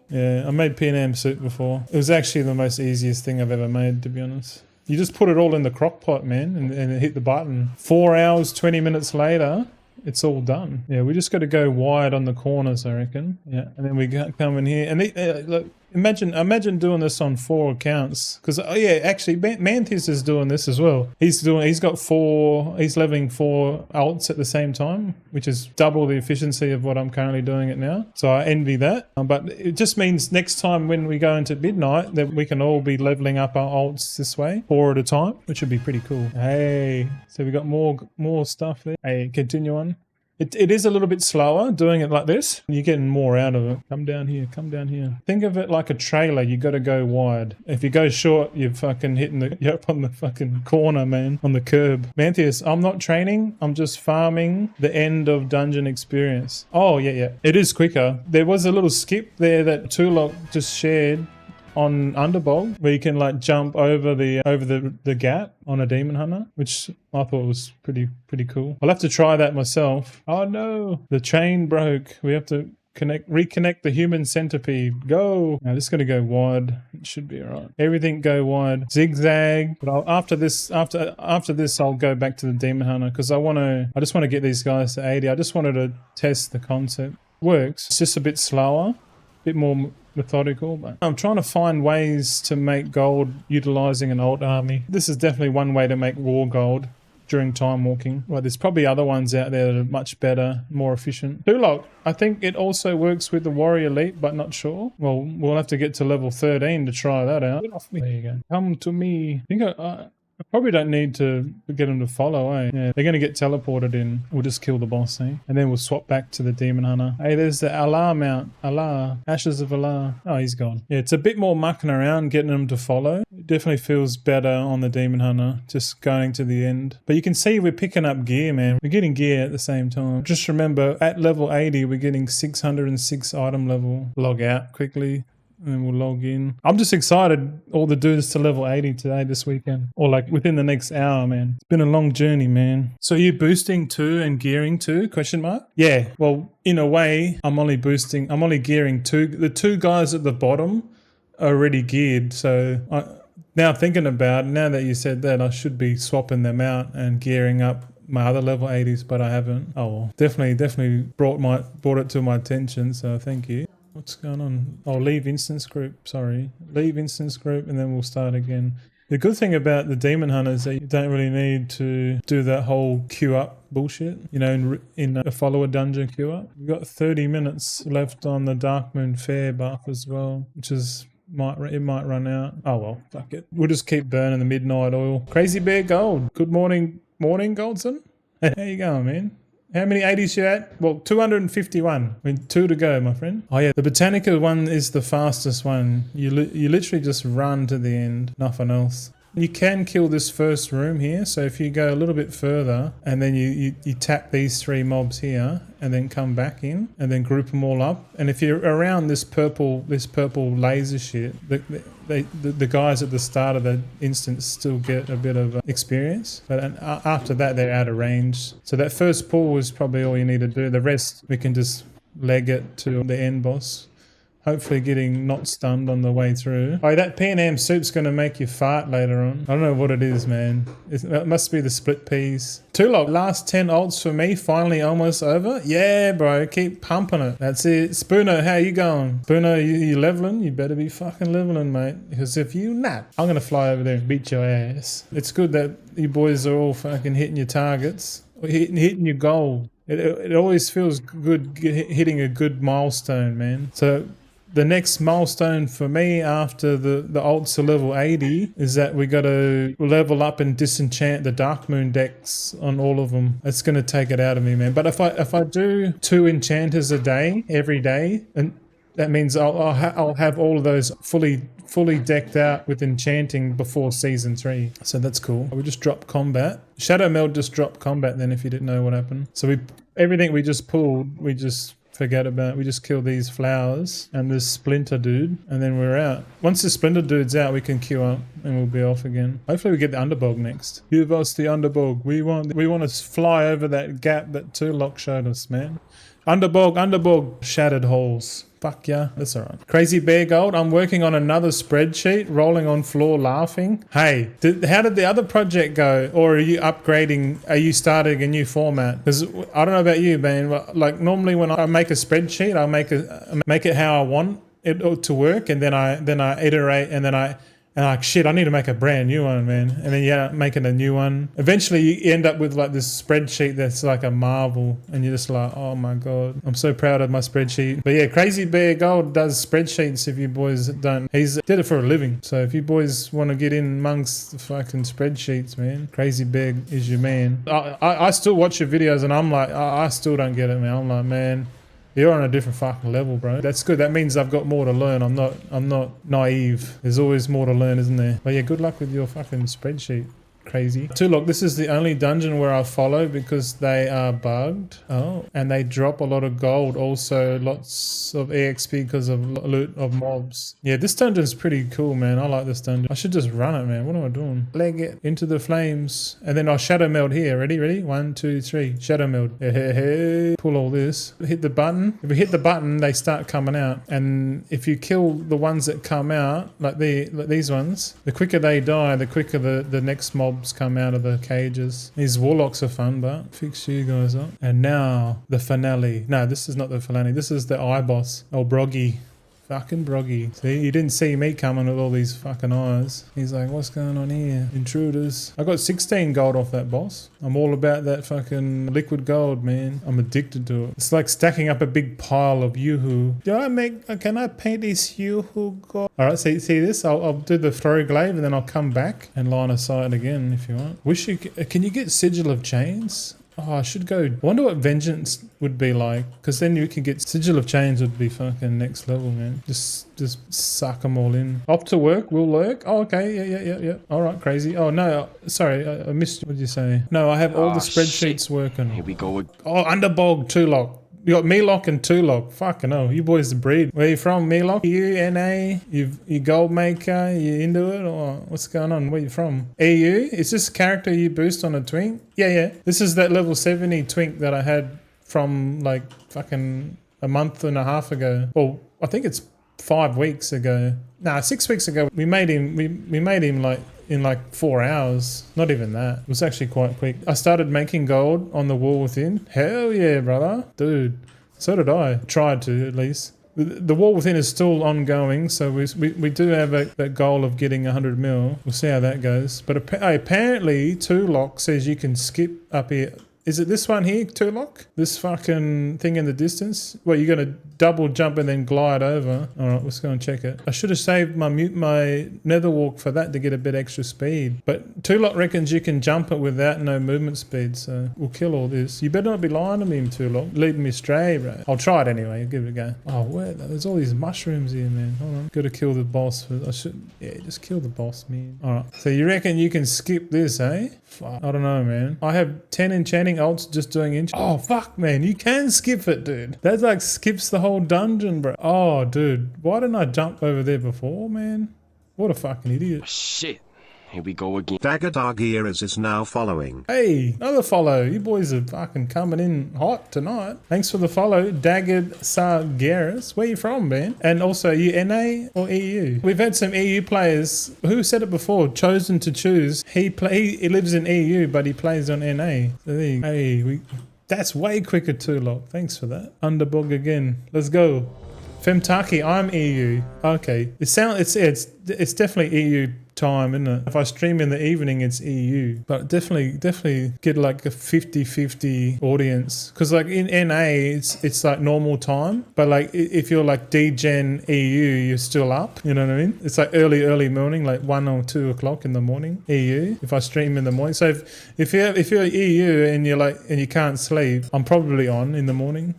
S1: Yeah, I made pea and ham soup before. It was actually the most easiest thing I've ever made, to be honest. You just put it all in the crock pot, man, and hit the button. 4 hours, 20 minutes later, it's all done. Yeah, we just got to go wide on the corners, I reckon. Yeah, and then we come in here. And look, imagine doing this on 4 accounts. Because actually, Manthus is doing this as well. He's leveling 4 alts at the same time, which is double the efficiency of what I'm currently doing it now. So I envy that. But it just means next time when we go into midnight that we can all be leveling up our alts this way, 4 at a time, which would be pretty cool. Hey, so we got more stuff there. Hey, continue on. It is a little bit slower doing it like this. You're getting more out of it. Come down here. Think of it like a trailer. You got to go wide. If you go short, you're fucking you're up on the fucking corner, man, on the curb. Mantheus, I'm not training. I'm just farming the end of dungeon experience. Oh, yeah. It is quicker. There was a little skip there that Tulok just shared on Underbog, where you can like jump over the gap on a demon hunter, which I thought was pretty cool. I'll have to try that myself. Oh no, the chain broke. We have to reconnect the human centipede. Go. Now this is gonna go wide. It should be alright. Everything go wide. Zigzag. But after this, I'll go back to the demon hunter because I just want to get these guys to 80. I just wanted to test the concept. Works. It's just a bit slower, a bit more methodical, but I'm trying to find ways to make gold utilizing an alt army. This is definitely one way to make raw gold during time walking. Well, there's probably other ones out there that are much better, more efficient. Tulok, I think it also works with the warrior leap, but not sure. Well, we'll have to get to level 13 to try that out. Get off me. There you go. Come to me. I think I probably don't need to get them to follow, eh? Yeah, they're going to get teleported in. We'll just kill the boss, eh? And then we'll swap back to the demon hunter. Hey, there's the Allah mount. Allah. Ashes of Allah. Oh, he's gone. Yeah, it's a bit more mucking around getting them to follow. definitely feels better on the Demon Hunter, just going to the end. But you can see we're picking up gear, man. We're getting gear at the same time. Just remember, at level 80, we're getting 606 item level. Log out quickly. And then we'll log in. I'm just excited all the dudes to level 80 today, this weekend. Or like within the next hour, man. It's been a long journey, man. So you're boosting too and gearing too? Question mark? Yeah, well, in a way, I'm only gearing two. The two guys at the bottom are already geared. So now thinking about it, now that you said that, I should be swapping them out and gearing up my other level 80s, but I haven't. Oh well, definitely brought it to my attention, so thank you. What's going on? Oh, leave instance group. Sorry. Leave instance group and then we'll start again. The good thing about the Demon Hunter is that you don't really need to do that whole queue up bullshit, you know, in a follower dungeon queue up. We've got 30 minutes left on the Dark Moon Fair buff as well, which is it might run out. Oh well, fuck it. We'll just keep burning the midnight oil. Crazy Bear Gold. Good morning, Goldzen. How you going, man? How many 80s you at? Well, 251. I mean, 2 to go, my friend. Oh yeah, the Botanica one is the fastest one. You literally just run to the end, nothing else. You can kill this first room here, so if you go a little bit further and then you tap these 3 mobs here and then come back in and then group them all up, and if you're around this purple laser shit, the guys at the start of the instance still get a bit of experience, but after that they're out of range. So that first pull is probably all you need to do. The rest we can just leg it to the end boss. Hopefully getting not stunned on the way through. Oh, that P&M soup's going to make you fart later on. I don't know what it is, man. It must be the split peas. Tulok, last 10 ults for me, finally almost over. Yeah, bro, keep pumping it. That's it. Spooner, how you going? Spooner, you leveling? You better be fucking leveling, mate. Because if you not, I'm going to fly over there and beat your ass. It's good that you boys are all fucking hitting your targets. Hitting your goal. It always feels good hitting a good milestone, man. So the next milestone for me after the ults to level 80 is that we got to level up and disenchant the Dark Moon decks on all of them. It's going to take it out of me, man. But if I do 2 enchanters a day, every day, and that means I'll have all of those fully decked out with enchanting before season 3. So that's cool. We just dropped combat. Shadow Meld just dropped combat then, if you didn't know what happened. So everything we just pulled, we just forget about. We just kill these flowers and this splinter dude, and then we're out. Once the splinter dude's out, we can queue up and we'll be off again. Hopefully we get the underbog next. Give us the underbog. We want to fly over that gap that Tulok showed us, man. Underbog, shattered holes. Fuck yeah, that's alright. Crazy Bear Gold, I'm working on another spreadsheet, rolling on floor laughing. Hey, how did the other project go? Or are you upgrading, are you starting a new format? Because I don't know about you, man, but like normally when I make a spreadsheet, I'll make it how I want it to work, and then I iterate, and then and like, shit, I need to make a brand new one, man. And then you're making a new one. Eventually you end up with like this spreadsheet that's like a marvel. And you're just like, oh my God, I'm so proud of my spreadsheet. But yeah, Crazy Bear Gold does spreadsheets if you boys don't. He's did it for a living. So if you boys want to get in amongst the fucking spreadsheets, man, Crazy Bear is your man. I still watch your videos and I'm like, I still don't get it, man. I'm like, man, you're on a different fucking level, bro. That's good. That means I've got more to learn. I'm not naive. There's always more to learn, isn't there? But yeah, good luck with your fucking spreadsheet. Crazy. Look, this is the only dungeon where I follow because they are bugged. Oh, and they drop a lot of gold. Also, lots of EXP because of loot of mobs. Yeah, this dungeon is pretty cool, man. I like this dungeon. I should just run it, man. What am I doing? Leg it into the flames. And then I'll shadow meld here. Ready? 1, 2, 3. Shadow meld. Hey. Pull all this. Hit the button. If we hit the button, they start coming out. And if you kill the ones that come out, like these ones, the quicker they die, the quicker the next mob come out of the cages. These warlocks are fun, but fix you guys up. And now the finale. No, this is not the finale. This is the eye boss. Oh, Broggy. Fucking Broggy. See, he didn't see me coming with all these fucking eyes. He's like, what's going on here? Intruders. I got 16 gold off that boss. I'm all about that fucking liquid gold, man. I'm addicted to it. It's like stacking up a big pile of yoo-hoo. Can I paint this yoo-hoo gold? Alright, see this? I'll do the throw glaive and then I'll come back and line of sight again if you want. Can you get Sigil of Chains? Oh, I should go. I wonder what vengeance would be like, because then you can get sigil of chains would be fucking next level, man. Just suck them all in. Off to work, will lurk. Oh, okay, yeah. All right, crazy. Oh no, sorry, I missed. What did you say? No, I have all the spreadsheets working.
S2: Here we go.
S1: Oh, Underbog, Two-Lock. You got Melock and Two-Lock. Fucking hell, you boys the breed. Where you from, Melock? You NA? You gold maker? You into it? Or what's going on? Where you from? EU? Is this character you boost on a twink? Yeah. This is that level 70 twink that I had from like fucking a month and a half ago. Well, I think it's 5 weeks ago. Nah, 6 weeks ago. We made him. We made him like in like 4 hours. Not even that. It was actually quite quick. I started making gold on the wall within. Hell yeah, brother. Dude. So did I. Tried to, at least. The wall within is still ongoing, so we do have that goal of getting 100 mil. We'll see how that goes. But apparently, Two-Lock says you can skip up here. Is it this one here, Two-Lock? This fucking thing in the distance? Well, you're going to double jump and then glide over. All right, let's go and check it. I should have saved my nether walk for that to get a bit extra speed. But Two-Lock reckons you can jump it without no movement speed, so we'll kill all this. You better not be lying to me, Two-Lock. Leading me astray, bro. I'll try it anyway. I'll give it a go. Oh, where? There's all these mushrooms here, man. Hold on. Got to kill the boss. Just kill the boss, man. All right. So you reckon you can skip this, eh? Fuck. I don't know, man. I have 10 enchanting ults just doing Oh, fuck, man. You can skip it, dude. That like skips the whole dungeon, bro. Oh, dude. Why didn't I jump over there before, man? What a fucking idiot.
S2: Shit. Here we go again.
S3: Dagger Dargears is now following.
S1: Hey, another follow. You boys are fucking coming in hot tonight. Thanks for the follow, Daggered Sargeras. Where you from, man? And also, are you NA or EU? We've had some EU players. Who said it before? Chosen to choose. He lives in EU, but he plays on NA. So there you go. Hey, that's way quicker too, Lock. Thanks for that. Underbog again. Let's go. Femtaki, I'm EU. Okay. It's definitely EU time, isn't it? If I stream in the evening, it's EU. But definitely get like a 50-50 audience. Because like in NA, it's like normal time. But like if you're like DGen EU, you're still up. You know what I mean? It's like early morning, like 1 or 2 o'clock in the morning, EU. If I stream in the morning. So if you're EU and you can't sleep, I'm probably on in the morning.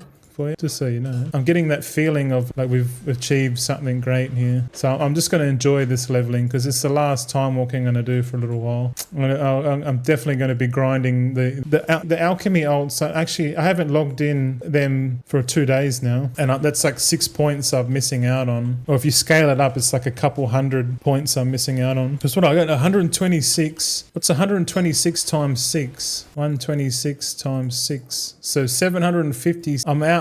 S1: Just so you know, I'm getting that feeling of like we've achieved something great here. So I'm just going to enjoy this leveling because it's the last time walking I'm going to do for a little while. I'm definitely going to be grinding the alchemy ults. Actually, I haven't logged in them for 2 days now, and that's like 6 points I'm missing out on. Or if you scale it up, it's like a couple 100 points I'm missing out on. Because what I got 126. What's 126 times 6? 126 times 6. So 750.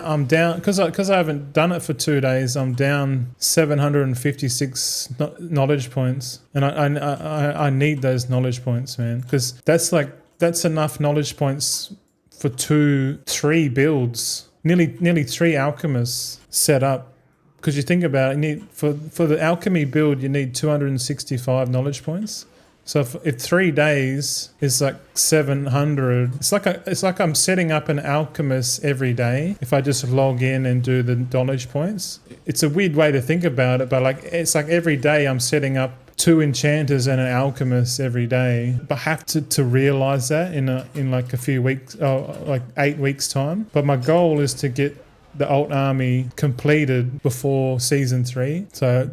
S1: I'm down because I haven't done it for 2 days. I'm down 756 knowledge points, and I need those knowledge points, man, because that's enough knowledge points for 3 builds, nearly 3 alchemists set up. Because you think about it, you need for the alchemy build you need 265 knowledge points. So if 3 days is like 700, it's like I'm setting up an alchemist every day. If I just log in and do the knowledge points, it's a weird way to think about it, but like it's like every day I'm setting up 2 enchanters and an alchemist every day. But I have to realize that in like a few weeks, like 8 weeks time. But my goal is to get the alt army completed before season 3. So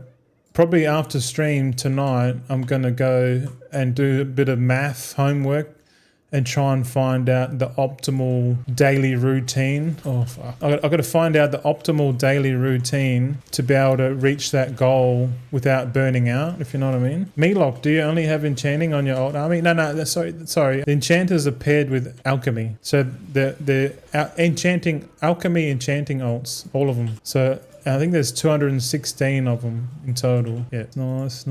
S1: probably after stream tonight, I'm going to go and do a bit of math homework and try and find out the optimal daily routine. Oh, fuck. I've got to find out the optimal daily routine to be able to reach that goal without burning out, if you know what I mean. Melock, do you only have enchanting on your alt army? No, sorry. The enchanters are paired with alchemy. So the alchemy enchanting alts, all of them. So I think there's 216 of them in total. Yeah, nice.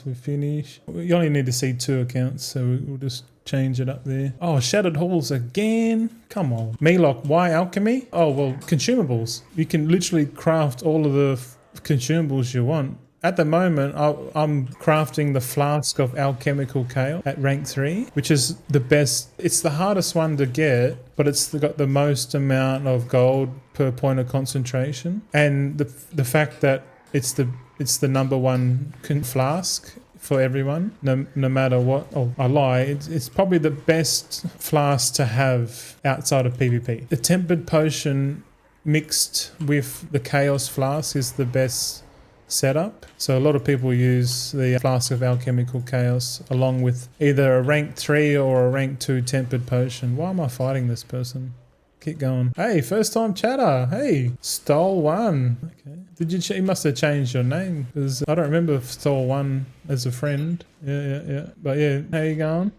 S1: We finish. You only need to see 2 accounts, so we'll just change it up there. Oh, Shattered Halls again. Come on. Melock, why alchemy? Oh, well, consumables. You can literally craft all of the consumables you want. At the moment, I'm crafting the Flask of Alchemical Chaos at rank 3, which is the best. It's the hardest one to get, but it's got the most amount of gold per point of concentration. And the fact that it's the number 1 flask for everyone, no matter what. Oh, I lie. It's probably the best flask to have outside of PvP. The tempered potion mixed with the chaos flask is the best setup. So a lot of people use the flask of alchemical chaos along with either a rank 3 or a rank 2 tempered potion. Why am I fighting this person? Keep going. Hey, first time chatter. Hey, Stole One. Okay. Did you? You must have changed your name because I don't remember Stole One as a friend. Yeah. But yeah, how you going?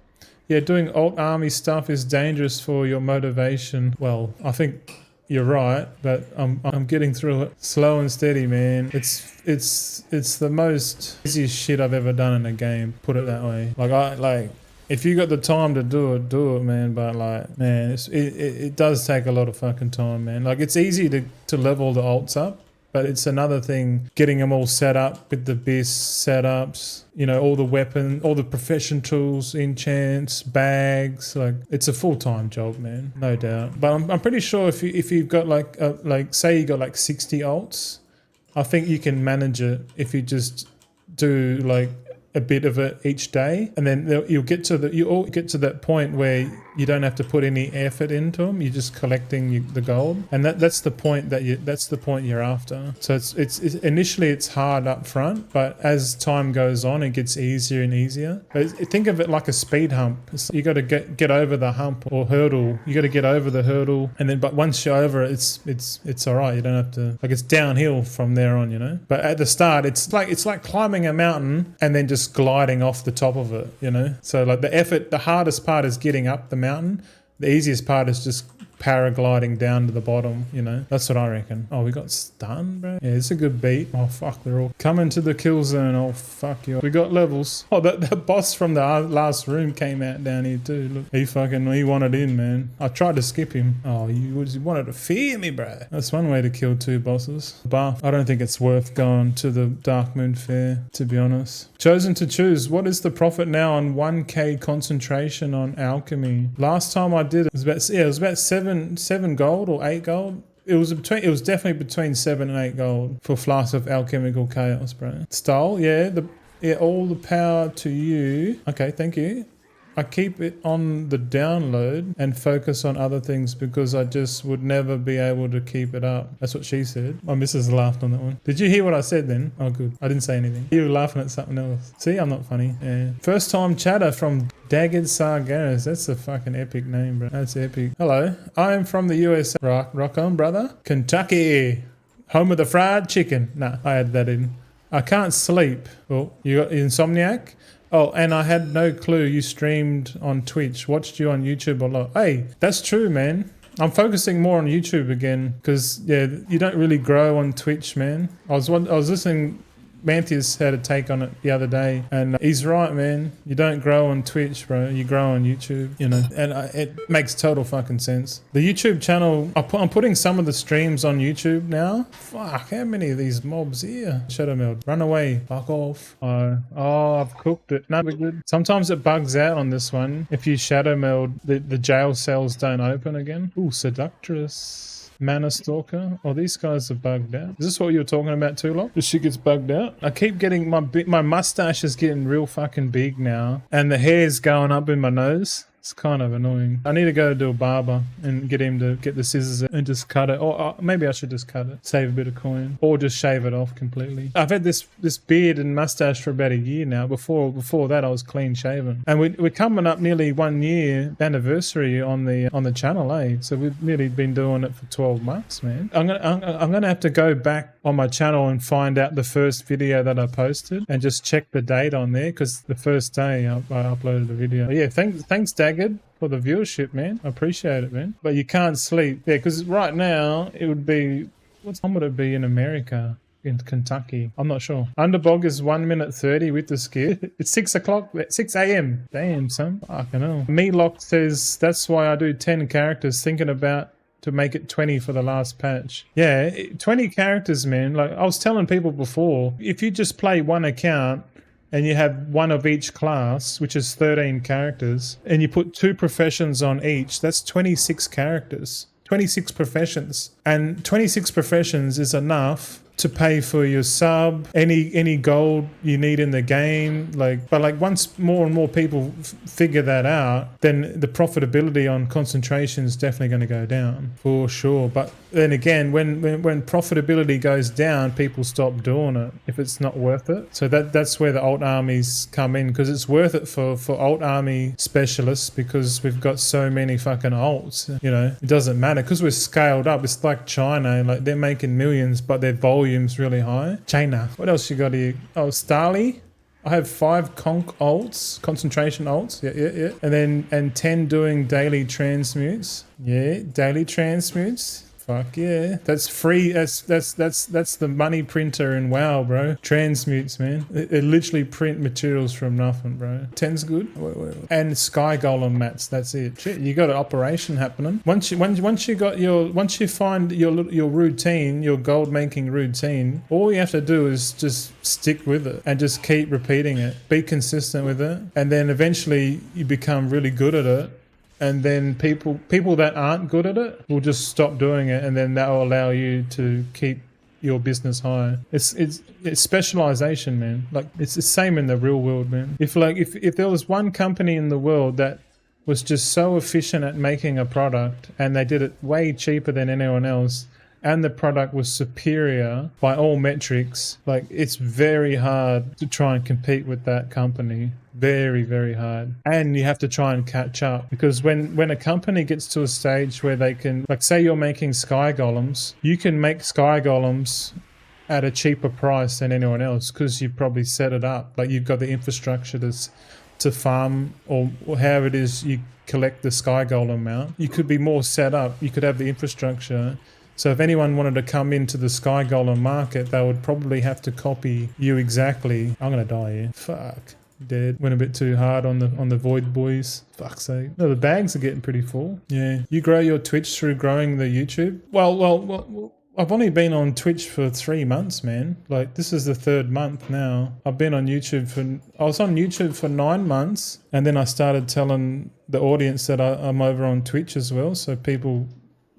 S1: Yeah, doing alt army stuff is dangerous for your motivation. Well, I think you're right, but I'm getting through it slow and steady, man. It's the most easiest shit I've ever done in a game. Put it that way. If you got the time to do it, man. But like, man, it does take a lot of fucking time, man. Like, it's easy to level the alts up, but it's another thing getting them all set up with the beast setups. You know, all the weapon, all the profession tools, enchants, bags. Like, it's a full-time job, man, no doubt. But I'm pretty sure if you've got like say you got like 60 alts, I think you can manage it if you just do like a bit of it each day, and then you'll get to that point where you don't have to put any effort into them. You're just collecting the gold, and that's the point you're after. So it's initially it's hard up front, but as time goes on, it gets easier and easier. But think of it like a speed hump. You got to get over the hump or hurdle. You got to get over the hurdle, and then but once you're over it, it's all right. You don't have to, like, it's downhill from there on, you know. But at the start, it's like climbing a mountain and then just gliding off the top of it, you know. So like the hardest part is getting up the mountain. The easiest part is just paragliding down to the bottom, you know. That's what I reckon. Oh, we got stunned, bro. Yeah, it's a good beat. Oh fuck, they're all coming to the kill zone. Oh fuck you. We got levels. Oh, that boss from the last room came out down here too. Look, he wanted in, man. I tried to skip him. Oh, you wanted to fear me, bro. That's one way to kill 2 bosses. But I don't think it's worth going to the Dark Moon Fair, to be honest. Chosen to choose. What is the profit now on 1k concentration on alchemy? Last time I did it was about 7 gold or 8 gold. It was definitely between 7 and 8 gold for flask of alchemical chaos, bro. Stole, yeah, all the power to you. Okay, thank you. I keep it on the download and focus on other things because I just would never be able to keep it up. That's what she said. My missus laughed on that one. Did you hear what I said then? Oh, good. I didn't say anything. You were laughing at something else. See, I'm not funny. Yeah. First time chatter from Dagged Sargeras. That's a fucking epic name, bro. That's epic. Hello. I am from the USA. Rock on, brother. Kentucky. Home of the fried chicken. Nah, I had that in. I can't sleep. Well, you got insomniac? Oh, and I had no clue you streamed on Twitch. Watched you on YouTube a lot. Hey, that's true, man. I'm focusing more on YouTube again because, yeah, you don't really grow on Twitch, man. I was listening. Mantius had a take on it the other day, and he's right, man. You don't grow on Twitch, bro. You grow on YouTube, you know, and it makes total fucking sense. The YouTube channel, I'm putting some of the streams on YouTube now. Fuck, how many of these mobs here? Shadow Meld, run away, fuck off. Oh, I've cooked it. No, we're good. Sometimes it bugs out on this one. If you Shadow Meld, the jail cells don't open again. Ooh, Seductress. Mana Stalker. Oh, these guys are bugged out. Is this what you were talking about too long? This shit gets bugged out. I keep getting my mustache is getting real fucking big now, and the hair's going up in my nose. It's kind of annoying. I need to go to a barber and get him to get the scissors and just cut it. Or maybe I should just cut it, save a bit of coin, or just shave it off completely. I've had this beard and mustache for about a year now. Before that, I was clean shaven, and we're coming up nearly 1 year anniversary on the channel, eh? So we've nearly been doing it for 12 months, man. I'm gonna have to go back on my channel and find out the first video that I posted and just check the date on there, because the first day I uploaded the video. But yeah, thanks Dagged for the viewership, man. I appreciate it, man. But you can't sleep. Yeah, because right now it would be, what time would it be in America? In Kentucky, I'm not sure. Underbog is 1 minute 30 with the skid. It's 6 o'clock, 6 a.m. Damn, son. Fucking hell. Melock says that's why I do 10 characters, thinking about to make it 20 for the last patch. Yeah, 20 characters, man. Like I was telling people before, if you just play one account and you have one of each class, which is 13 characters, and you put 2 professions on each, that's 26 characters. 26 professions. And 26 professions is enough to pay for your sub, any gold you need in the game. But once more and more people figure that out, then the profitability on concentration is definitely going to go down for sure. But then again, when profitability goes down, people stop doing it if it's not worth it. So that's where the alt armies come in, because it's worth it for alt army specialists, because we've got so many fucking alts. It doesn't matter because we're scaled up. It's like China, like they're making millions, but their volume's really high. China. What else you got here? Oh, Starly. I have 5 concentration alts. Yeah. And 10 doing daily transmutes. Yeah, daily transmutes. Fuck yeah. That's free. That's the money printer in WoW, bro. Transmutes, man. It literally print materials from nothing, bro. 10's good. Wait. And Sky Golem mats. That's it. Shit, you got an operation happening. Once you find your routine, your gold making routine, all you have to do is just stick with it and just keep repeating it. Be consistent with it, and then eventually you become really good at it. And then people that aren't good at it will just stop doing it, and then that will allow you to keep your business high. It's specialization, man. Like it's the same in the real world, man. If there was one company in the world that was just so efficient at making a product, and they did it way cheaper than anyone else, and the product was superior by all metrics, like it's very hard to try and compete with that company. Very, very hard. And you have to try and catch up, because when a company gets to a stage where they can, like say you're making sky golems, you can make sky golems at a cheaper price than anyone else because you've probably set it up. Like you've got the infrastructure to farm, or however it is you collect the sky golem mount. You could be more set up. You could have the infrastructure. So if anyone wanted to come into the sky golem market, they would probably have to copy you exactly. I'm gonna die here. Fuck. Dead. Went a bit too hard on the void boys. Fuck's sake. No, the bags are getting pretty full. Yeah. You grow your Twitch through growing the YouTube? Well, I've only been on Twitch for 3 months, man. Like this is the 3rd month now. I was on YouTube for 9 months, and then I started telling the audience that I'm over on Twitch as well. So people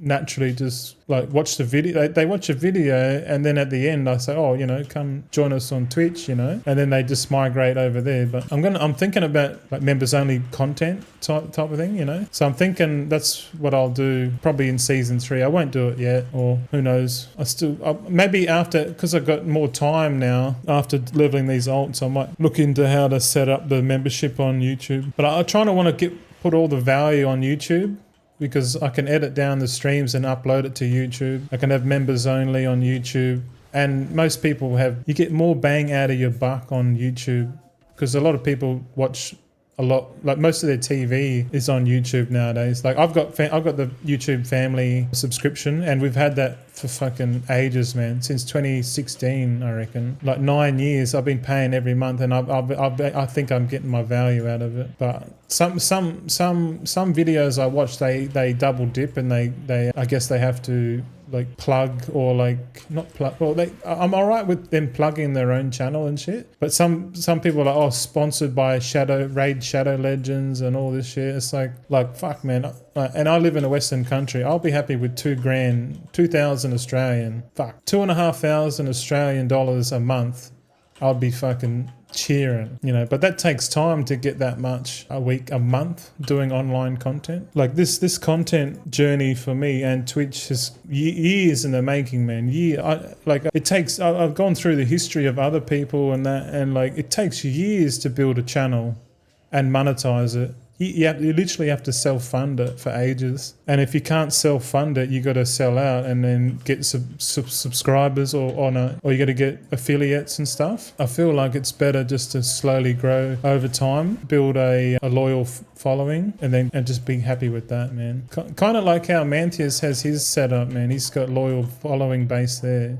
S1: naturally just like watch the video. They watch a video, and then at the end I say, oh, come join us on Twitch, and then they just migrate over there. But I'm thinking about like members only content type of thing, So I'm thinking that's what I'll do probably in season 3. I won't do it yet, or who knows. Maybe after, because I've got more time now after leveling these alts, I might look into how to set up the membership on YouTube. But I try to want to put all the value on YouTube, because I can edit down the streams and upload it to YouTube. I can have members only on YouTube. And most people you get more bang out of your buck on YouTube, because a lot of people watch a lot, like most of their TV is on YouTube nowadays. Like I've got the YouTube family subscription, and we've had that for fucking ages, man. Since 2016, I reckon. Like 9 years I've been paying every month, and I think I'm getting my value out of it. But some videos I watch, they double dip, and they I guess they have to like plug, or like not plug. Well, I'm all right with them plugging their own channel and shit. But some people are like, oh, sponsored by Shadow Legends and all this shit. It's like fuck, man. And I live in a Western country. I'll be happy with $2,000 Australian. Fuck, $2,500 Australian dollars a month. I'll be fucking cheering, but that takes time to get that much a week, a month doing online content. Like this content journey for me and Twitch is years in the making, man. I've gone through the history of other people and that, and like it takes years to build a channel and monetize it. You literally have to self-fund it for ages. And if you can't self-fund it, you got to sell out and then get subscribers or you got to get affiliates and stuff. I feel like it's better just to slowly grow over time, build a loyal following, and just be happy with that, man. Kind of like how Mantius has his setup, man. He's got loyal following base there.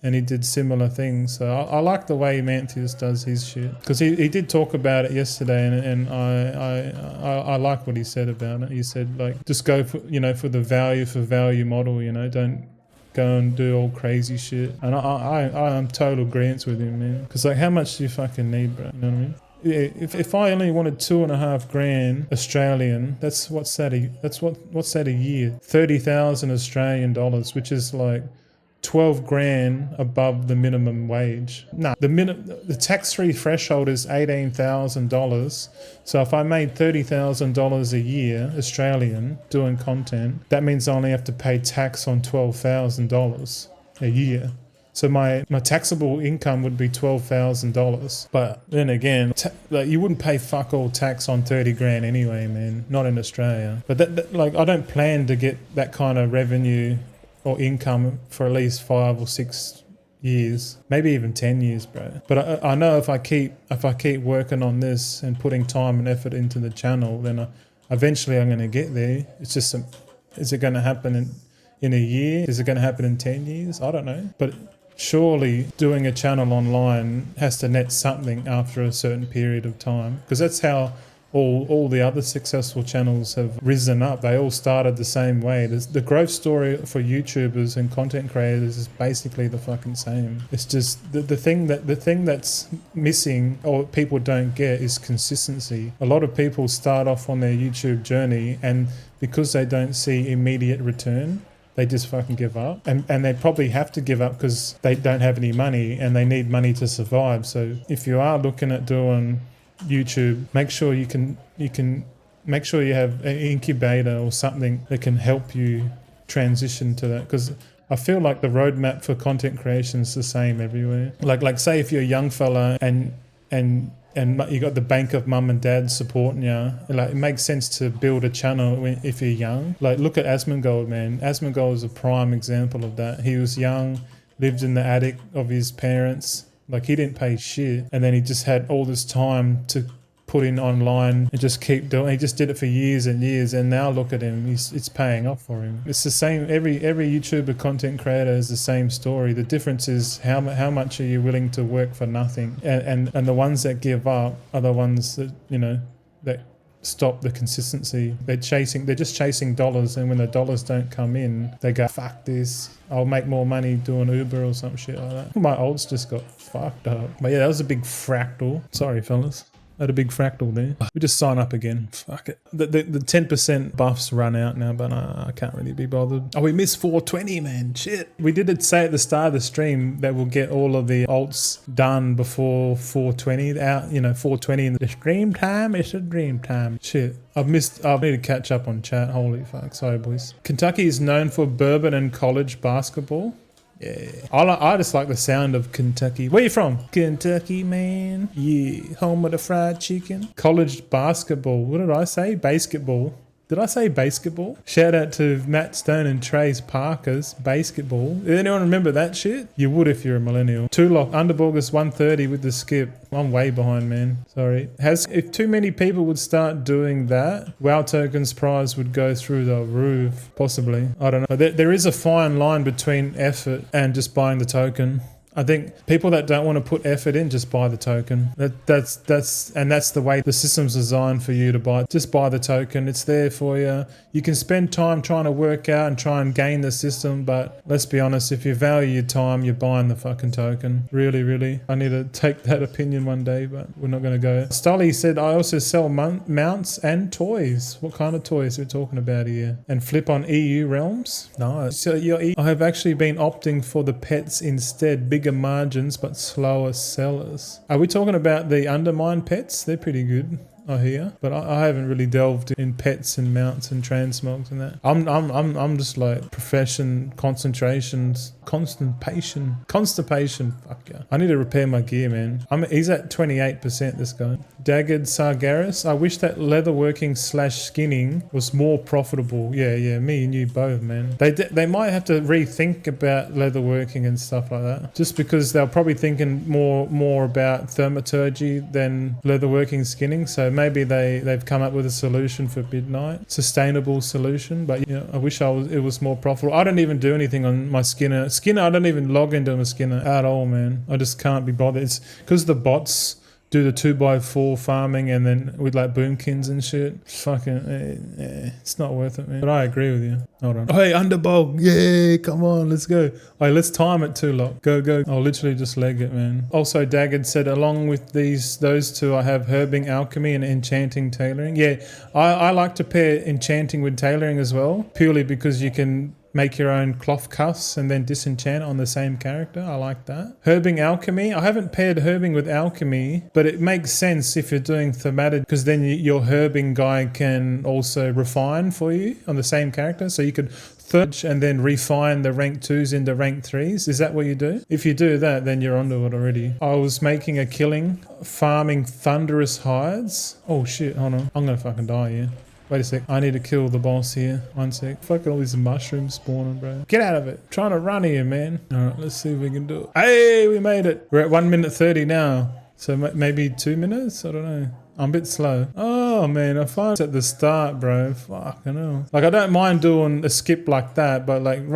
S1: And he did similar things. So I like the way Mantius does his shit, because he did talk about it yesterday, and I like what he said about it. He said like just go for the value model. Don't go and do all crazy shit. And I'm total agreement with him, man. Because like, how much do you fucking need, bro? You know what I mean? If I only wanted $2,500 Australian, what's that a year? 30,000 Australian dollars, which is like 12 grand above the minimum wage. No, the tax-free threshold is $18,000. So if I made $30,000 a year Australian doing content, that means I only have to pay tax on $12,000 a year. So my taxable income would be $12,000. But then again, like you wouldn't pay fuck all tax on 30 grand anyway, man. Not in Australia. But that like I don't plan to get that kind of revenue or income for at least 5 or 6 years, maybe even 10 years, bro. But I know if I keep working on this and putting time and effort into the channel, then eventually I'm going to get there. It's just is it going to happen in a year? Is it going to happen in 10 years? I don't know. But surely doing a channel online has to net something after a certain period of time, because that's how all the other successful channels have risen up. They all started the same way. The growth story for YouTubers and content creators is basically the fucking same. It's just the thing that's missing or people don't get is consistency. A lot of people start off on their YouTube journey, and because they don't see immediate return, they just fucking give up. And they probably have to give up because they don't have any money and they need money to survive. So if you are looking at doing YouTube, make sure you make sure you have an incubator or something that can help you transition to that, because I feel like the roadmap for content creation is the same everywhere. Like say if you're a young fella and you got the bank of mum and dad supporting you, like it makes sense to build a channel if you're young. Like look at Asmongold, man. Asmongold is a prime example of that. He was young, lived in the attic of his parents. Like he didn't pay shit, and then he just had all this time to put in online and just keep doing. He just did it for years and years, and now look at him. It's paying off for him. It's the same. Every YouTuber content creator is the same story. The difference is how much are you willing to work for nothing, and the ones that give up are the ones that that stop the consistency. They're just chasing dollars, and when the dollars don't come in, they go, fuck this, I'll make more money doing Uber or some shit like that. My olds just got fucked up. But yeah, that was a big fractal. Sorry fellas, I had a big fractal there. We just sign up again. Fuck it. The 10% buffs run out now, but I can't really be bothered. Oh, we missed 420, man. Shit. We did say at the start of the stream that we'll get all of the alts done before 420 out. 420 in the stream time. It's a dream time. Shit. I need to catch up on chat. Holy fuck. Sorry, boys. Kentucky is known for bourbon and college basketball. Yeah, I just like the sound of Kentucky. Where you from? Kentucky, man. Yeah, home of the fried chicken. College basketball. What did I say? Basketball. Did I say basketball? Shout out to Matt Stone and Trace Parker's basketball. Did anyone remember that shit? You would if you're a millennial. 2-lock, Underborgus 130 with the skip. I'm way behind, man. Sorry. If too many people would start doing that, WoW Tokens prize would go through the roof. Possibly. I don't know. There is a fine line between effort and just buying the token. I think people that don't want to put effort in just buy the token. That's the way the system's designed for you to buy. Just buy the token. It's there for you. You can spend time trying to work out and try and gain the system, but let's be honest, if you value your time, you're buying the fucking token. Really, really. I need to take that opinion one day, but we're not going to go. Stolly said, I also sell mounts and toys. What kind of toys are we talking about here? And flip on EU realms? No. So I have actually been opting for the pets instead. Bigger margins but slower sellers. Are we talking about the undermine pets? They're pretty good, I hear, but I haven't really delved in pets and mounts and transmogs and that. I'm just like constipation. Fuck yeah. I need to repair my gear, man. He's at 28%. This guy. Dagged Sargeras. I wish that leatherworking / skinning was more profitable. Yeah. Me and you both, man. They might have to rethink about leatherworking and stuff like that. Just because they're probably thinking more about thaumaturgy than leatherworking skinning. So maybe they've come up with a solution for midnight, sustainable solution. But I wish it was more profitable. I don't even do anything on my Skinner. I don't even log into my Skinner at all, man. I just can't be bothered. It's because the bots do the 2x4 farming and then with like boomkins and shit. Fucking, it's not worth it, man. But I agree with you. Hold on. Hey, underbog. Yeah, come on, let's go. Hey, let's time it 2-lock. Go. I'll literally just leg it, man. Also, Dagged said, along with those two, I have herbing, alchemy, and enchanting tailoring. Yeah, I like to pair enchanting with tailoring as well, purely because you can make your own cloth cuffs and then disenchant on the same character. I like that. Herbing alchemy. I haven't paired herbing with alchemy, but it makes sense if you're doing thematic, because then your herbing guy can also refine for you on the same character. So you could third and then refine the rank 2s into rank 3s. Is that what you do? If you do that, then you're onto it already. I was making a killing, farming thunderous hides. Oh shit, hold on. I'm gonna fucking die here. Wait a sec. I need to kill the boss here. 1 sec. Fucking all these mushrooms spawning, bro. Get out of it. Trying to run here, man. Alright, let's see if we can do it. Hey, we made it. We're at 1 minute 30 now. So maybe 2 minutes? I don't know. I'm a bit slow. Oh man, I find it's at the start, bro. Fucking hell. Like I don't mind doing a skip like that, but like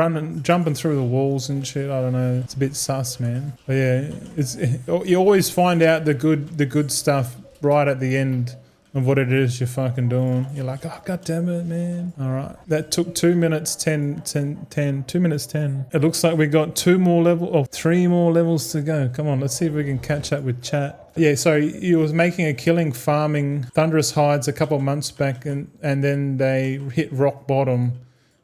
S1: jumping through the walls and shit, I don't know. It's a bit sus, man. But yeah, you always find out the good stuff right at the end of what it is you're fucking doing. You're like, oh god damn it, man. Alright. That took 2 minutes 10. 2 minutes 10. It looks like we got 3 more levels to go. Come on, let's see if we can catch up with chat. Yeah, so you was making a killing farming thunderous hides a couple of months back and then they hit rock bottom.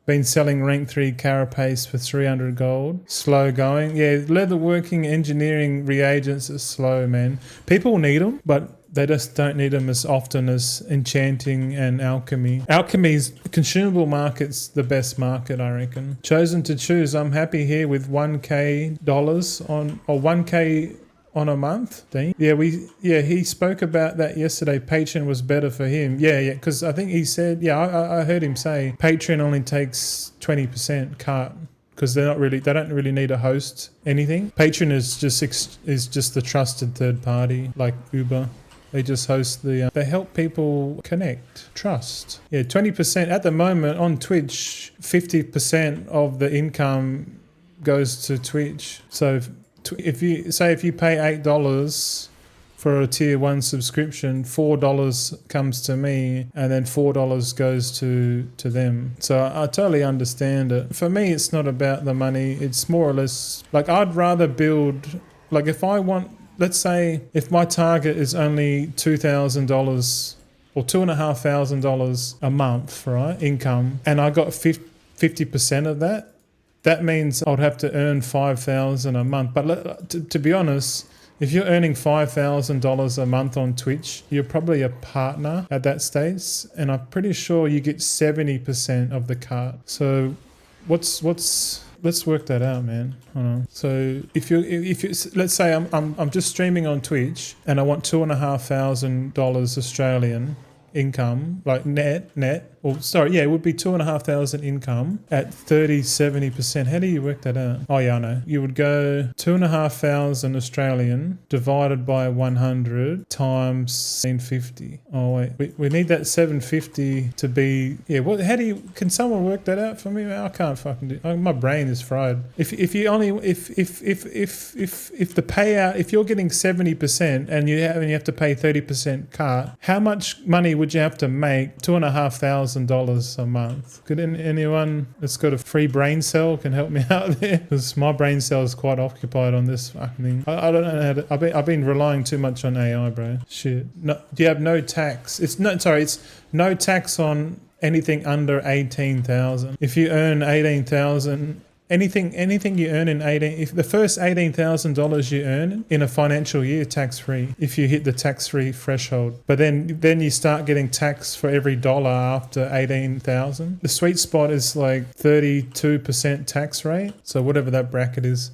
S1: Been selling rank 3 carapace for 300 gold. Slow going. Yeah, leatherworking engineering reagents are slow, man. People need them, but they just don't need them as often as enchanting and alchemy. Alchemy's consumable market's the best market, I reckon. Chosen to choose. I'm happy here with $1K on, or 1K on a month. Dean. Yeah, he spoke about that yesterday. Patreon was better for him. Yeah, because I think he said, I heard him say Patreon only takes 20% cut. Because they don't really need to host anything. Patreon is just the trusted third party like Uber. They just host they help people connect, trust. Yeah, 20% at the moment on Twitch. 50% of the income goes to Twitch. So if you pay $8 for a tier 1 subscription, $4 comes to me and then $4 goes to them. So I totally understand it. For me, it's not about the money. It's more or less like I'd rather build, like if I want, let's say if my target is only $2,000 or $2,500 a month, right, income, and I got 50% of that, that means I'd have to earn $5,000 a month. But to be honest, if you're earning $5,000 a month on Twitch, you're probably a partner at that stage, and I'm pretty sure you get 70% of the cut. So let's work that out, man. Hold on. So if you let's say I'm just streaming on Twitch and I want $2,500 Australian income, like net, or sorry, yeah, it would be 2,500 income at 30-70%. How do you work that out? Oh yeah, I know. You would go 2,500 Australian divided by 100 times 750. Oh wait, we need that 750 to be, yeah. What? How do you? Can someone work that out for me? I can't fucking do. My brain is fried. If the payout, if you're getting 70% and you have to pay 30% cut, how much money would you have to make? $2,500 a month. Could anyone that's got a free brain cell can help me out there? Because my brain cell is quite occupied on this fucking thing. I don't know how to. I've been relying too much on AI, bro. Shit. No, do you have no tax? It's no tax on anything under 18,000. If you earn 18,000. Anything you earn in if the first $18,000 you earn in a financial year, tax free if you hit the tax free threshold. But then you start getting taxed for every dollar after 18,000. The sweet spot is like 32% tax rate. So whatever that bracket is,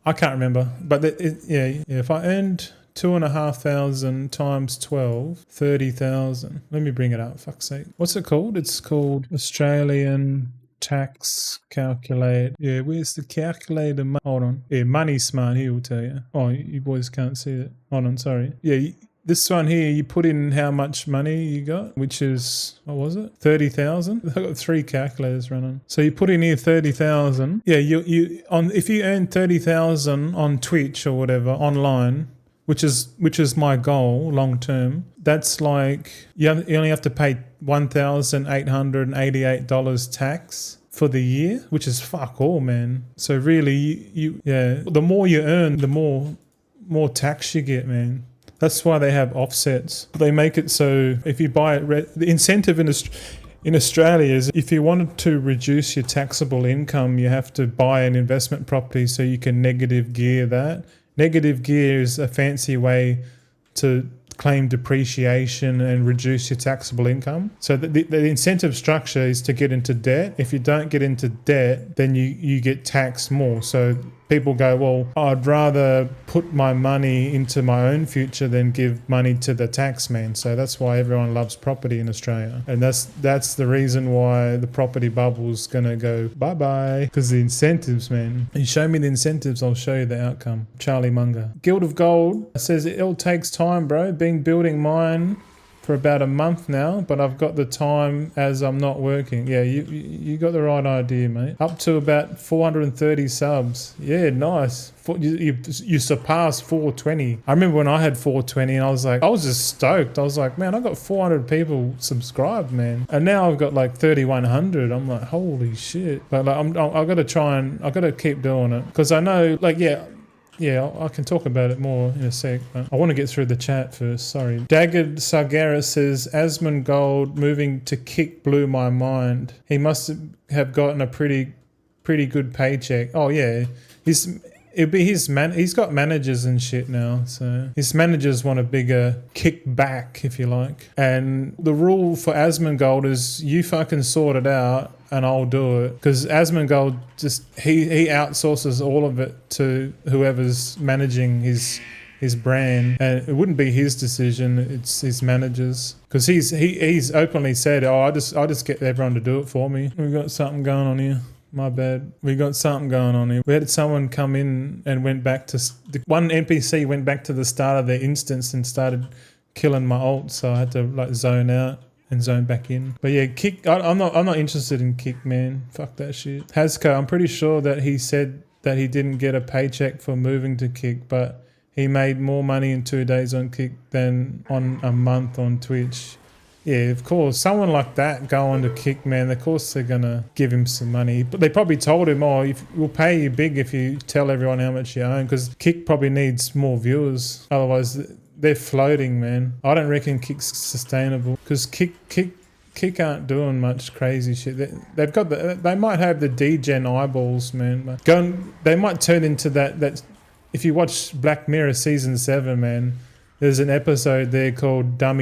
S1: I can't remember. But if I earned 2,500 times 12, 30,000. Let me bring it up. Fuck's sake. What's it called? It's called Australian tax calculate. Yeah, where's the calculator? Hold on. Yeah, Money Smart here will tell you. Oh, you boys can't see it. Hold on, sorry. Yeah, this one here, you put in how much money you got, which is, what was it? 30,000. I've got 3 calculators running. So you put in here 30,000. Yeah, if you earn 30,000 on Twitch or whatever online, which is my goal long term, that's like you only have to pay $1,888 tax for the year, which is fuck all, man. So really, the more you earn, the more tax you get, man. That's why they have offsets. They make it so if you buy it, the incentive in Australia is if you wanted to reduce your taxable income, you have to buy an investment property so you can negative gear that. Negative gear is a fancy way to claim depreciation and reduce your taxable income. So the incentive structure is to get into debt. If you don't get into debt, then you get taxed more. So people go, well, I'd rather put my money into my own future than give money to the tax man. So that's why everyone loves property in Australia. And that's the reason why the property bubble's going to go bye-bye, because the incentives, man. You show me the incentives, I'll show you the outcome. Charlie Munger. Guild of Gold says it all takes time, bro. Been building mine for about a month now, but I've got the time as I'm not working. Yeah, you got the right idea, mate. Up to about 430 subs. Yeah, nice. You surpassed 420. I remember when I had 420 and I was just stoked. I was like, man, I got 400 people subscribed, man. And now I've got like 3,100. I'm like, holy shit. But like, I've got to keep doing it. Because I know, like, yeah, I can talk about it more in a sec, but I want to get through the chat first, sorry. Dagged Sargeras says, Asmongold moving to Kick blew my mind. He must have gotten a pretty good paycheck. Oh yeah, he's got managers and shit now, so his managers want a bigger kickback, if you like. And the rule for Asmongold is you fucking sort it out and I'll do it, because Asmongold just he outsources all of it to whoever's managing his brand, and it wouldn't be his decision, it's his managers, because he's openly said, I just get everyone to do it for me. We've got something going on here. My bad. We got something going on here. We had someone come in and went back to... One NPC went back to the start of the instance and started killing my ult, so I had to like zone out and zone back in. But yeah, Kick... I'm not interested in Kick, man. Fuck that shit. Hasco, I'm pretty sure that he said that he didn't get a paycheck for moving to Kick, but he made more money in 2 days on Kick than on a month on Twitch. Yeah, of course. Someone like that going to Kick, man, of course they're going to give him some money. But they probably told him, we'll pay you big if you tell everyone how much you own, because Kick probably needs more viewers. Otherwise, they're floating, man. I don't reckon Kick's sustainable, because Kick aren't doing much crazy shit. They might have the degen eyeballs, man. But they might turn into that. If you watch Black Mirror season 7, man, there's an episode there called Dumb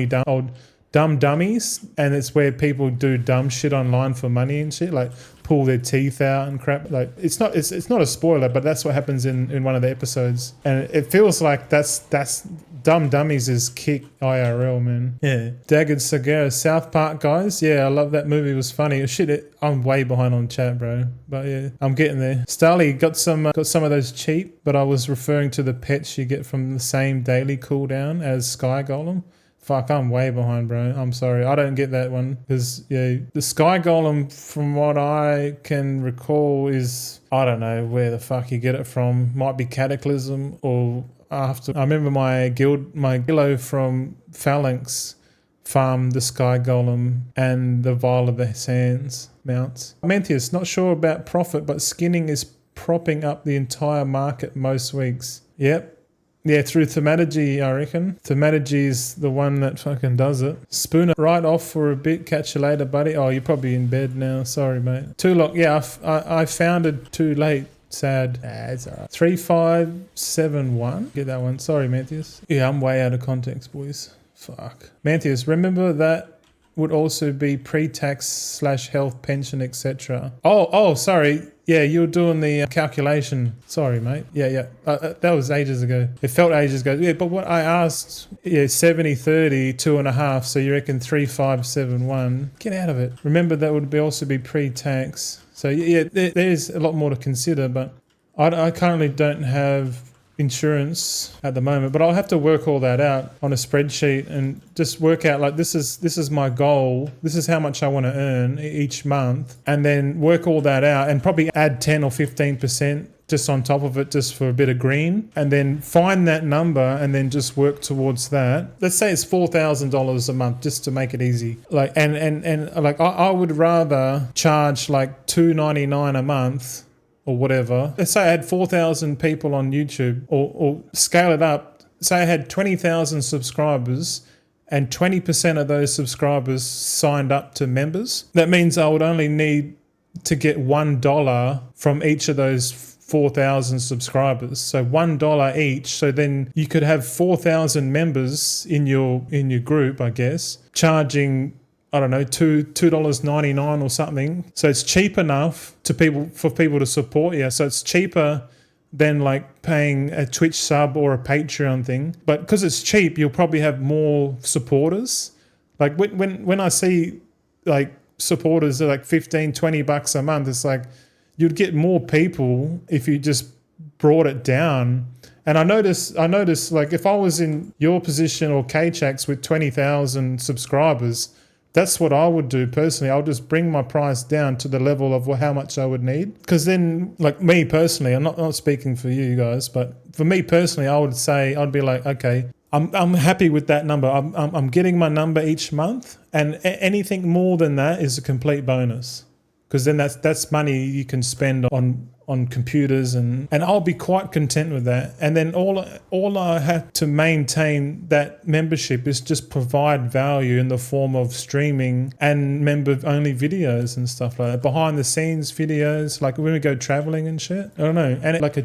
S1: Dummies, and it's where people do dumb shit online for money and shit, like pull their teeth out and crap. Like it's not a spoiler, but that's what happens in one of the episodes, and it feels like that's Dumb Dummies is Kick IRL, man. Yeah. Dagged Sagara, South Park guys. Yeah, I love that movie. It was funny. Shit, I'm way behind on chat, bro. But yeah, I'm getting there. Starly got some of those cheap, but I was referring to the pets you get from the same daily cooldown as Sky Golem. Fuck, I'm way behind, bro. I'm sorry. I don't get that one. Because, yeah, the Sky Golem, from what I can recall, is... I don't know where the fuck you get it from. Might be Cataclysm or after... I remember my Gillo from Phalanx farmed the Sky Golem and the Vial of the Sands mounts. Menthius, not sure about profit, but skinning is propping up the entire market most weeks. Yep. Yeah, through Thaumaturgy, I reckon. Thaumaturgy is the one that fucking does it. Spoon it right off for a bit. Catch you later, buddy. Oh, you're probably in bed now. Sorry, mate. Tulok, yeah, I found it too late. Sad. It's alright. 3571. Get that one. Sorry, Mantheus. Yeah, I'm way out of context, boys. Fuck. Mantheus, remember that would also be pre-tax / health pension, etc. Oh, sorry. Yeah, you were doing the calculation. Sorry, mate. Yeah. That was ages ago. It felt ages ago. Yeah, but what I asked, 70-30, 2.5. So you reckon 3571. Get out of it. Remember, that would also be pre-tax. So yeah, there's a lot more to consider. But I currently don't have insurance at the moment, but I'll have to work all that out on a spreadsheet and just work out, like, this is my goal, this is how much I want to earn each month, and then work all that out and probably add 10 or 15% just on top of it, just for a bit of green, and then find that number and then just work towards that. Let's say it's $4,000 a month, just to make it easy. Like, and like I would rather charge like $2.99 a month or whatever. Let's say I had 4,000 people on YouTube, or scale it up. Say I had 20,000 subscribers and 20% of those subscribers signed up to members, that means I would only need to get $1 from each of those 4,000 subscribers. So $1 each. So then you could have 4,000 members in your group, I guess, charging, I don't know, $2.99 or something. So it's cheap enough for people to support you. So it's cheaper than like paying a Twitch sub or a Patreon thing. But because it's cheap, you'll probably have more supporters. Like when I see like supporters are like $15-20 a month, it's like you'd get more people if you just brought it down. And I notice like if I was in your position or K-Chak's with 20,000 subscribers, that's what I would do personally. I'll just bring my price down to the level of how much I would need. Because then, like me personally, I'm not speaking for you guys, but for me personally, I would say, I'd be like, okay, I'm happy with that number. I'm getting my number each month, and anything more than that is a complete bonus. Because then that's money you can spend on computers, and I'll be quite content with that. And then all I have to maintain that membership is just provide value in the form of streaming and member-only videos and stuff like that. Behind-the-scenes videos, like when we go traveling and shit. I don't know. And like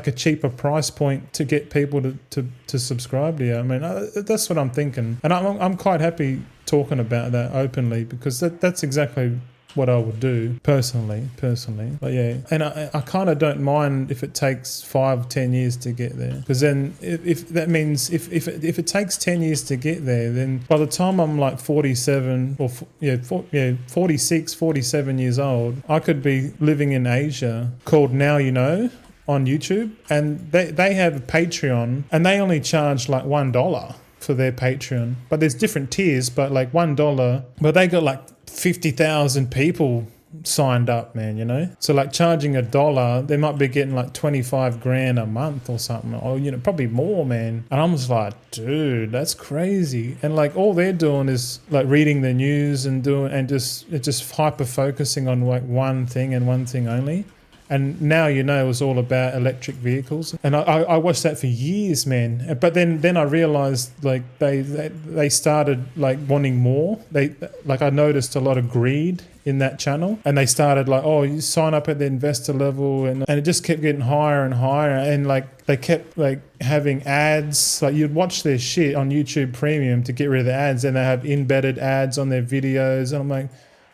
S1: a cheaper price point to get people to subscribe to you. I mean, that's what I'm thinking. And I'm quite happy talking about that openly, because that's exactly what I would do personally. But yeah, and I kind of don't mind if it takes 5-10 years to get there, because then if that means if it takes 10 years to get there, then by the time I'm like 47 or 46, 47 years old, I could be living in Asia, called Now You Know on YouTube, and they have a Patreon, and they only charge like $1 for their Patreon, but there's different tiers, but like $1, but they got like 50,000 people signed up, man, you know? So like charging $1, they might be getting like 25 grand a month or something, or, you know, probably more, man. And I'm just like, dude, that's crazy. And like all they're doing is like reading the news and just hyper focusing on like one thing and one thing only. And Now You Know was all about electric vehicles, and I watched that for years, man. But then I realized like they started like wanting more. I noticed a lot of greed in that channel, and they started like, oh, you sign up at the investor level, and it just kept getting higher and higher, and like they kept like having ads. Like you'd watch their shit on YouTube Premium to get rid of the ads, and they have embedded ads on their videos, and I'm like,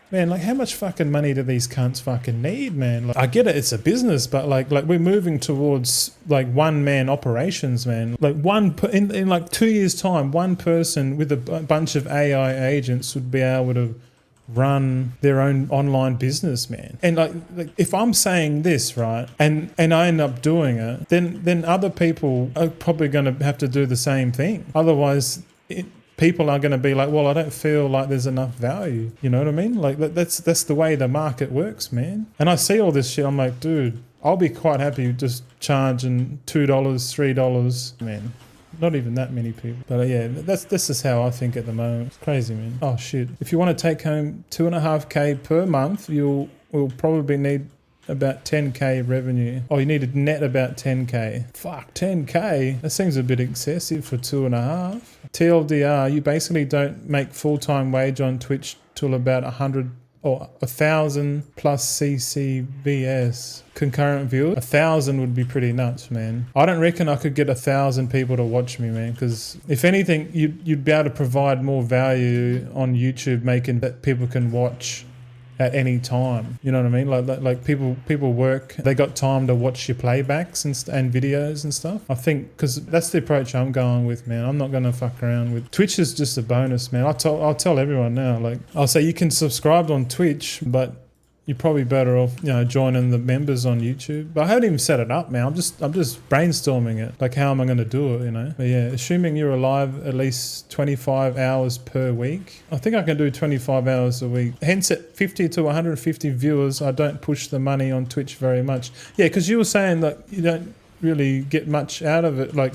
S1: man, like how much fucking money do these cunts fucking need, man? Like, I get it, it's a business, but like we're moving towards like one-man operations, man. Like in like 2 years' time, one person with a bunch of AI agents would be able to run their own online business, man. And like if I'm saying this, right, and I end up doing it, then other people are probably going to have to do the same thing. Otherwise, people are going to be like, well, I don't feel like there's enough value. You know what I mean? Like that's the way the market works, man. And I see all this shit. I'm like, dude, I'll be quite happy just charging $2, $3, man. Not even that many people. But yeah, this is how I think at the moment. It's crazy, man. Oh shit. If you want to take home $2.5K per month, will probably need about 10K revenue. Oh, you need to net about 10K. Fuck, 10K? That seems a bit excessive for 2.5. TLDR, you basically don't make full-time wage on Twitch till about 100 or 1,000 plus CCVS concurrent viewers. 1,000 would be pretty nuts, man. I don't reckon I could get 1,000 people to watch me, man, because if anything, you'd be able to provide more value on YouTube, making that people can watch at any time. You know what I mean? Like people work, they got time to watch your playbacks and videos and stuff. I think because that's the approach I'm going with, man. I'm not going to fuck around with Twitch. Is just a bonus, man. I'll tell everyone now, like I'll say you can subscribe on Twitch, but you're probably better off, you know, joining the members on YouTube. But I haven't even set it up, man. I'm just brainstorming it. Like, how am I going to do it, you know? But yeah, assuming you're alive at least 25 hours per week. I think I can do 25 hours a week. Hence at 50 to 150 viewers, I don't push the money on Twitch very much. Yeah, because you were saying that you don't really get much out of it. Like,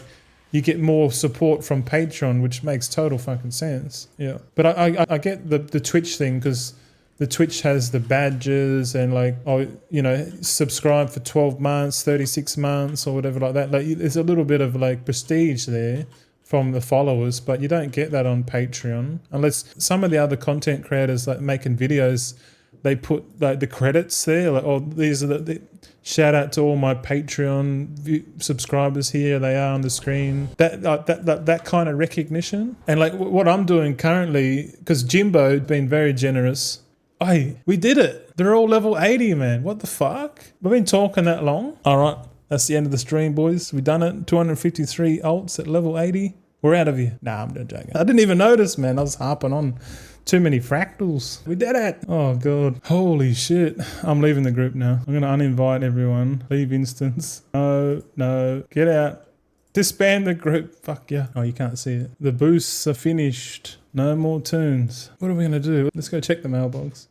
S1: you get more support from Patreon, which makes total fucking sense. Yeah. But I get the Twitch thing, because the Twitch has the badges and like, oh, you know, subscribe for 12 months, 36 months or whatever like that. Like there's a little bit of like prestige there, from the followers, but you don't get that on Patreon unless some of the other content creators like making videos, they put like the credits there, like, oh, these are the shout out to all my Patreon subscribers, here they are on the screen. That kind of recognition. And like what I'm doing currently, because Jimbo had been very generous. Hey, we did it. They're all level 80, man. What the fuck? We've been talking that long. All right, that's the end of the stream, boys. We've done it. 253 alts at level 80. We're out of here. Nah, I'm joking. I didn't even notice, man. I was harping on. Too many fractals. We did it. Oh, God. Holy shit. I'm leaving the group now. I'm going to uninvite everyone. Leave instance. No. Get out. Disband the group. Fuck yeah. Oh, you can't see it. The boosts are finished. No more tunes. What are we going to do? Let's go check the mailbox.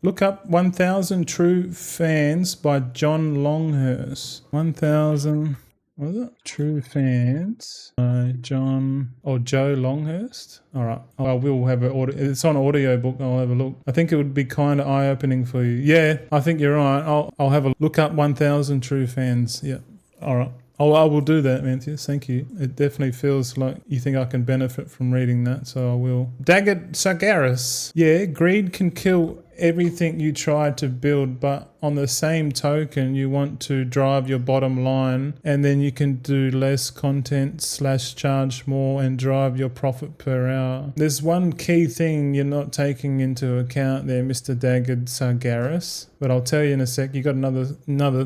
S1: Look up 1000 True Fans by John Longhurst. 1000... What is it? True Fans by John or Joe Longhurst. All right. I will have an audio. It's on audio book. I'll have a look. I think it would be kind of eye-opening for you. Yeah, I think you're right. I'll have a look up 1000 True Fans. Yeah. All right. I will do that, Mantius. Thank you. It definitely feels like you think I can benefit from reading that, so I will. Daggett Sagaris. Yeah, greed can kill everything you try to build, but on the same token, you want to drive your bottom line, and then you can do less content / charge more and drive your profit per hour. There's one key thing you're not taking into account there, Mr. Daggett Sagaris, but I'll tell you in a sec. You got another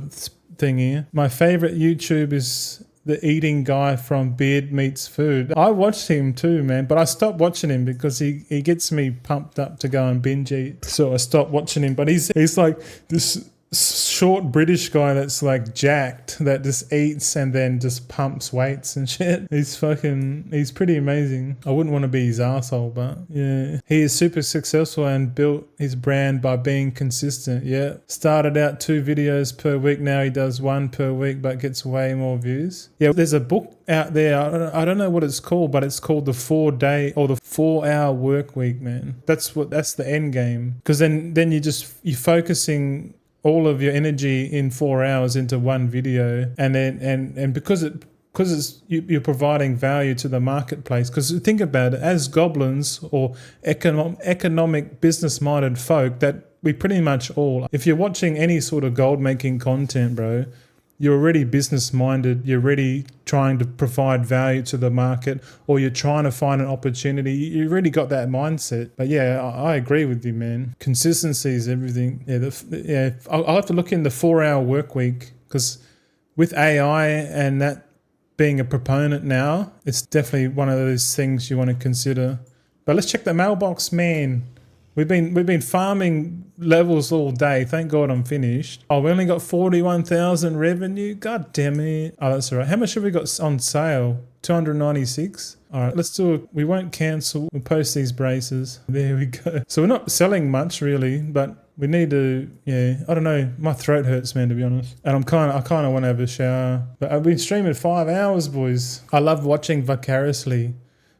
S1: thing here. My favorite YouTube is the eating guy from Beard Meets Food. I watched him too, man, but I stopped watching him because he gets me pumped up to go and binge eat. So I stopped watching him, but he's like this short British guy that's like jacked, that just eats and then just pumps weights and shit. He's pretty amazing. I wouldn't want to be his asshole, but yeah. He is super successful and built his brand by being consistent. Yeah. Started out 2 videos per week. Now he does 1 per week, but gets way more views. Yeah. There's a book out there. I don't know what it's called, but it's called the 4-day or the 4-hour work week, man. That's the end game. Because then you're focusing all of your energy in 4 hours into one video, and then and because you're providing value to the marketplace. Because think about it, as goblins or economic business-minded folk, that we pretty much all. If you're watching any sort of gold-making content, bro, you're already business-minded. You're already trying to provide value to the market, or you're trying to find an opportunity. You already got that mindset. But yeah, I agree with you, man. Consistency is everything. Yeah, I'll have to look in the 4-hour work week, because with AI and that being a proponent now, it's definitely one of those things you want to consider. But let's check the mailbox, man. We've been farming levels all day. Thank God I'm finished. Oh, we only got 41,000 revenue. God damn it. Oh, that's all right. How much have we got on sale? 296. All right, let's do it. We won't cancel. We'll post these braces. There we go. So we're not selling much really, but we need to, yeah, I don't know. My throat hurts, man, to be honest. And I kind of want to have a shower. But I've been streaming 5 hours, boys. I love watching vicariously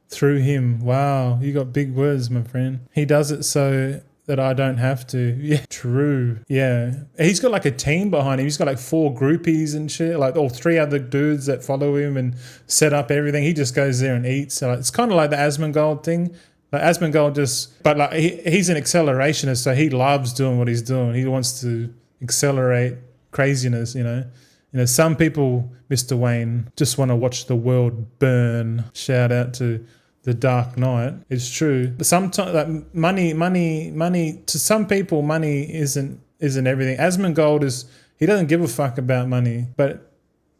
S1: through him. Wow, you got big words, my friend. He does it so that I don't have to. Yeah, true. Yeah. He's got like a team behind him. He's got like 4 groupies and shit, like all 3 other dudes that follow him and set up everything. He just goes there and eats. So it's kind of like the Asmongold thing. Like Asmongold but like he's an accelerationist, so he loves doing what he's doing. He wants to accelerate craziness, you know. You know, some people, Mr. Wayne, just want to watch the world burn. Shout out to The Dark Knight. It's true. But sometimes like money to some people, money isn't everything. Asmongold he doesn't give a fuck about money, but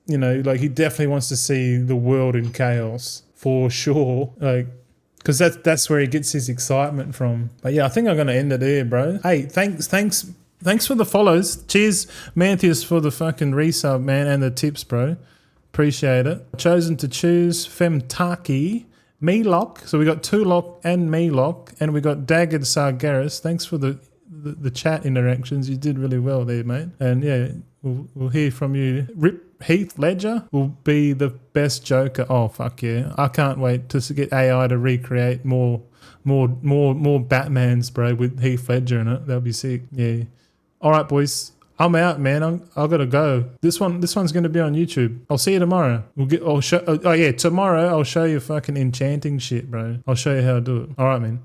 S1: you know, like he definitely wants to see the world in chaos for sure. Like, because that's where he gets his excitement from. But yeah, I think I'm gonna end it there, bro. Hey, thanks for the follows. Cheers, Mantius, for the fucking resub, man, and the tips, bro. Appreciate it. Chosen to choose Femtaki, Melock. So we got Tulock and Melock, and we got Dagged Sargeras. Thanks for the chat interactions. You did really well there, mate. And yeah, we'll hear from you. Rip Heath Ledger will be the best Joker. Oh fuck yeah! I can't wait to get AI to recreate more Batmans, bro, with Heath Ledger in it. That'll be sick. Yeah. All right, boys. I'm out, man. I gotta go. This one's gonna be on YouTube. I'll see you tomorrow. I'll show. Oh yeah, tomorrow I'll show you fucking enchanting shit, bro. I'll show you how to do it. All right, man.